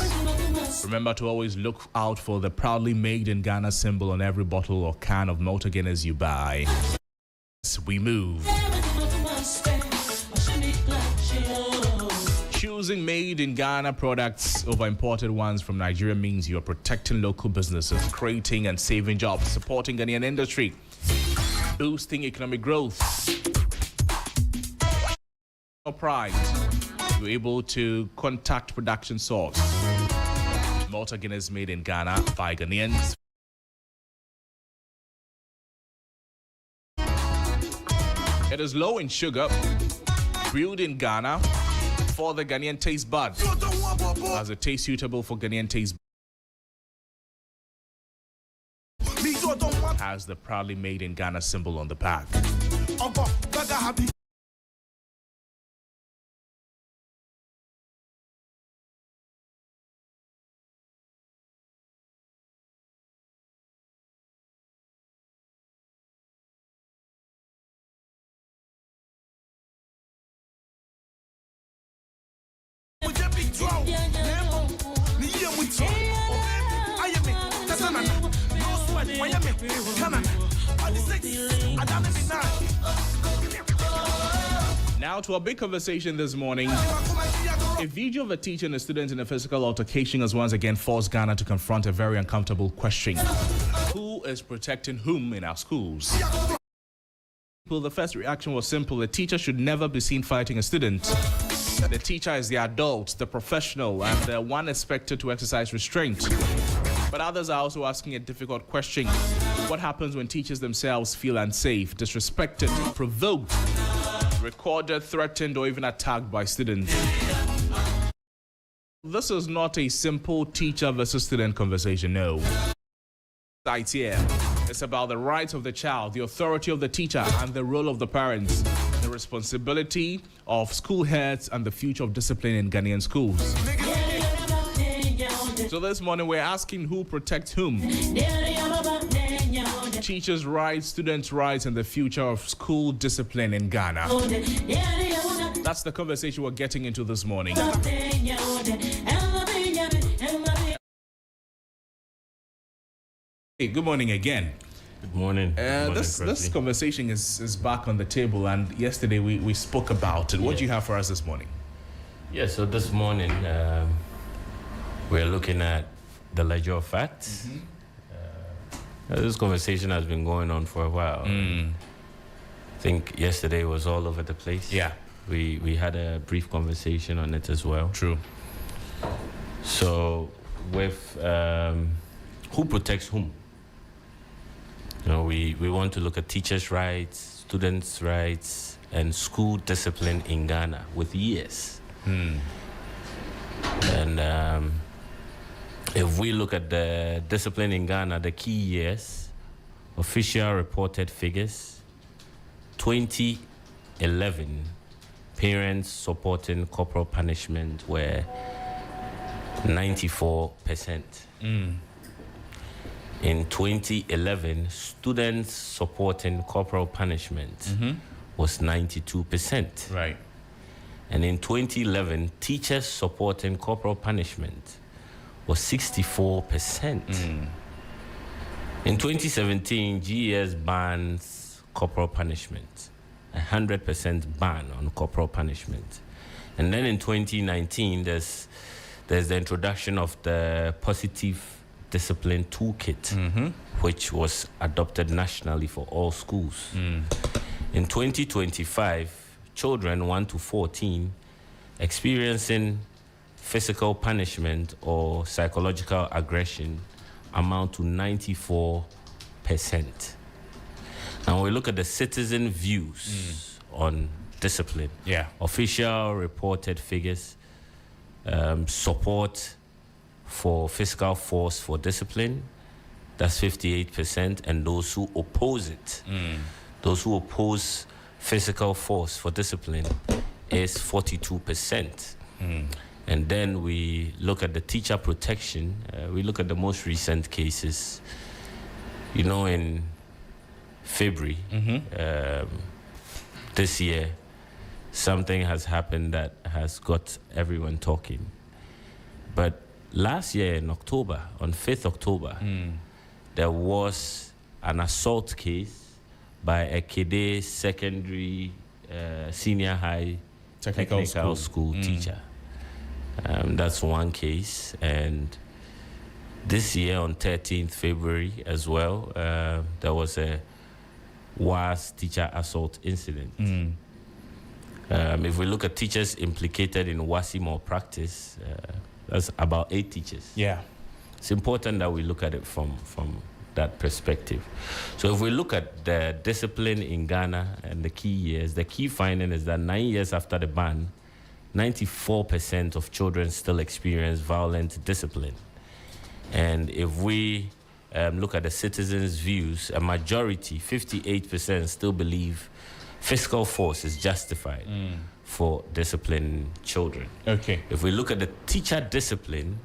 Remember to always look out for the proudly made in Ghana symbol on every bottle or can of Malta Guinness you buy. We move. Choosing made in Ghana products over imported ones from Nigeria means you're protecting local businesses, creating and saving jobs, supporting Ghanaian industry, boosting economic growth. Pride. You're able to contact production source. Malta Guinness made in Ghana by Ghanaians. It is low in sugar, brewed in Ghana for the Ghanaian taste bud. Has a taste suitable for Ghanaian taste bud. Has the proudly made in Ghana symbol on the pack. Now to our big conversation this morning. A video of a teacher and a student in a physical altercation has once again forced Ghana to confront a very uncomfortable question. Who is protecting whom in our schools? Well, the first reaction was simple. The teacher should never be seen fighting a student. The teacher is the adult, the professional, and the one expected to exercise restraint. But others are also asking a difficult question. What happens when teachers themselves feel unsafe, disrespected, provoked, recorded, threatened, or even attacked by students? This is not a simple teacher versus student conversation, no. It's about the rights of the child, the authority of the teacher, and the role of the parents, the responsibility of school heads, and the future of discipline in Ghanaian schools. So this morning we're asking who protects whom. Teachers' rights, students' rights, and the future of school discipline in Ghana. That's the conversation we're getting into this morning. Hey, good morning again. Good morning. This conversation is back on the table, and yesterday we spoke about it. What do you have for us this morning? Yeah, so this morning we're looking at the ledger of facts. This conversation has been going on for a while. I think yesterday was all over the place. Yeah. We had a brief conversation on it as well. True. So with who protects whom? You know, we want to look at teachers' rights, students' rights, and school discipline in Ghana with years. And if we look at the discipline in Ghana, the key years, official reported figures, 2011, parents supporting corporal punishment were 94%. In 2011, students supporting corporal punishment was 92%. Right. And in 2011, teachers supporting corporal punishment was 64%. In 2017, GES bans corporal punishment, 100% ban on corporal punishment. And then in 2019, there's the introduction of the positive discipline toolkit, which was adopted nationally for all schools. In 2025, children 1 to 14 experiencing physical punishment or psychological aggression amount to 94%. Now, when we look at the citizen views on discipline, official reported figures support for physical force for discipline, that's 58%, and those who oppose it, those who oppose physical force for discipline is 42%. And then we look at the teacher protection. We look at the most recent cases. You know, in February this year, something has happened that has got everyone talking. But last year in October, on 5th October, there was an assault case by a Kede secondary senior high technical school teacher. That's one case. And this year on 13th February as well, there was a WAS teacher assault incident. If we look at teachers implicated in WASI malpractice, that's about 8 teachers. Yeah. It's important that we look at it from that perspective. So if we look at the discipline in Ghana and the key years, the key finding is that 9 years after the ban, 94% of children still experience violent discipline. And if we look at the citizens' views, a majority, 58%, still believe physical force is justified for disciplining children. Okay. If we look at the teacher discipline,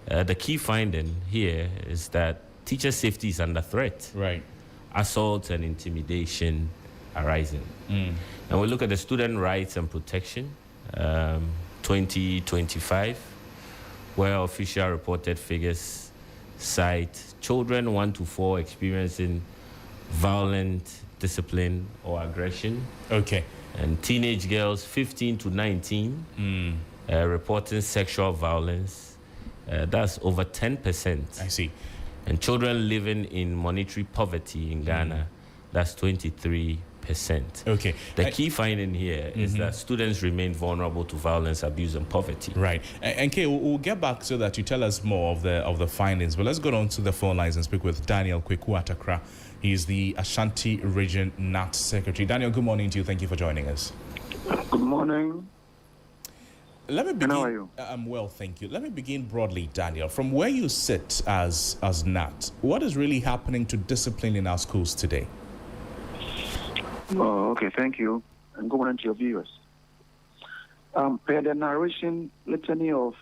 the key finding here is that teacher safety is under threat. Right. Assault and intimidation arising. And we look at the student rights and protection, 2025, where official reported figures cite children 1 to 4 experiencing violent discipline or aggression. Okay. And teenage girls 15 to 19 reporting sexual violence. That's over 10%. I see. And children living in monetary poverty in Ghana, that's 23%. Okay. The key finding here is that students remain vulnerable to violence, abuse, and poverty. Right. And Kay, we'll get back so that you tell us more of the findings. But let's go on to the phone lines and speak with Daniel Kweku Atakra. He is the Ashanti Region NAT Secretary. Daniel, good morning to you. Thank you for joining us. Good morning. Let me begin. How are you? I'm well, thank you. Let me begin broadly, Daniel. From where you sit as NAT, what is really happening to discipline in our schools today? Oh, okay, thank you. And good morning to your viewers. Per the narration, litany of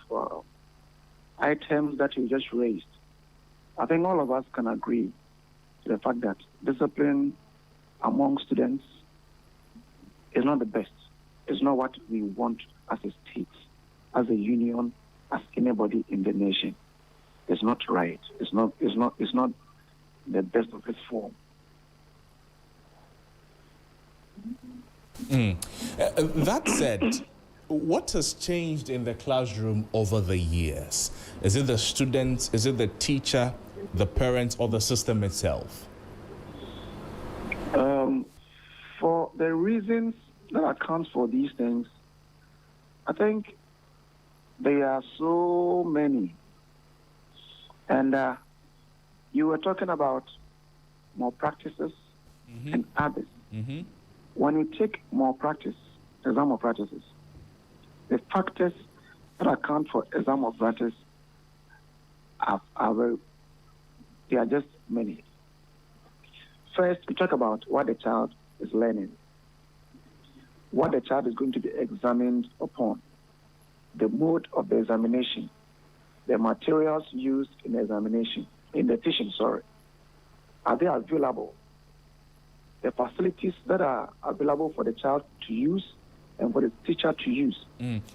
items that you just raised, I think all of us can agree to the fact that discipline among students is not the best. It's not what we want as a state, as a union, as anybody in the nation. It's not right. It's not the best of its form. That said, what has changed in the classroom over the years? Is it the students, is it the teacher, the parents, or the system itself? For the reasons that account for these things, I think there are so many. And you were talking about more practices and others. When you take more practice, exam of practices, the factors that account for exam of practice they are just many. First, we talk about what the child is learning, what the child is going to be examined upon, the mode of the examination, the materials used in the examination, in the teaching, are they available? The facilities that are available for the child to use and for the teacher to use,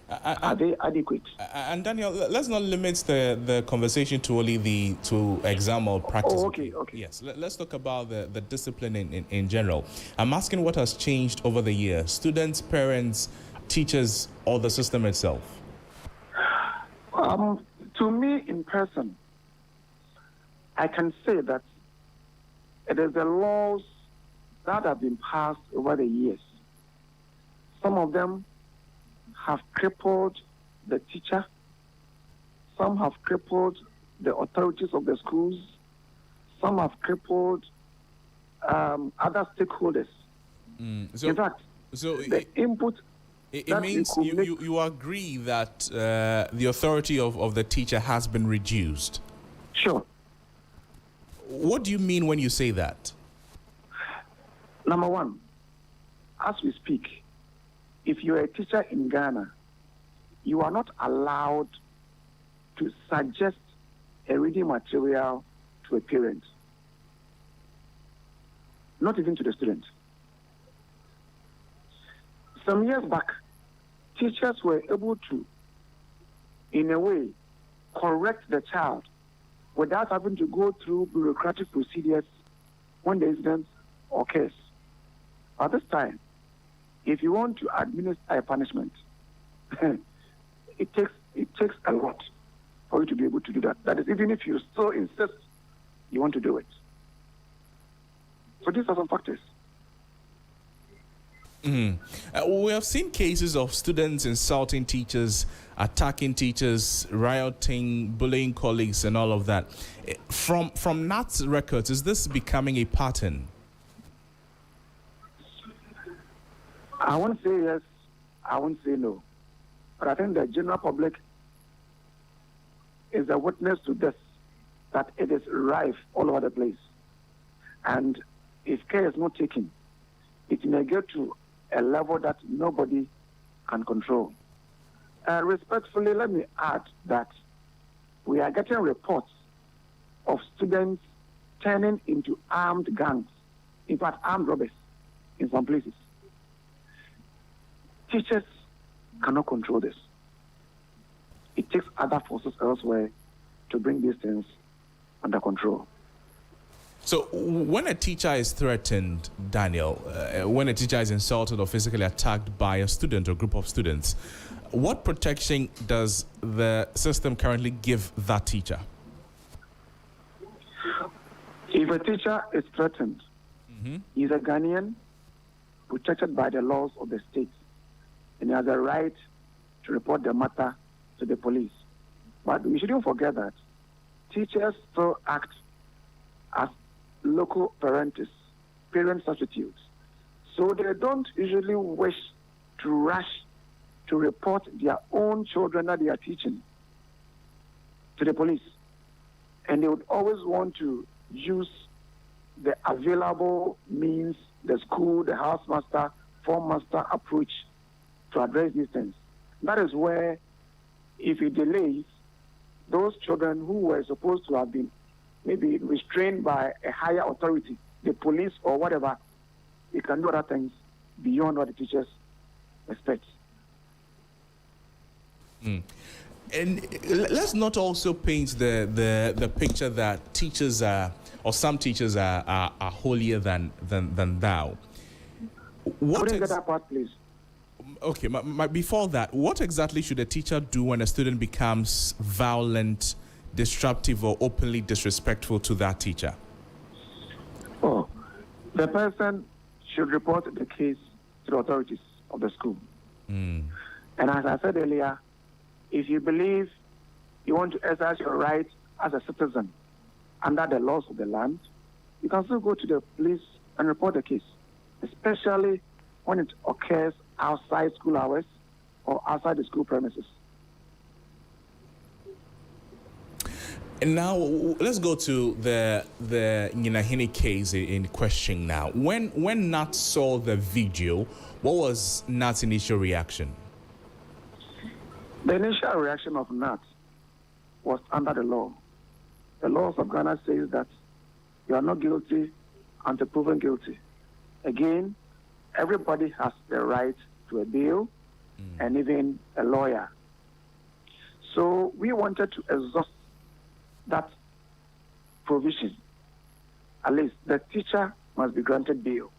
are they adequate? And Daniel, let's not limit the conversation to only the exam or practice. Oh, okay. Yes, let's talk about the discipline in general. I'm asking what has changed over the years: students, parents, teachers, or the system itself? To me, in person, I can say that it is the laws that have been passed over the years. Some of them have crippled the teacher some have crippled the authorities of the schools, some have crippled other stakeholders. In fact, the input... It means you agree that the authority of the teacher has been reduced? Sure. What do you mean when you say that? Number one, as we speak, if you're a teacher in Ghana, you are not allowed to suggest a reading material to a parent, not even to the student. Some years back, teachers were able to, in a way, correct the child without having to go through bureaucratic procedures when the incident occurs. At this time, if you want to administer a punishment, it takes a lot for you to be able to do that. That is, even if you still insist you want to do it. So these are some factors. We have seen cases of students insulting teachers, attacking teachers, rioting, bullying colleagues, and all of that. From NAT's records, is this becoming a pattern? I won't say yes, I won't say no. But I think the general public is a witness to this, that it is rife all over the place. And if care is not taken, it may get to a level that nobody can control. Respectfully, let me add that we are getting reports of students turning into armed gangs, in fact, armed robbers in some places. Teachers cannot control this. It takes other forces elsewhere to bring these things under control. So when a teacher is threatened, Daniel, when a teacher is insulted or physically attacked by a student or group of students, what protection does the system currently give that teacher? If a teacher is threatened, he's a Ghanaian protected by the laws of the state, and he has a right to report the matter to the police. But we shouldn't forget that teachers still act as local parent substitutes. So they don't usually wish to rush to report their own children that they are teaching to the police. And they would always want to use the available means, the school, the housemaster, form master approach to address these things. That is where, if it delays, those children who were supposed to have been maybe restrained by a higher authority, the police or whatever, they can do other things beyond what the teachers expect. And let's not also paint the picture that teachers are, or some teachers are holier than thou. What is that part, please? Okay, before that, what exactly should a teacher do when a student becomes violent, disruptive, or openly disrespectful to that teacher? Oh, the person should report the case to the authorities of the school. And as I said earlier, if you believe you want to exercise your right as a citizen under the laws of the land, you can still go to the police and report the case, especially when it occurs outside school hours or outside the school premises. And now let's go to the Nyinahini case in question now. When Nat saw the video, what was Nat's initial reaction? The initial reaction of Nat was under the law. The laws of Ghana says that you are not guilty until proven guilty. Again, everybody has the right to a bail and even a lawyer. So we wanted to exhaust that provision. At least the teacher must be granted bail.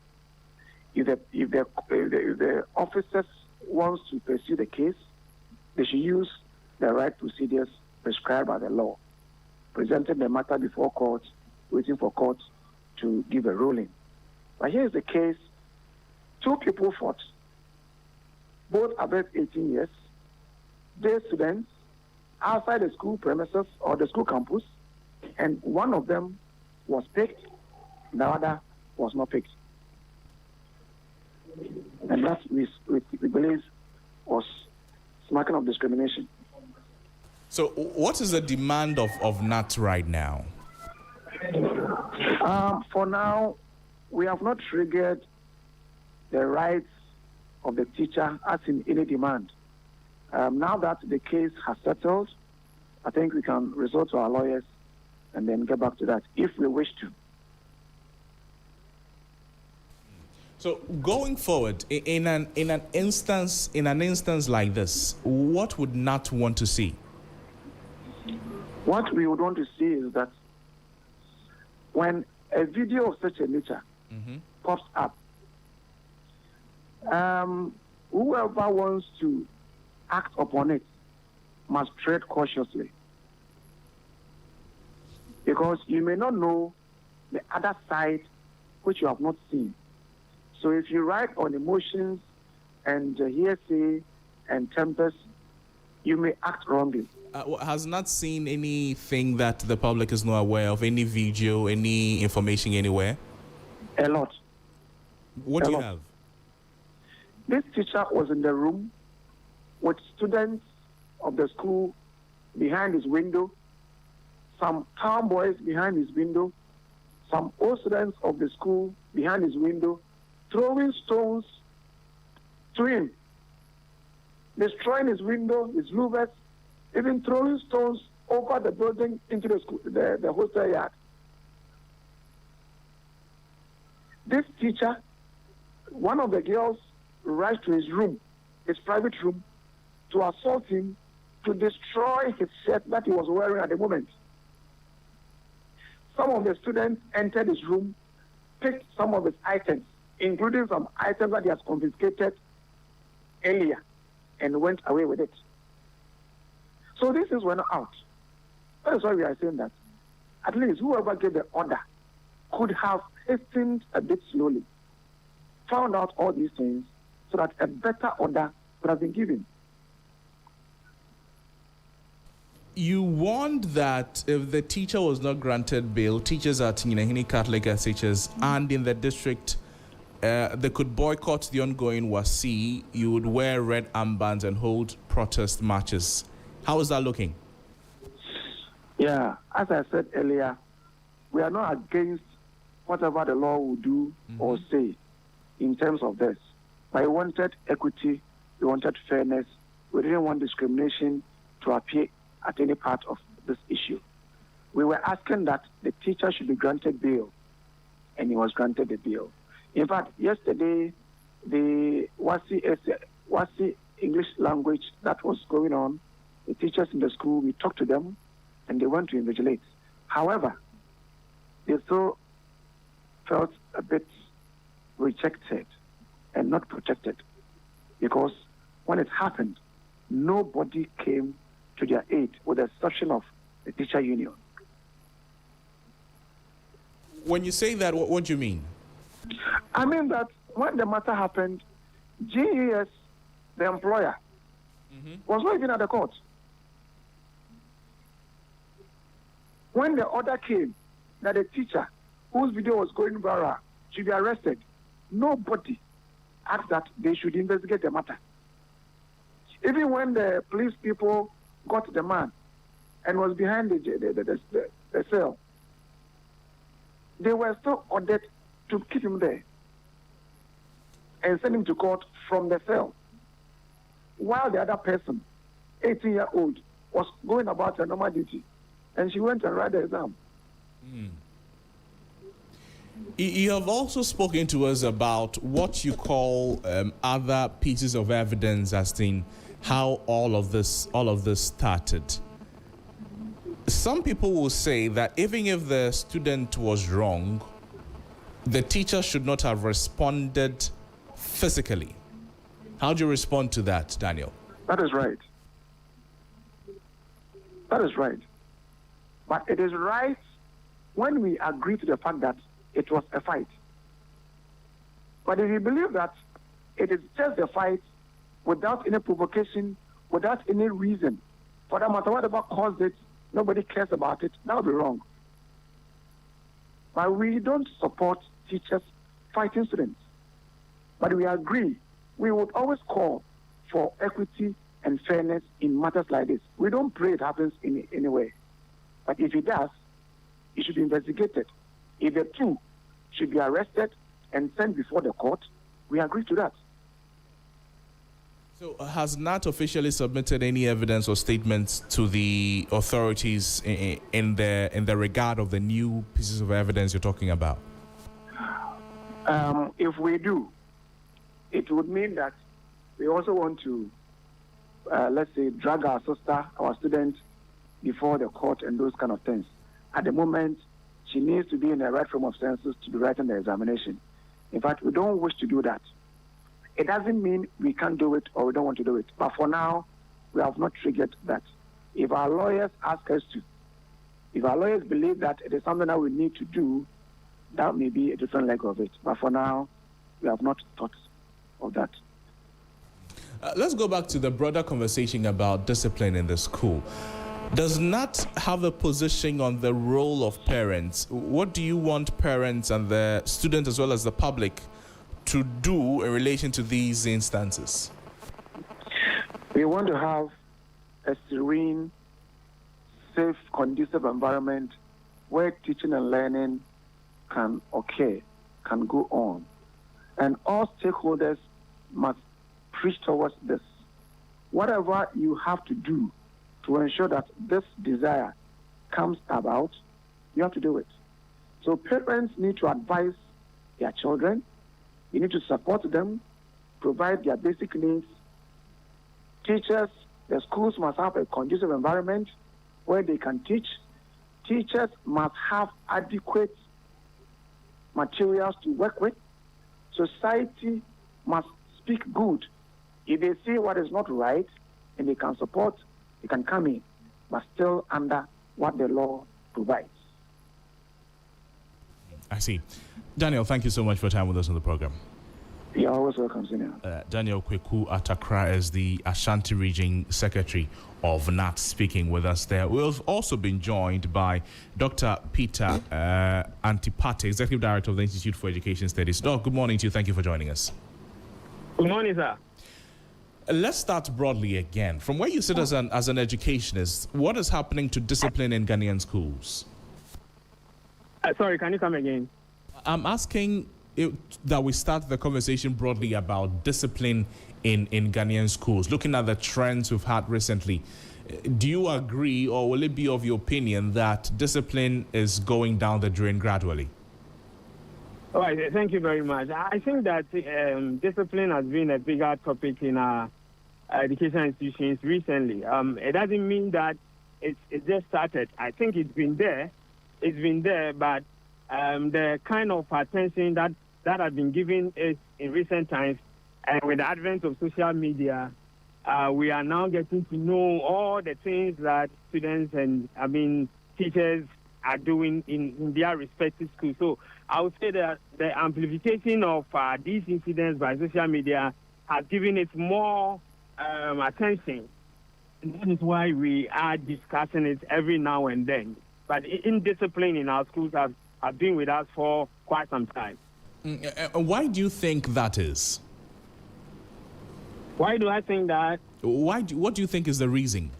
If the officers wants to pursue the case, they should use the right procedures prescribed by the law, presenting the matter before court, waiting for court to give a ruling. But here is the case. Two people fought, both above 18 years, day students, outside the school premises or the school campus, and one of them was picked, the other was not picked. And that we believe was marking of discrimination. So what is the demand of NAT right now? For now, we have not triggered the rights of the teacher as in any demand. Now that the case has settled, I think we can resort to our lawyers and then get back to that if we wish to. So going forward, in an instance like this, what would NAT want to see? What we would want to see is that when a video of such a nature pops up, whoever wants to act upon it must tread cautiously, because you may not know the other side which you have not seen. So if you ride on emotions and hearsay and tempers, you may act wrongly. Has not seen anything that the public is not aware of, any video, any information anywhere? A lot. What do you have? This teacher was in the room with students of the school behind his window, some tomboys behind his window, some old students of the school behind his window, throwing stones to him, destroying his window, his louvers, even throwing stones over the building into the school, the hostel yard. This teacher, one of the girls, rushed to his room, his private room, to assault him, to destroy his shirt that he was wearing at the moment. Some of the students entered his room, picked some of his items, including some items that he has confiscated earlier, and went away with it. So this is went out. That is why we are saying that at least whoever gave the order could have hastened a bit slowly, found out all these things so that a better order could have been given. You warned that if the teacher was not granted bail, teachers at Nyinahini Catholic SHS and in the district, they could boycott the ongoing WASI. You would wear red armbands and hold protest marches. How is that looking? Yeah, as I said earlier, we are not against whatever the law will do or say in terms of this. But we wanted equity, we wanted fairness, we didn't want discrimination to appear at any part of this issue. We were asking that the teacher should be granted bail, and he was granted the bail. In fact, yesterday, the WASI English language that was going on, the teachers in the school, we talked to them, and they went to invigilate. However, they still felt a bit rejected and not protected, because when it happened, nobody came to their aid, with the exception of the teacher union. When you say that, what do you mean? I mean that when the matter happened, GES, the employer, was not even at the court. When the order came that the teacher whose video was going viral should be arrested, nobody asked that they should investigate the matter. Even when the police people got the man and was behind the cell, they were still ordered to keep him there and send him to court from the cell, while the other person, 18-year-old, was going about her normal duty, and she went and wrote the exam. You have also spoken to us about what you call other pieces of evidence as in how all of this started. Some people will say that even if the student was wrong, the teacher should not have responded physically. How do you respond to that, Daniel? That is right. That is right. But it is right when we agree to the fact that it was a fight. But if you believe that it is just a fight without any provocation, without any reason, For that matter, whatever caused it, nobody cares about it. That would be wrong. But we don't support teachers fighting students. But we agree, we would always call for equity and fairness in matters like this. We don't pray it happens in any way. But if it does, it should be investigated. If the two should be arrested and sent before the court, we agree to that. So has NAT officially submitted any evidence or statements to the authorities in the regard of the new pieces of evidence you're talking about? If we do, it would mean that we also want to, let's say, drag our sister, our student, before the court and those kind of things. At the moment, she needs to be in the right frame of senses to be writing the examination. In fact, we don't wish to do that. It doesn't mean we can't do it or we don't want to do it. But for now, we have not triggered that. If our lawyers ask us to, if our lawyers believe that it is something that we need to do, that may be a different leg of it. But for now, we have not thought of that. Let's go back to the broader conversation about discipline in the school. Does NAT have a position on the role of parents? What do you want parents and the students as well as the public to do in relation to these instances? We want to have a serene, safe, conducive environment where teaching and learning can go on. And all stakeholders must preach towards this. Whatever you have to do to ensure that this desire comes about, you have to do it. So parents need to advise their children. You need to support them, provide their basic needs. Teachers, the schools must have a conducive environment where they can teach. Teachers must have adequate materials to work with. Society must speak good. If they see what is not right and they can support, they can come in, but still under what the law provides. I see. Daniel, thank you so much for your time with us on the program. You're always welcome, Senior. Daniel Kweku Atakra is the Ashanti Region Secretary of NAT speaking with us there. We've also been joined by Dr. Peter Antipate, Executive Director of the Institute for Education Studies. Doc, good morning to you. Thank you for joining us. Good morning, sir. Let's start broadly again. From where you sit as an educationist, what is happening to discipline in Ghanaian schools? Sorry, can you come again? I'm asking that we start the conversation broadly about discipline in Ghanaian schools, looking at the trends we've had recently. Do you agree, or will it be of your opinion that discipline is going down the drain gradually? All right, thank you very much. I think that discipline has been a bigger topic in our education institutions recently. It doesn't mean that it just started. I think it's been there, but the kind of attention that has been given is in recent times, and with the advent of social media, we are now getting to know all the things that students and teachers are doing in their respective schools. So I would say that the amplification of these incidents by social media has given it more attention. And that is why we are discussing it every now and then. But indiscipline in our schools have been with us for quite some time. Why do you think that is? Why do I think that? What do you think is the reason?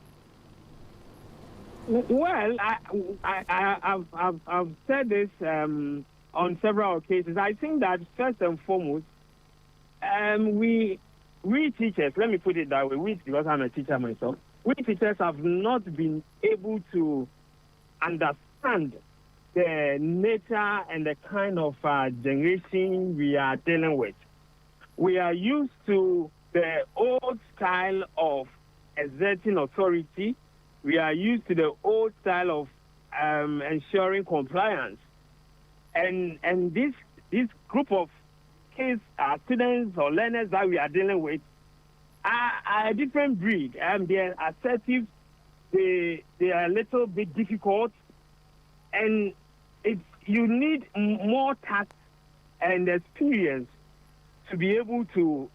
Well, I've said this on several occasions. I think that first and foremost, we teachers, let me put it that way, because I'm a teacher myself, we teachers have not been able to understand the nature and the kind of generation we are dealing with. We are used to the old style of exerting authority. We are used to the old style of ensuring compliance. And this group of kids, students or learners that we are dealing with are a different breed. They are assertive, they are a little bit difficult, and you need more tact and experience to be able to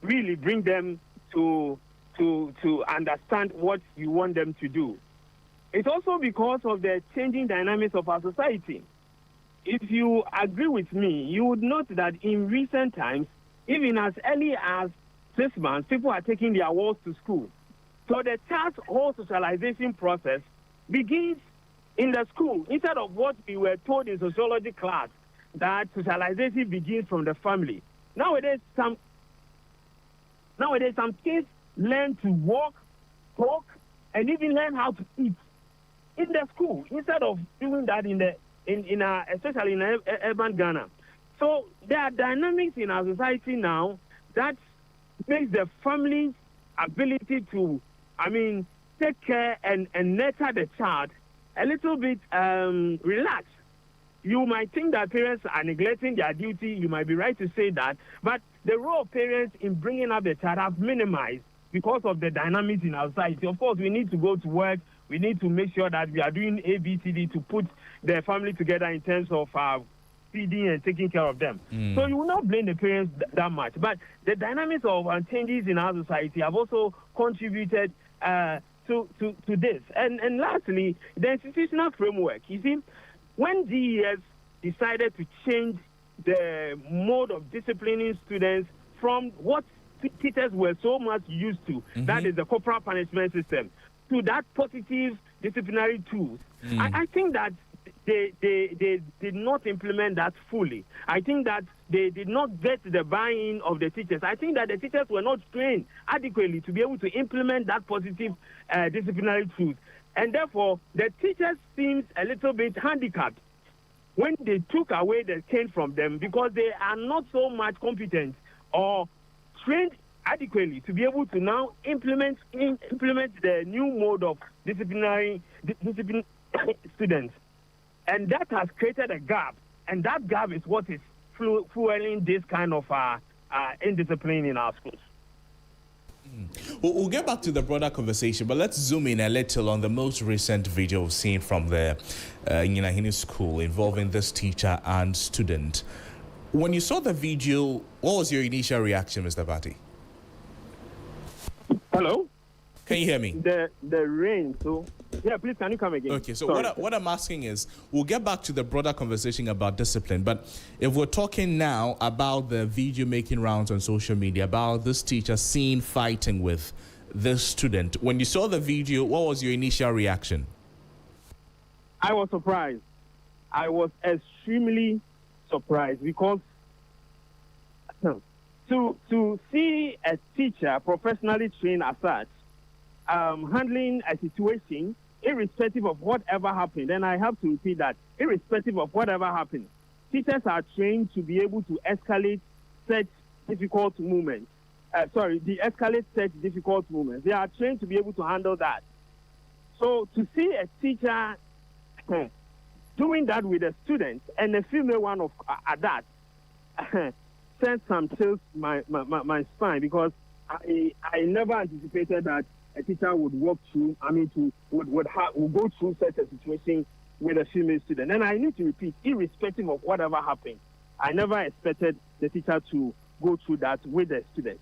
really bring them to to understand what you want them to do. It's also because of the changing dynamics of our society. If you agree with me, you would note that in recent times, even as early as 6 months, people are taking their walls to school. So the child's whole socialization process begins in the school, instead of what we were told in sociology class, that socialization begins from the family. Nowadays, some kids learn to walk, talk, and even learn how to eat in the school, instead of doing that especially in urban Ghana. So there are dynamics in our society now that makes the family's ability to, take care and nurture the child a little bit relaxed. You might think that parents are neglecting their duty. You might be right to say that. But the role of parents in bringing up the child have minimized because of the dynamics in our society. Of course, we need to go to work. We need to make sure that we are doing ABCD to put the family together in terms of feeding and taking care of them. So you will not blame the parents that much. But the dynamics of changes in our society have also contributed to this. And lastly, the institutional framework. You see, when DES decided to change the mode of disciplining students from what teachers were so much used to, that is the corporal punishment system, to that positive disciplinary tools, I think that they did not implement that fully. I think that they did not get the buy-in of the teachers. I think that the teachers were not trained adequately to be able to implement that positive disciplinary tools. And therefore, the teachers seems a little bit handicapped when they took away the cane from them, because they are not so much competent or trained adequately to be able to now implement the new mode of discipline students. And that has created a gap. And that gap is what is fueling this kind of indiscipline in our schools. We'll get back to the broader conversation, but let's zoom in a little on the most recent video we've seen from the Nyinahini school involving this teacher and student. When you saw the video, what was your initial reaction, Mr. Dartey? Hello? Can you hear me? The rain, so... Yeah, please, can you come again? Okay, so what I'm asking is, we'll get back to the broader conversation about discipline, but if we're talking now about the video making rounds on social media, about this teacher seen fighting with this student, when you saw the video, what was your initial reaction? I was surprised. I was extremely surprised because to see a teacher professionally trained as such, handling a situation, irrespective of whatever happened, and I have to repeat that, irrespective of whatever happened, teachers are trained to be able to escalate such difficult movements. De-escalate such difficult movements. They are trained to be able to handle that. So to see a teacher doing that with a student, and a female one at that, sent some chills my spine, because I never anticipated that a teacher would walk through, would go through such a situation with a female student. And I need to repeat, irrespective of whatever happened, I never expected the teacher to go through that with the student.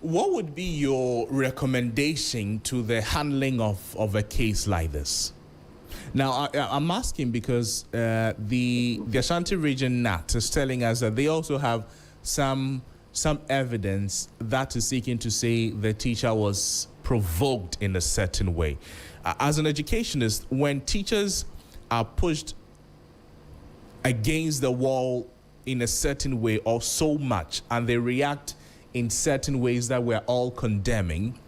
What would be your recommendation to the handling of a case like this? Now, I'm asking because the Ashanti Region NAT is telling us that they also have some evidence that is seeking to say the teacher was provoked in a certain way. As an educationist, when teachers are pushed against the wall in a certain way or so much, and they react in certain ways that we're all condemning,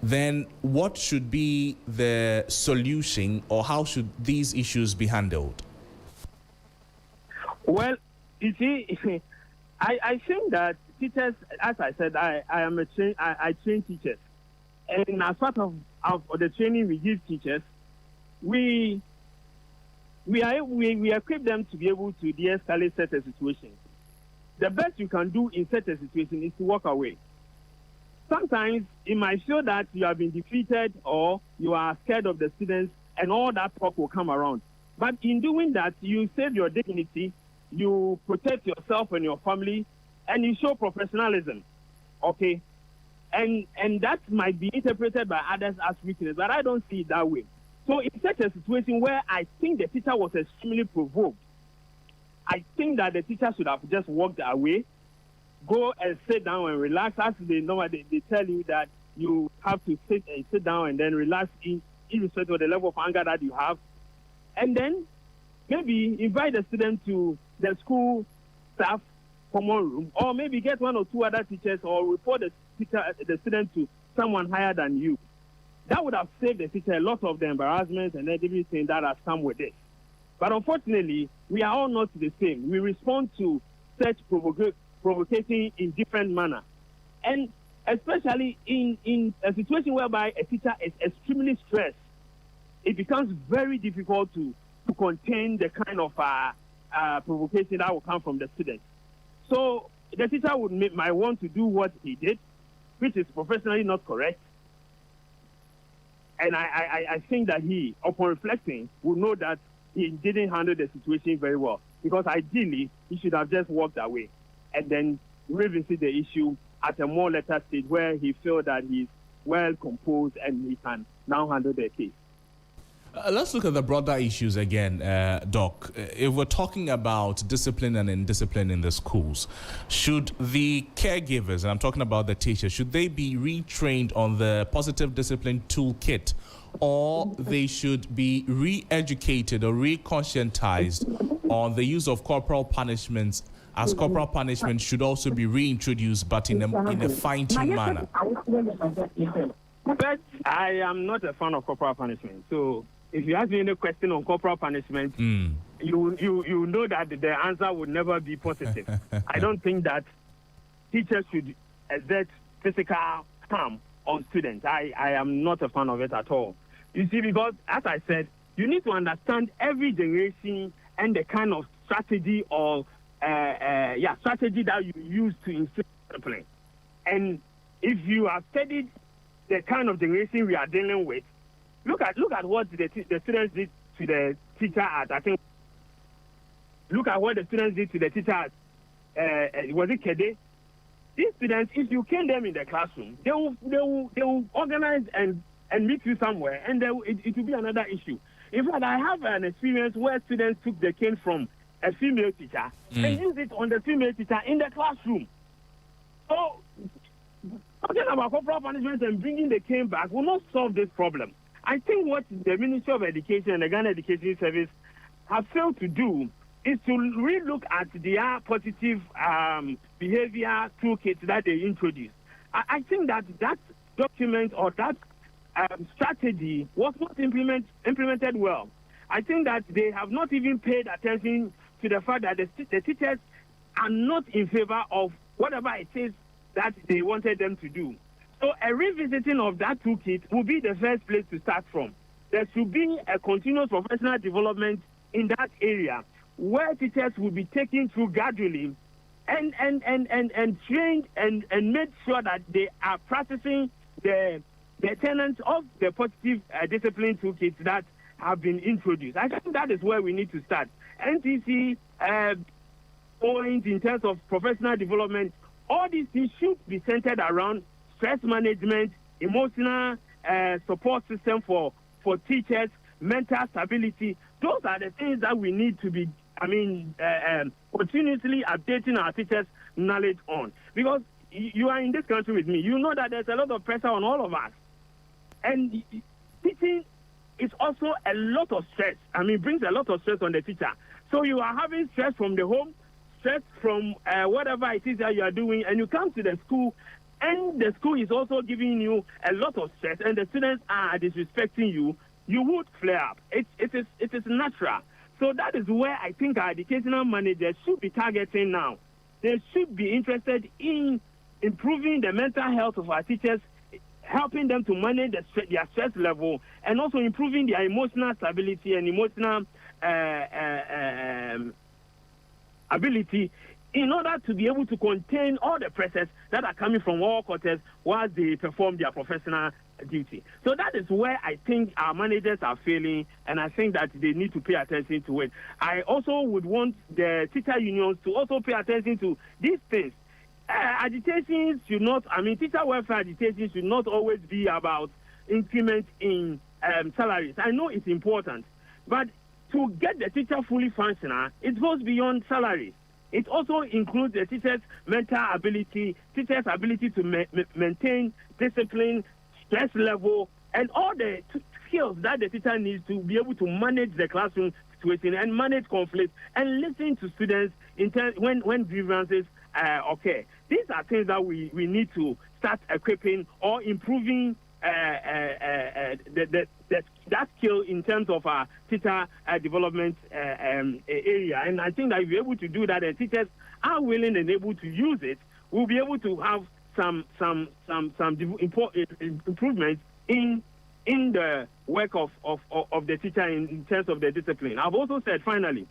then what should be the solution, or how should these issues be handled? Well, you see, I think that teachers, as I said, I train teachers, and as part of the training we give teachers, we equip them to be able to de-escalate such a situation. The best you can do in such a situation is to walk away. Sometimes it might feel that you have been defeated or you are scared of the students, and all that talk will come around. But in doing that, you save your dignity, you protect yourself and your family, and you show professionalism. Okay? and that might be interpreted by others as weakness, but I don't see it that way. So in such a situation where I think the teacher was extremely provoked, I think that the teacher should have just walked away, go and sit down and relax. As they know, they tell you that you have to sit down and then relax irrespective of the level of anger that you have. And then maybe invite the student to the school staff common room, or maybe get one or two other teachers, or report the student to someone higher than you. That would have saved the teacher a lot of the embarrassment and everything that has come with it. But unfortunately, we are all not the same. We respond to such provocation in different manner. And especially in a situation whereby a teacher is extremely stressed, it becomes very difficult to contain the kind of provocation that will come from the student. So the teacher might want to do what he did, which is professionally not correct. And I think that he, upon reflecting, will know that he didn't handle the situation very well. Because ideally, he should have just walked away and then revisit the issue at a more later stage where he feels that he's well composed and he can now handle the case. Let's look at the broader issues again, Doc. If we're talking about discipline and indiscipline in the schools, should the caregivers, and I'm talking about the teachers, should they be retrained on the positive discipline toolkit, or they should be re-educated or re-conscientized on the use of corporal punishments, as corporal punishment should also be reintroduced, but in a fine-tuned manner? But I am not a fan of corporal punishment. So if you ask me any question on corporal punishment, you know that the answer would never be positive. I don't think that teachers should exert physical harm on students. I am not a fan of it at all. You see, because as I said, you need to understand every generation and the kind of strategy or strategy that you use to instill discipline. And if you have studied the kind of generation we are dealing with, look at what the students did to the teacher at, I think, look at what the students did to the teacher at, was it Kede? These students, if you cane them in the classroom, they will organize and meet you somewhere, and it will be another issue. In fact, I have an experience where students took the cane from a female teacher and used it on the female teacher in the classroom. So, talking about corporal punishment and bringing the cane back will not solve this problem. I think what the Ministry of Education and the Ghana Education Service have failed to do is to relook at their positive behavior toolkit that they introduced. I think that document or that strategy was not implemented well. I think that they have not even paid attention to the fact that the teachers are not in favor of whatever it is that they wanted them to do. So a revisiting of that toolkit will be the first place to start from. There should be a continuous professional development in that area where teachers will be taken through gradually and trained and made sure that they are practicing the tenets of the positive discipline toolkits that have been introduced. I think that is where we need to start. NTC point in terms of professional development, all these things should be centered around stress management, emotional support system for teachers, mental stability. Those are the things that we need to be, continuously updating our teachers' knowledge on. Because you are in this country with me, you know that there's a lot of pressure on all of us. And teaching is also a lot of stress. Brings a lot of stress on the teacher. So you are having stress from the home, stress from whatever it is that you are doing, and you come to the school, and the school is also giving you a lot of stress, and the students are disrespecting you, you would flare up. It is natural. So that is where I think our educational managers should be targeting now. They should be interested in improving the mental health of our teachers, helping them to manage their stress level, and also improving their emotional stability and emotional ability in order to be able to contain all the pressures that are coming from all quarters while they perform their professional duty. So that is where I think our managers are failing, and I think that they need to pay attention to it. I also would want the teacher unions to also pay attention to these things. agitation should not, teacher welfare agitation should not always be about increment in salaries. I know it's important, but to get the teacher fully functional, it goes beyond salaries. It also includes the teacher's mental ability, teacher's ability to maintain discipline, stress level, and all the skills that the teacher needs to be able to manage the classroom situation and manage conflict and listen to students when grievances occur. These are things that we need to start equipping or improving that skill in terms of our teacher development area. And I think that if we're able to do that, and teachers are willing and able to use it, we'll be able to have some improvements in the work of the teacher in terms of the discipline. I've also said finally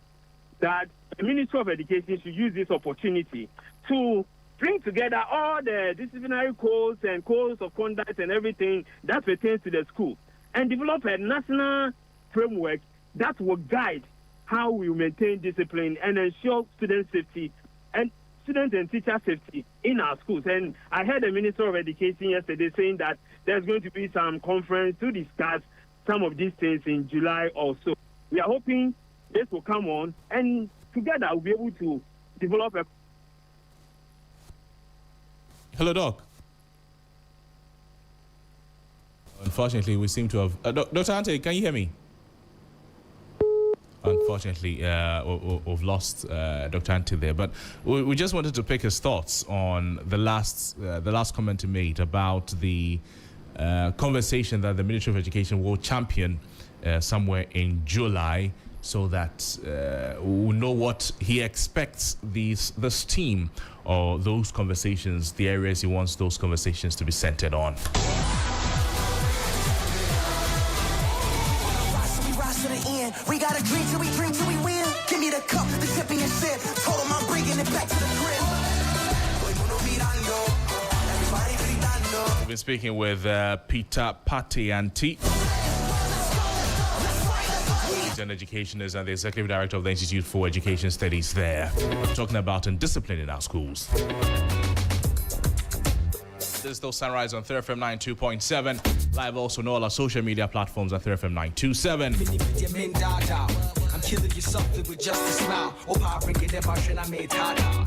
that the Ministry of Education should use this opportunity to bring together all the disciplinary codes and codes of conduct and everything that pertains to the school and develop a national framework that will guide how we maintain discipline and ensure student safety and student and teacher safety in our schools. And I heard the Minister of Education yesterday saying that there's going to be some conference to discuss some of these things in July or so. We are hoping this will come on, and together we'll be able to develop a... Hello, Doc. Unfortunately, we seem to have... Dr. Ante, can you hear me? Unfortunately, we've lost Dr. Ante there, but we just wanted to pick his thoughts on the last comment he made about the conversation that the Ministry of Education will champion somewhere in July, so that we'll know what he expects this team or those conversations, the areas he wants those conversations to be centered on. We got a drink till we drink till we win. Give me the cup, the tipping and sip. Told him I'm bringing it back to the crib. We've been speaking with Peter Patianti, he's an educationist and the executive director of the Institute for Education Studies there, talking about indiscipline in our schools. This is still Sunrise on 3FM 92.7. Live also on all our social media platforms at 3FM 927. I'm killing you something with just a smile. Oh, I bring it up, I made harder.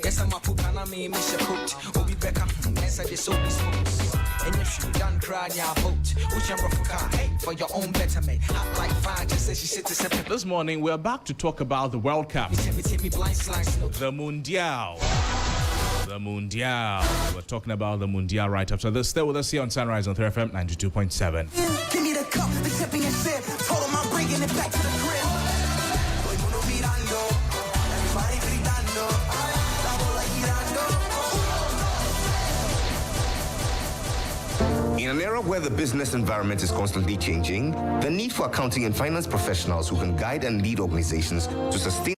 Yes, I'm a poop and I made me cooked. Oh, we back up, yes, I just so be smokes. And if you done cry, yeah, vote. Which I'm rough for your own betterment. Hot like fire, just says you sit to separate. This morning, we're back to talk about the World Cup. The Mundial. The Mundial. We're talking about the Mundial right after this. Stay with us here on Sunrise on 3FM 92.7. Give me the cup, the tipping and sip. Told him I'm bringing it back to the crib. In an era where the business environment is constantly changing, the need for accounting and finance professionals who can guide and lead organizations to sustain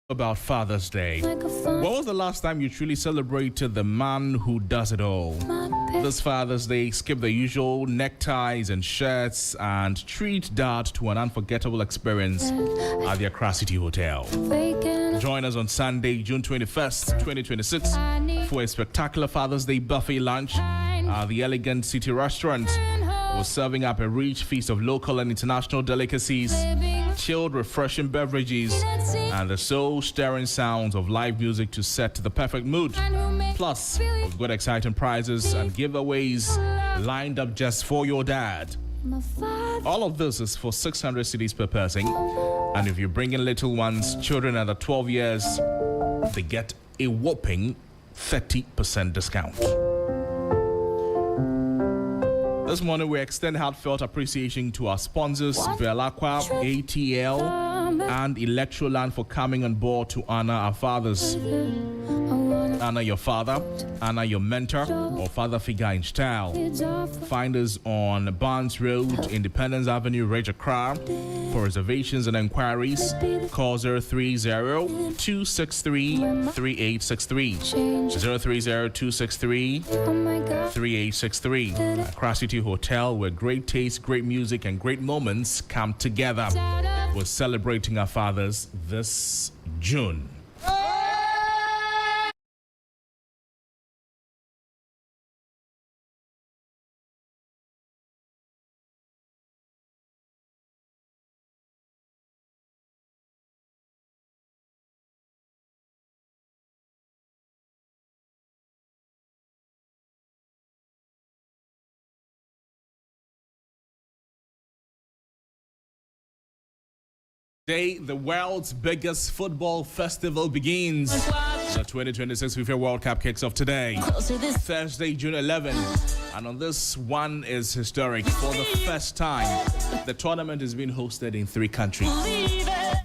About Father's Day. When was the last time you truly celebrated the man who does it all? This Father's Day, skip the usual neckties and shirts and treat Dad to an unforgettable experience at the Accra City Hotel. Join us on Sunday, June 21st, 2026 for a spectacular Father's Day buffet lunch at the Elegant City Restaurant. We're serving up a rich feast of local and international delicacies, chilled, refreshing beverages, and the soul-stirring sounds of live music to set the perfect mood. Plus, we've got exciting prizes and giveaways lined up just for your dad. All of this is for 600 cedis per person, and if you bring in little ones, children under 12 years, they get a whopping 30% discount. This morning, we extend heartfelt appreciation to our sponsors, Belacqua, ATL, and Electroland for coming on board to honor our fathers. Honor your father, honor your mentor or father figure in style. Find us on Barnes Road, Independence Avenue, Regia Accra. For reservations and inquiries, call 030-263-3863. 030-263-3863. Accra City Hotel, where great taste, great music, and great moments come together. We're celebrating our fathers this June. Today, the world's biggest football festival begins. The 2026 FIFA World Cup kicks off today, Thursday, June 11th. And on this one is historic. For the first time, the tournament is being hosted in 3 countries.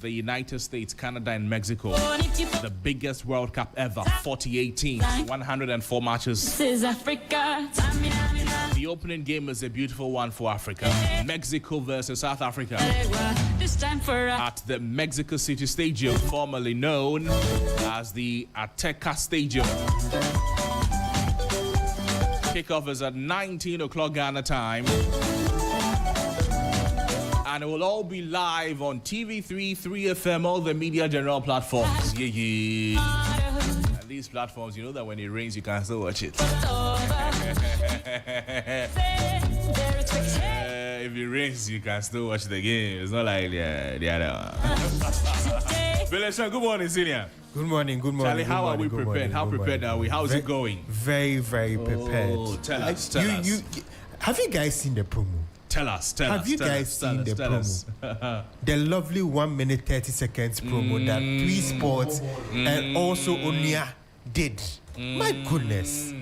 The United States, Canada, and Mexico. The biggest World Cup ever, 48 teams, 104 matches. This is Africa. The opening game is a beautiful one for Africa. Mexico versus South Africa. At the Mexico City Stadium, formerly known as the Azteca Stadium. Kickoff is at 19 o'clock Ghana time. And it will all be live on TV3, 3FM, all the media general platforms. And these platforms, you know that when it rains, you can still watch it. If it rains, you can still watch the game. It's not like the other one. Good morning, Senior. Good morning. Charlie, how are we prepared? How prepared are we? How's it going? Very, very prepared. Oh, tell us. Have you guys seen the promo? Tell us. Have you guys seen the promo? The lovely 1 minute 30 seconds promo that 3 Sports and also Onia did. My goodness.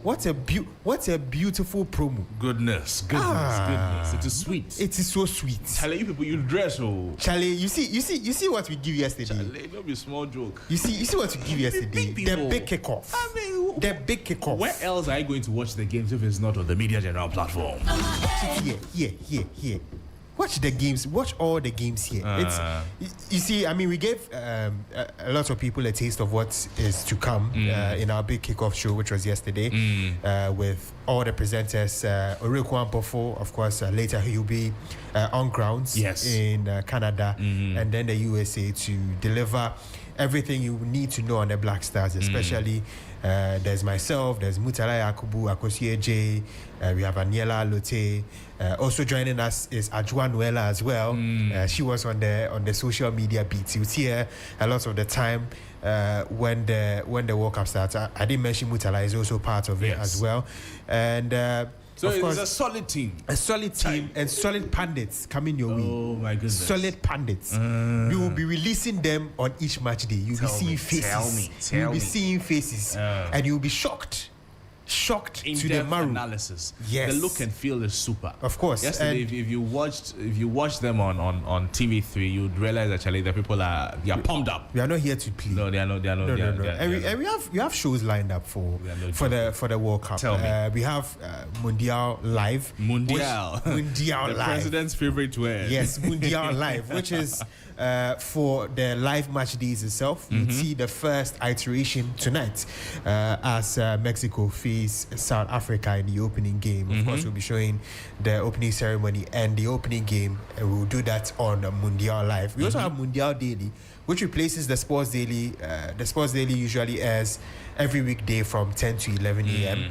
What a beautiful promo. Goodness. It is sweet. It is so sweet. Charlie, you people, you dress, oh. Charlie, you see what we give yesterday. Charlie, don't be small joke. You see what we give yesterday. The big kickoff. The big kickoff. Where else are you going to watch the games if it's not on the media general platform? Here. Watch the games. Watch all the games here. You see, I mean, we gave a lot of people a taste of what is to come in our big kickoff show, which was yesterday, with all the presenters. Oreku Ampofo, of course, later he'll be on grounds in Canada and then the USA to deliver everything you need to know on the Black Stars, especially there's myself, there's Mutala Yakubu, Akosie J, we have Aniela Lote. Also joining us is Ajua Noela as well. She was on the social media beats. You see her a lot of the time when the World Cup starts. I didn't mention Mutala is also part of it as well. And so it's a solid team. A solid team and solid pundits coming your way. Oh my goodness. Solid pundits. We will be releasing them on each match day. You'll be seeing faces. You'll be seeing faces. And you'll be shocked to the marrow. Analysis. Yes. The look and feel is super. Of course. Yesterday, if you watched them on TV3, you'd realize actually the people are pumped up. We are not here to plead. No, they are not. And we have shows lined up for the World Cup. Tell me. We have Mundial Live. Mundial the Live. The president's favorite word. Yes, Mundial Live, which is for the live match days itself, you'll see the first iteration tonight as Mexico face South Africa in the opening game. Of course, we'll be showing the opening ceremony and the opening game, and we'll do that on Mundial Live. We also have Mundial Daily, which replaces the Sports Daily. The Sports Daily usually airs every weekday from 10 to 11 a.m.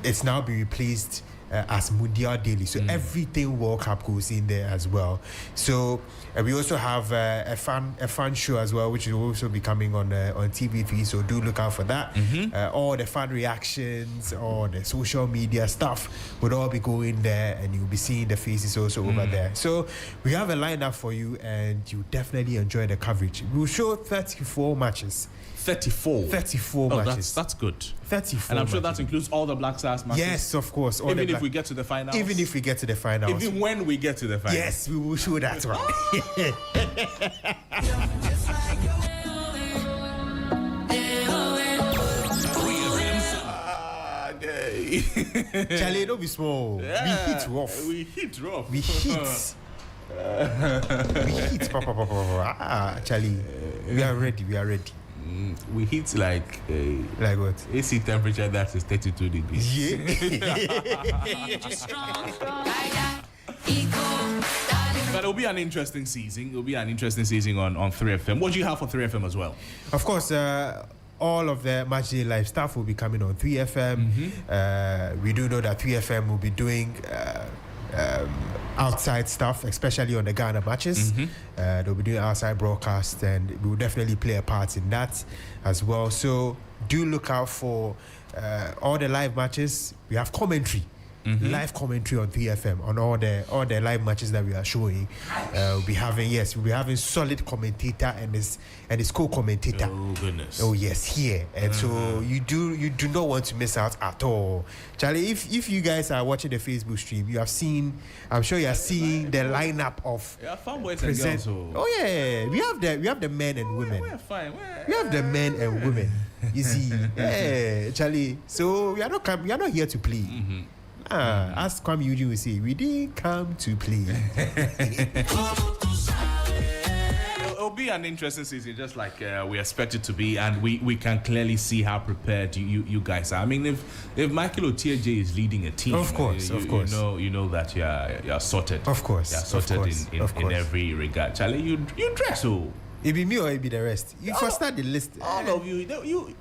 It's now been replaced as Mundial Daily. So everything World Cup goes in there as well. So we also have a fun show as well, which will also be coming on TV3. So do look out for that. All the fan reactions, all the social media stuff would all be going there, and you'll be seeing the faces also over there. So we have a lineup for you, and you definitely enjoy the coverage. We'll show 34 matches. 34 matches. That's good. 34. And I'm sure that includes all the Black Stars matches. Yes, of course. Even if we get to the finals. Even if we get to the finals. Even when we get to the finals. Yes, we will show that one. Charlie, don't be small. Yeah, we hit rough. We hit. Charlie, we are ready. We hit like what? AC temperature that is 32 degrees. Yeah. But it'll be an interesting season. It'll be an interesting season on 3FM. What do you have for 3FM as well? Of course, all of the Matchday Live stuff will be coming on 3FM. We do know that 3FM will be doing outside stuff, especially on the Ghana matches. They'll be doing outside broadcast, and we will definitely play a part in that as well. So do look out for all the live matches. We have commentary. Live commentary on 3FM on all the live matches that we are showing. We'll be having solid commentator and his co-commentator. Oh goodness. Oh yes, here. And so you do not want to miss out at all. Charlie, if you guys are watching the Facebook stream, I'm sure you are seeing the lineup of fanboys and girls. Oh yeah, we have the men and women. We're fine. We have the men and women. You see, yeah, Charlie. So we are not here to play. As Kwame Eugene will say, we didn't come to play. It'll be an interesting season, just like we expect it to be, and we can clearly see how prepared you guys are. I mean, if Michael Otieje is leading a team, of course, you know that you're sorted. Of course, you're sorted in every regard. Charlie, you dress It be me or it be the rest. You first start the list. All of you.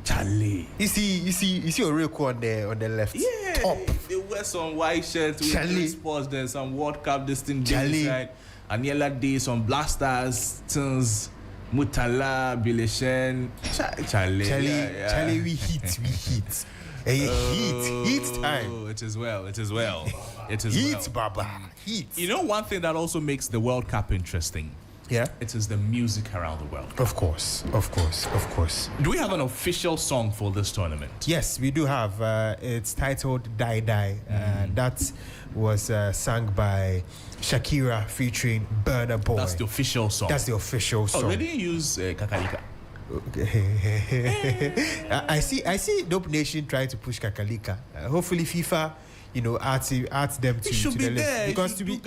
Charlie. You see your real on the left. Yeah. Top. They wear some white shirts with sports, then some World Cup distinct Charlie. Right? And yellow day, some blasters, tunes, Mutala, Bileshen. Charlie. Charlie, we hit. Heat time. It is well. Heat, Baba. Heat. You know one thing that also makes the World Cup interesting? Yeah. It is the music around the world. Of course. Do we have an official song for this tournament? Yes, we do have. It's titled Die Die. That was sung by Shakira featuring Burna Boy. That's the official song. Oh, they didn't use Kakalika. I see Dope Nation trying to push Kakalika. Hopefully FIFA, adds them to the list. Because to be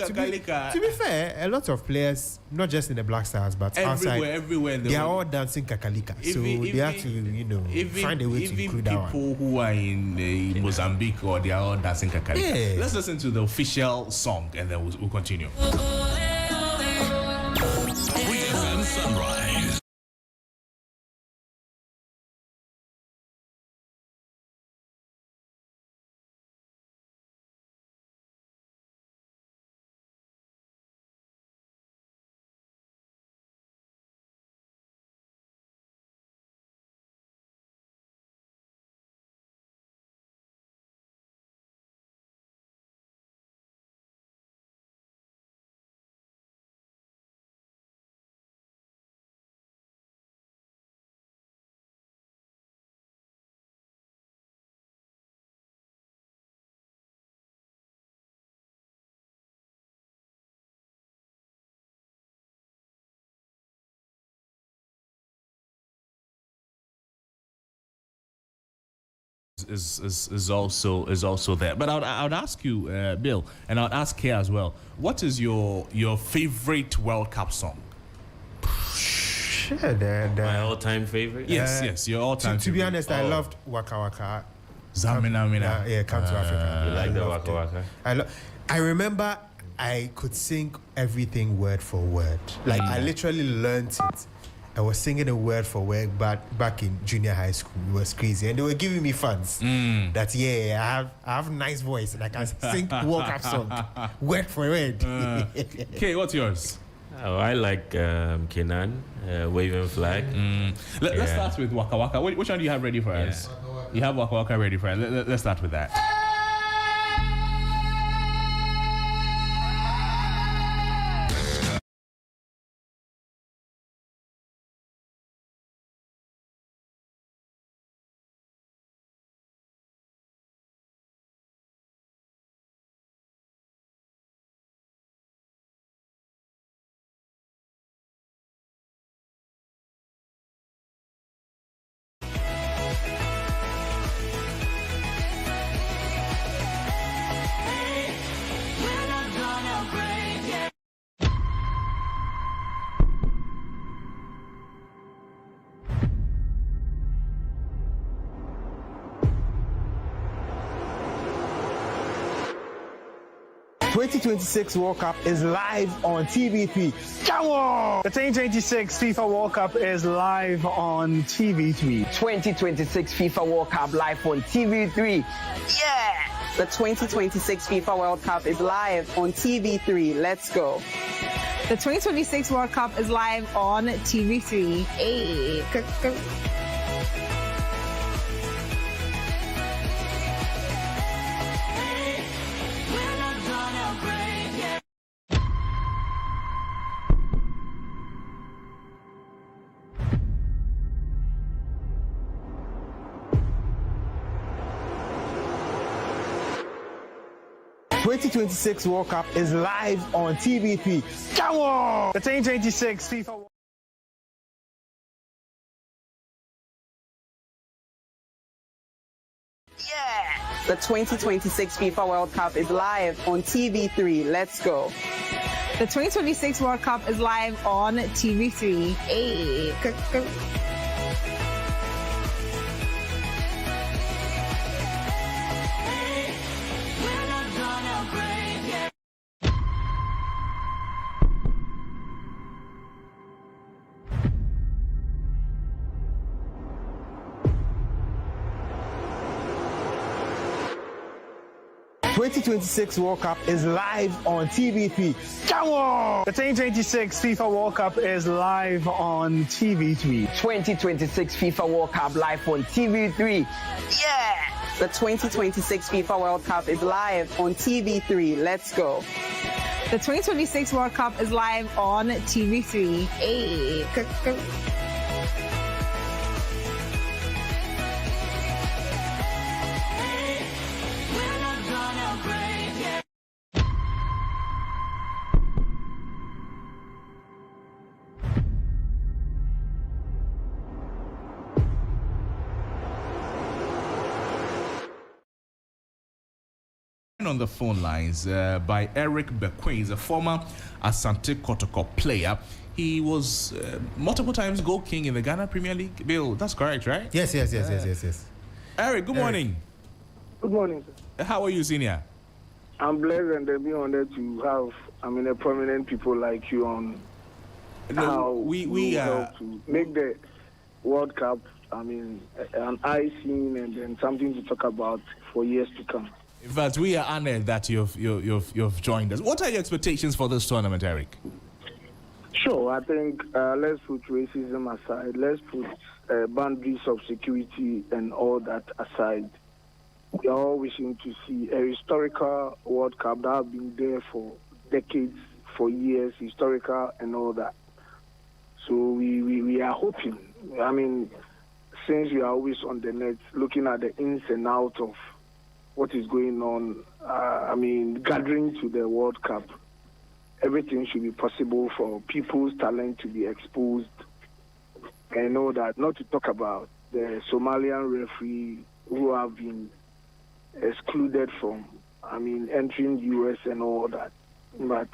fair, a lot of players, not just in the Black Stars, but everywhere they are all dancing Kakalika. So they have to, find a way to include that one. People who are in Mozambique, or they are all dancing Kakalika. Yeah. Let's listen to the official song, and then we'll continue. 3FM Sunrise. Is also there. But I would ask you, Bill, and I would ask Kay as well. What is your favorite World Cup song? Sure, my all-time favorite. Yes, your all-time. To be honest, I loved Waka Waka. Zamina Mina. Yeah, Come to Africa. You like the Waka Waka? I remember I could sing everything word for word. Like I literally learned it. I was singing it word for word back in junior high school. It was crazy, and they were giving me funds. That I have a nice voice and I can sing World Cup song word for word. Okay, what's yours? Oh, I like Kenan, Waving Flag. Let's start with Waka Waka. Which one do you have ready for us? You have Waka Waka ready for us. Let's start with that. 2026 World Cup is live on TV3. Come on! The 2026 FIFA World Cup is live on TV3. 2026 FIFA World Cup live on TV3. Yeah! The 2026 FIFA World Cup is live on TV3. Let's go. The 2026 World Cup is live on TV3. Hey. 2026 World Cup is live on TV3. Come on! The 2026 FIFA. Yeah! The 2026 FIFA World Cup is live on TV3. Let's go. The 2026 World Cup is live on TV3. Hey. 2026 World Cup is live on TV3. Come on! The 2026 FIFA World Cup is live on TV3. 2026 FIFA World Cup live on TV3. Yeah! The 2026 FIFA World Cup is live on TV3. Let's go. The 2026 World Cup is live on TV3. Hey. 'On the phone lines by Eric Bequin. He's a former Asante Kotoko player. He was multiple times goal king in the Ghana Premier League. Bill, that's correct, right? Yes. Eric, good morning. Good morning, sir. How are you, senior? I'm blessed and be honored to have, a prominent people like you on how we help to make the World Cup, an eye scene and then something to talk about for years to come. In fact, we are honored that you've joined us. What are your expectations for this tournament, Eric? Sure, I think let's put racism aside. Let's put boundaries of security and all that aside. We are all wishing to see a historical World Cup that has been there for decades, for years, historical and all that. So we are hoping. Since we are always on the net, looking at the ins and outs of what is going on, gathering to the World Cup, everything should be possible for people's talent to be exposed. And I know that, not to talk about the Somalian referee who have been excluded from, entering US and all that. But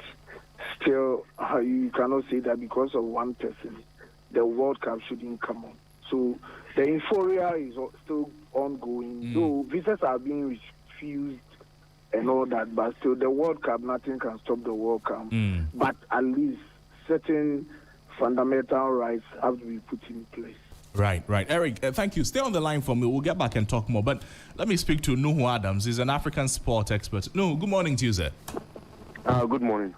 still, you cannot say that because of one person. the World Cup shouldn't come on. So the euphoria is still ongoing, though visas are being refused and all that, but still the World Cup, nothing can stop the World Cup. But at least certain fundamental rights have to be put in place. Right. Eric, thank you. Stay on the line for me. We'll get back and talk more. But let me speak to Nuhu Adams. He's an African sport expert. Nuhu, good morning to you, sir. Good morning.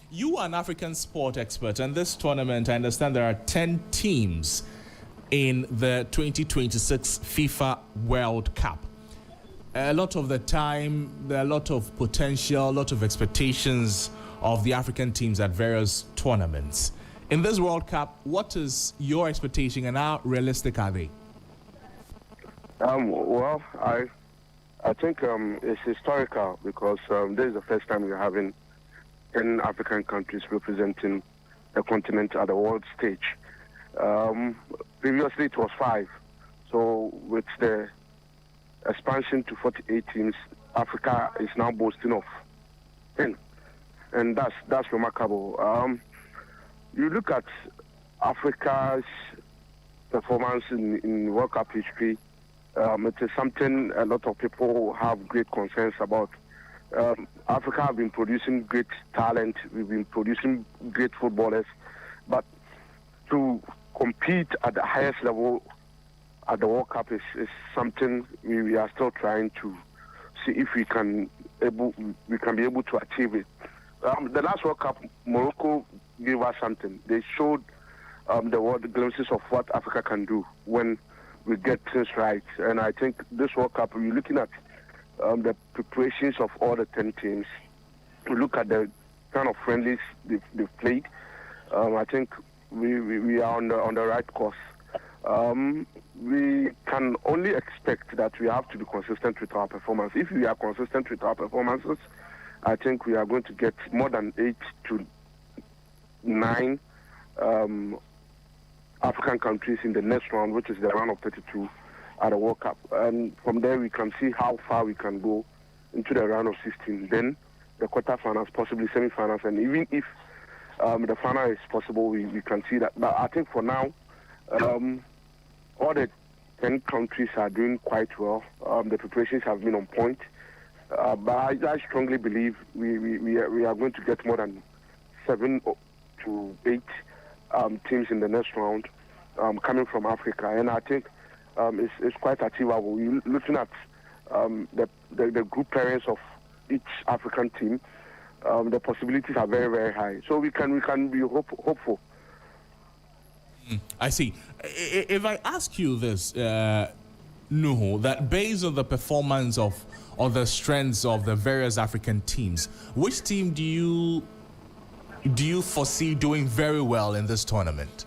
You are an African sport expert, and this tournament, I understand there are 10 teams in the 2026 FIFA World Cup. A lot of the time, there are a lot of potential, a lot of expectations of the African teams at various tournaments. In this World Cup, what is your expectation and how realistic are they? Well, I think it's historical because this is the first time we're having 10 African countries representing the continent at the world stage. Previously, it was 5. So with the expansion to 48 teams, Africa is now boasting of 10. And that's remarkable. You look at Africa's performance in World Cup history, it is something a lot of people have great concerns about. Africa have been producing great talent, we've been producing great footballers, but to compete at the highest level at the World Cup is something we are still trying to see if we can be able to achieve it. The last World Cup, Morocco gave us something. They showed the world glimpses of what Africa can do when we get things right. And I think this World Cup, we're looking at the preparations of all the 10 teams. We look at the kind of friendlies they've played. I think we are on the right course. We can only expect that we have to be consistent with our performance. If we are consistent with our performances, I think we are going to get more than 8 to 9 African countries in the next round, which is the round of 32 at the World Cup. And from there, we can see how far we can go into the round of 16. Then the quarterfinals, possibly semifinals, and even if the final is possible, we can see that. But I think for now, all the 10 countries are doing quite well. The preparations have been on point. But I strongly believe we are going to get more than 7 to 8 teams in the next round coming from Africa. And I think it's quite achievable. You're looking at the group parents of each African team. The possibilities are very, very high. So we can be hopeful. I see. If I ask you this, Nuhu, that based on the performance of the strengths of the various African teams, which team do you foresee doing very well in this tournament?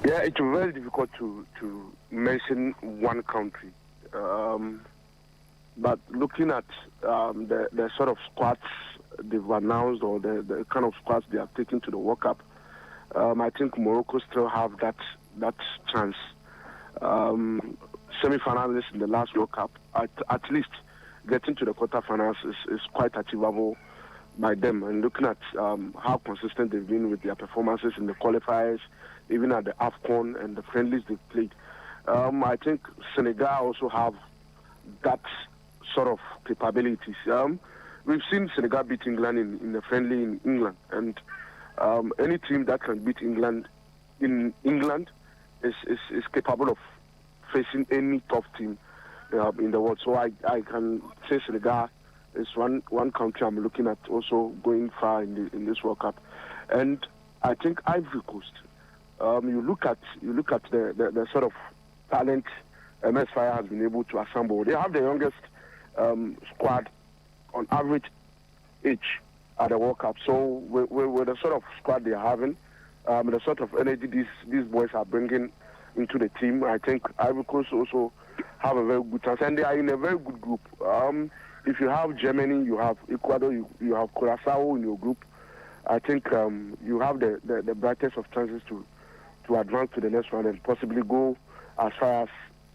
Yeah, it's very difficult to mention one country. But looking at the sort of squads they've announced or the kind of squads they have taken to the World Cup, I think Morocco still have that chance. Semi-finalists in the last World Cup, at least getting to the quarterfinals is quite achievable by them. And looking at how consistent they've been with their performances in the qualifiers, even at the AFCON and the friendlies they've played, I think Senegal also have that sort of capabilities. We've seen Senegal beat England in the friendly in England, and any team that can beat England in England is capable of facing any top team in the world. So I can say Senegal is one country I'm looking at also going far in this World Cup. And I think Ivory Coast. You look at the sort of talent MS Fire has been able to assemble. They have the youngest squad on average age at the World Cup. So with the sort of squad they're having, the sort of energy these boys are bringing into the team, I think Ivory Coast also have a very good chance. And they are in a very good group. If you have Germany, you have Ecuador, you have Curacao in your group, I think you have the brightest of chances to advance to the next round and possibly go as far as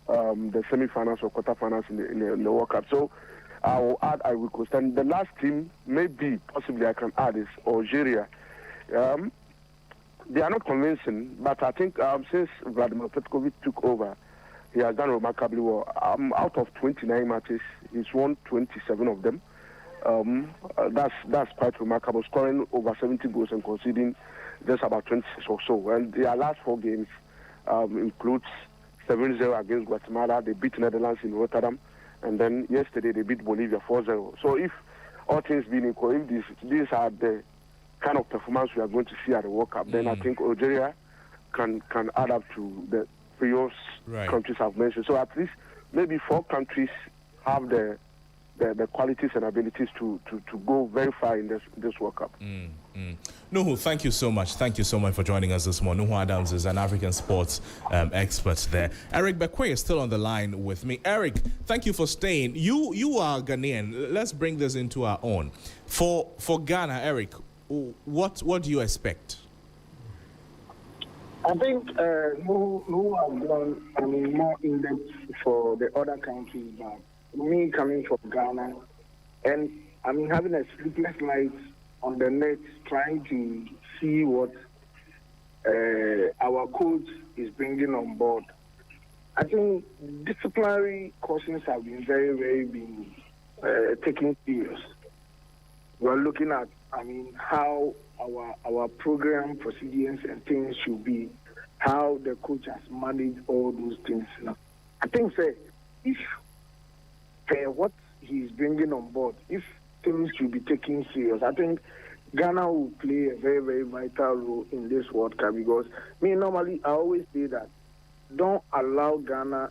the semi-finals or quarter-finals in the World Cup. So I will add Ivory Coast. And the last team, maybe, possibly I can add, is Algeria. they are not convincing, but I think since Vladimir Petkovic took over, he has done remarkably well. Out of 29 matches, he's won 27 of them. That's quite remarkable, scoring over 70 goals and conceding just about 26 or so. And their last 4 games includes 7-0 against Guatemala. They beat Netherlands in Rotterdam, and then yesterday they beat Bolivia 4-0. So if all things being equal, if these are the kind of performance we are going to see at the World Cup, then I think Algeria can add up to the previous countries I've mentioned. So at least maybe 4 countries have the qualities and abilities to go very far in this World Cup. Nuhu, thank you so much. Thank you so much for joining us this morning. Nuhu Adams is an African sports expert there. Eric Bekwe is still on the line with me. Eric, thank you for staying. You are Ghanaian. Let's bring this into our own. For Ghana, Eric, what do you expect? I think Nuhu has gone more in depth for the other countries, but me coming from Ghana, and having a sleepless night on the net trying to see what our coach is bringing on board. I think disciplinary cautions have been very, very taken serious. We're looking at, how our program procedures and things should be, how the coach has managed all those things. I think, if what he's bringing on board, if things should be taken serious, I think Ghana will play a very, very vital role in this World Cup, because normally I always say that don't allow Ghana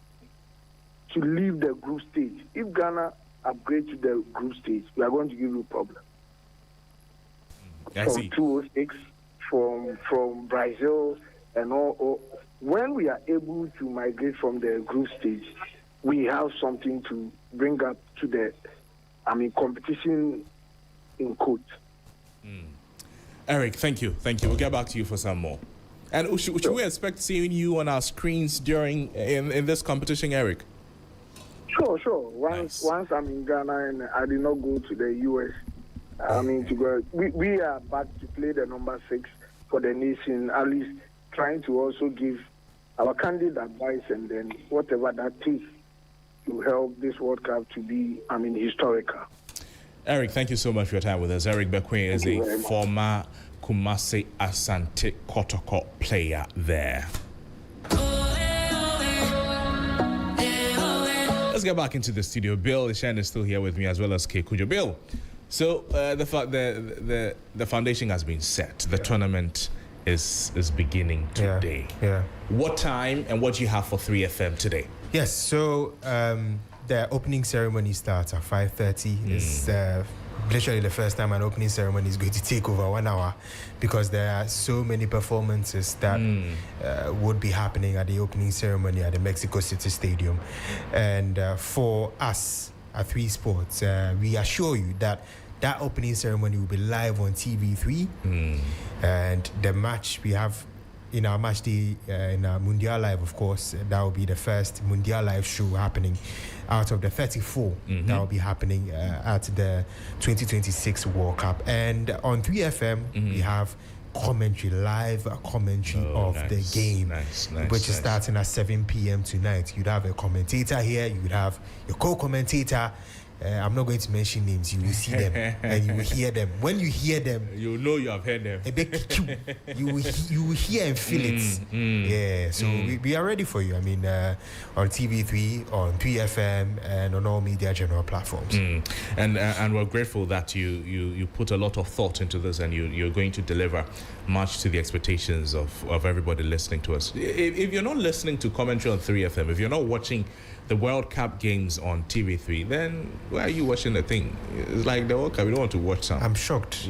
to leave the group stage. If Ghana upgrade to the group stage, we are going to give you a problem. From 206, from Brazil and all. When we are able to migrate from the group stage, we have something to bring up to the competition in court. Eric, thank you. We'll get back to you for some more. And should we expect seeing you on our screens in this competition, Eric? Sure. Once I'm in Ghana and I did not go to the US, to go. We are back to play the number 6 for the nation, at least trying to also give our candid advice, and then whatever that takes to help this World Cup to be, historical. Eric, thank you so much for your time with us. Eric Bekwe is a former Kumasi Asante Kotoko player there. Let's get back into the studio. Bill Ishan is still here with me, as well as Codjoe. Bill, so the foundation has been set. The tournament is beginning today. Yeah. What time and what do you have for 3FM today? Yes, so the opening ceremony starts at 5:30. It's literally the first time an opening ceremony is going to take over 1 hour, because there are so many performances that would be happening at the opening ceremony at the Mexico City Stadium. And for us at 3 Sports, we assure you that opening ceremony will be live on TV3. And the match we have in our match day, in our Mundial Live, of course, that will be the first Mundial Live show happening out of the 34 that will be happening at the 2026 World Cup. And on 3FM, we have live commentary of the game, which is starting at 7 p.m. tonight. You'd have a commentator here, you would have your co-commentator. I'm not going to mention names. You will see them and you will hear them. When you hear them, you know you have heard them. You will hear and feel it. Yeah. So we are ready for you. On TV3, on 3FM, and on all media general platforms. And we're grateful that you put a lot of thought into this, and you're going to deliver much to the expectations of everybody listening to us. If you're not listening to commentary on 3FM, if you're not watching the World Cup games on TV3, then why are you watching the thing? It's like the World Cup, you don't want to watch something. I'm shocked.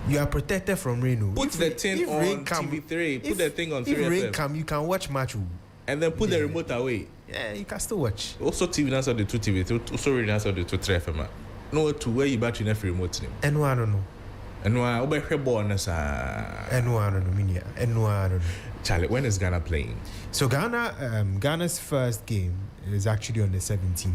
You are protected from rain. Put the thing on TV3. Put the thing on 3FM. If rain come, you can watch match. And then put the remote away. Yeah, you can still watch. Also TV answer the 2 TV3. Also radio answer the 2 3FM. No, to where you battery every remote. And I don't know. And why over bonus? And I don't know. Charlie, when is Ghana playing? So Ghana's first game is actually on the 17th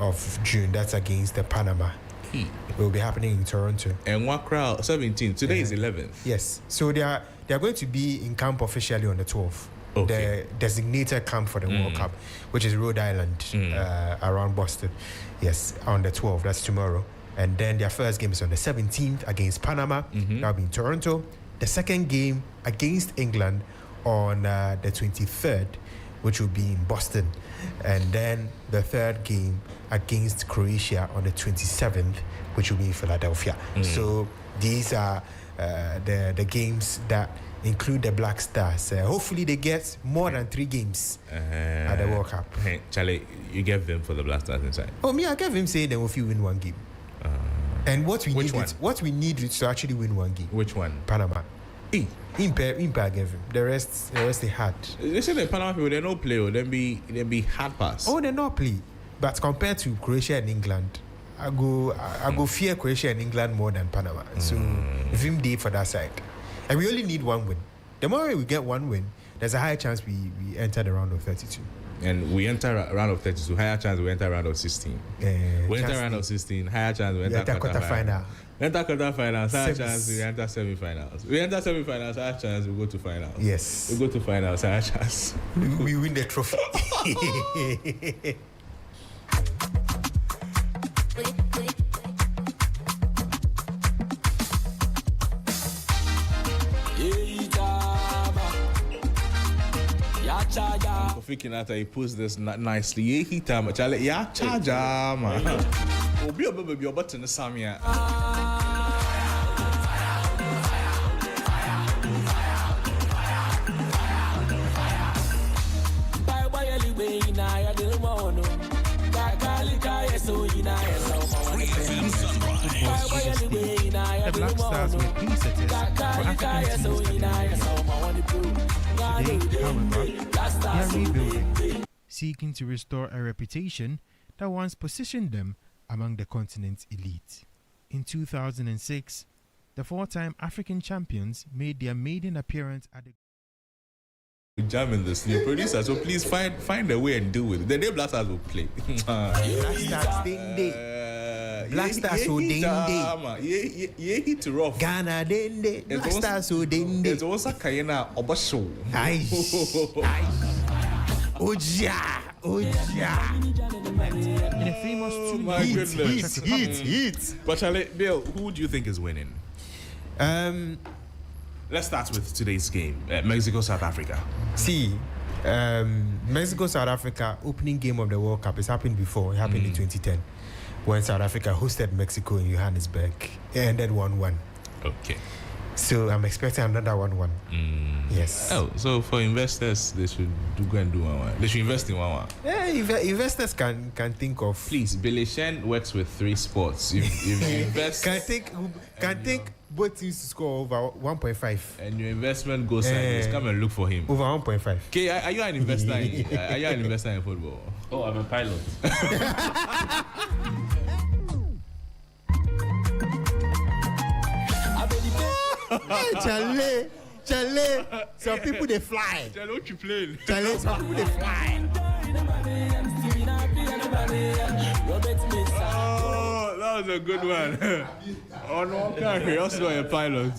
of June. That's against the Panama It will be happening in Toronto. And what crowd? 17. Today is 11th. Yes. So they are going to be in camp officially on the 12th. The designated camp for the World Cup, which is Rhode Island, around Boston. Yes, on the 12th. That's tomorrow. And then their first game is on the 17th against Panama. That'll be in Toronto. The second game against England on the 23rd, which will be in Boston. And then the third game against Croatia on the 27th, which will be in Philadelphia. So these are the games that include the Black Stars. Hopefully they get more than 3 games at the World Cup. Hey, Charlie, you gave them for the Black Stars inside? Oh, me, I gave him saying that if you win 1 game. And what we need is to actually win 1 game. Which one? Panama. Impa gave him. The rest they had. They say the Panama people, they don't play, or they be hard pass. Oh, they not play. But compared to Croatia and England, I go fear Croatia and England more than Panama. So if him did for that side. And we only need 1 win. The more we get 1 win, there's a higher chance we enter the round of 32. And we enter round of 32, higher chance we enter round of 16. We enter round of 16, higher chance we enter quarter-final. Enter quarter-finals, higher chance we enter semi-finals. We enter semi-finals, higher chance we go to finals. Yes. We go to finals, higher chance. We win the trophy. Kofi Kinata, he puts this nicely. Yeah, he time, Charlie. Yeah, charger, man. Oh, be a baby, you're button the Samia. The Black Stars were pacesetters for African teams. Today, however, they are rebuilding, seeking to restore a reputation that once positioned them among the continent's elite. In 2006, the 4-time African champions made their maiden appearance at the Jamming this new producer, so please find a way and deal with it. The day Black Stars will play. Black Stars ding day. Black Stars will ding day. Yeah, hit rough. Ghana ding day. Black Stars will ding day. It's also Kayena Obasho. Aye. Oja. in a famous heat. But Charlie, Bill, who do you think is winning? Let's start with today's game. Mexico, South Africa. See, Mexico, South Africa, opening game of the World Cup. It's happened before. It happened in 2010 when South Africa hosted Mexico in Johannesburg. It ended 1-1. Okay. So I'm expecting another 1-1. Yes. Oh, so for investors, they should go and do 1-1. They should invest in 1-1. Yeah, investors can think of. Please, Billy Shen works with 3 sports. If you invest, can think both teams to score over 1.5. And your investment goes sideways. Come and look for him. Over 1.5. Okay, are you an investor? Are you an investor in football? Oh, I'm a pilot. Hey, Charlie, some people they fly. Charlie, what you playing? Charlie, some people they fly. Oh, that was a good one. Oh no, okay, you're also a pilot.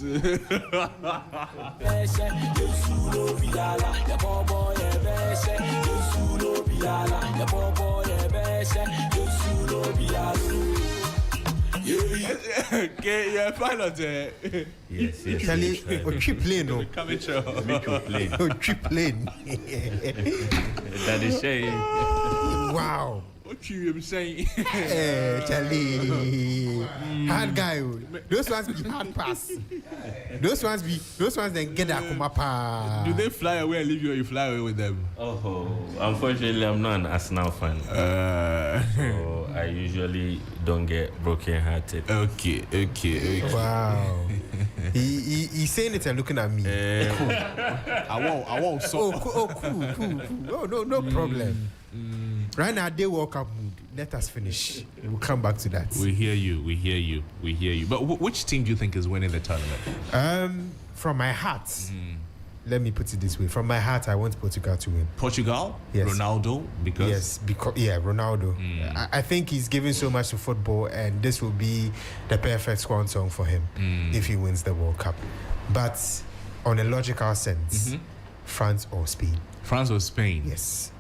Okay, you're a pilot. Yes. Charlie, trip plane, no. Coming show. Trip plane. That is shame. Wow. What you saying? Hey, Charlie. Hard guy. Those ones be hard pass. Those ones then get a kumapa. Do they fly away and leave you or you fly away with them? Oh, unfortunately, I'm not an Arsenal fan. So I usually don't get broken-hearted. Okay. Wow. He's saying it and looking at me. I won't. So. Cool. No problem. Right now, they World Cup mood. Let us finish. We'll come back to that. We hear you. But which team do you think is winning the tournament? From my heart, let me put it this way. From my heart, I want Portugal to win. Portugal? Yes. Ronaldo? Because? Yes, Ronaldo. I think he's given so much to football, and this will be the perfect swan song for him if he wins the World Cup. But on a logical sense, France or Spain? France or Spain? Yes.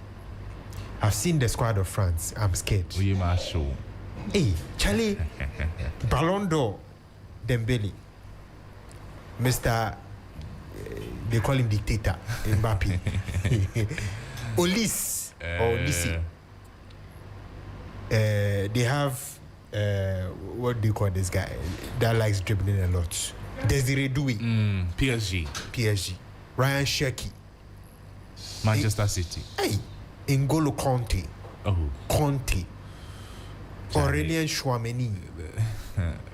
I've seen the squad of France. I'm scared. Hey, Charlie, Ballon d'Or, Dembele, Mr. They call him dictator, Mbappe, Olise or Olise. They have what do you call this guy that likes dribbling a lot? Desiree Doué, PSG, Ryan Cherki, Manchester City. Hey, N'Golo Conte, Conte, Aurélien Chouameni,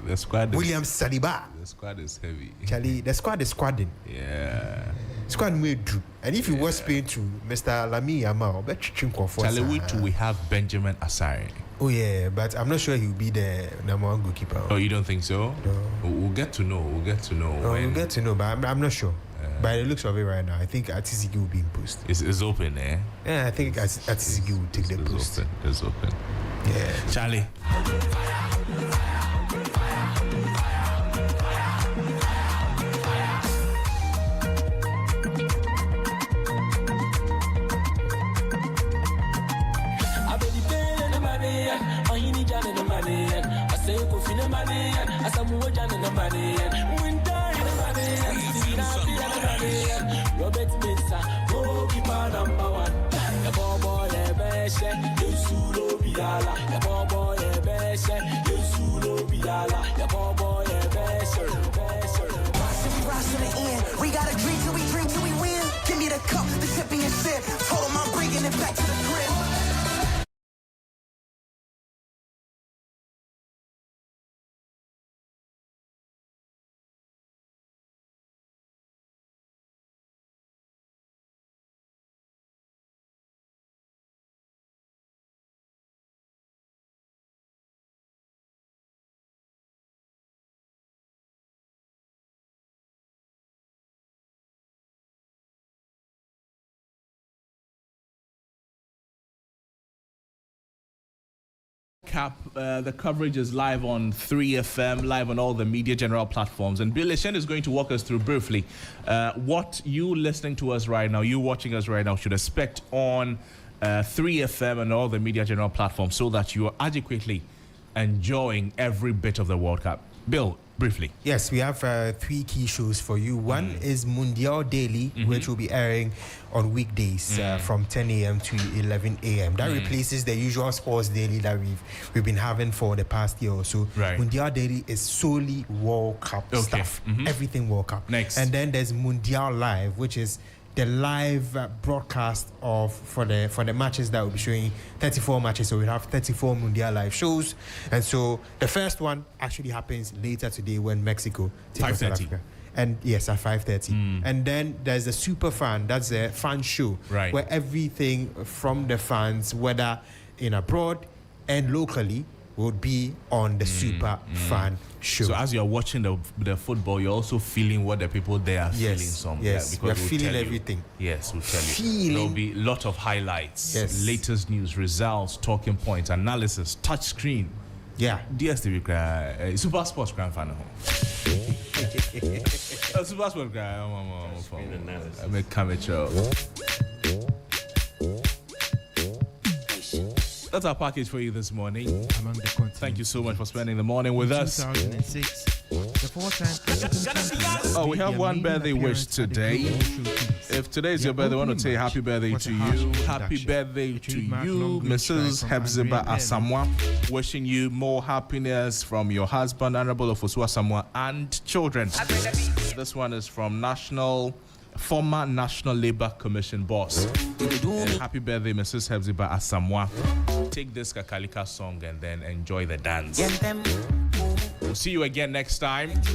the squad. William Saliba. The squad is heavy. Charlie, the squad is squadding. Yeah. Squad made do. And if you was Spain to Mr. Lamine Yamal, bet Charlie, we have Benjamin Asare. Oh yeah, but I'm not sure he'll be the number one goalkeeper. Oh, you don't think so? No. We'll get to know. We'll get to know, but I'm not sure. By the looks of it right now, I think Atisigi will be in post. It's open, eh? Yeah, I think Atisigi will take the post. It's open. Yeah. Charlie. Robert Mesa, goalkeeper number one. The boy, Yusulo Biala. The boy, Yusulo Biala. The boy, we rise to the end. We gotta drink till we win. Give me the cup, the championship. Told him I'm bringing it back to the crib. The coverage is live on 3FM, live on all the media general platforms. And Bill Eshen is going to walk us through briefly what you listening to us right now, you watching us right now, should expect on 3FM and all the media general platforms so that you are adequately enjoying every bit of the World Cup. Bill, briefly. Yes, we have 3 key shows for you. One is Mundial Daily, which will be airing on weekdays from 10 a.m. to 11 a.m. That replaces the usual sports daily that we've been having for the past year or so. Right. Mundial Daily is solely World Cup stuff. Everything World Cup. Next. And then there's Mundial Live, which is the live broadcast for the matches that will be showing 34 matches. So we have 34 Mundial live shows, and so the first one actually happens later today when Mexico takes on South Africa. And yes, at 5:30. And then there's the Super Fan. That's a fan show where everything from the fans, whether in abroad and locally, would be on the Super Fan show. So as you're watching the football, you're also feeling what the people there are feeling. Yes, because we're feeling everything. Yes, we'll tell you. There'll be a lot of highlights, latest news, results, talking points, analysis, touch screen. Yeah. DSTV, Super Sports Grand Final. Super Sports Grand. I'm a camera. That's our package for you this morning. Among the continents. Thank you so much for spending the morning with us. 2006, the 4-time African champions. Oh, we have one birthday wish today. If today is your birthday, I want to say happy birthday to you. Happy birthday to you, Mrs. Hepzibah Asamoah. Wishing you more happiness from your husband, Honorable Ofosu Asamoah, and children. This one is from former National Labour Commission boss. Happy birthday, Mrs. Hepzibah Asamoah. Take this Kakalika song and then enjoy the dance. We'll see you again next time.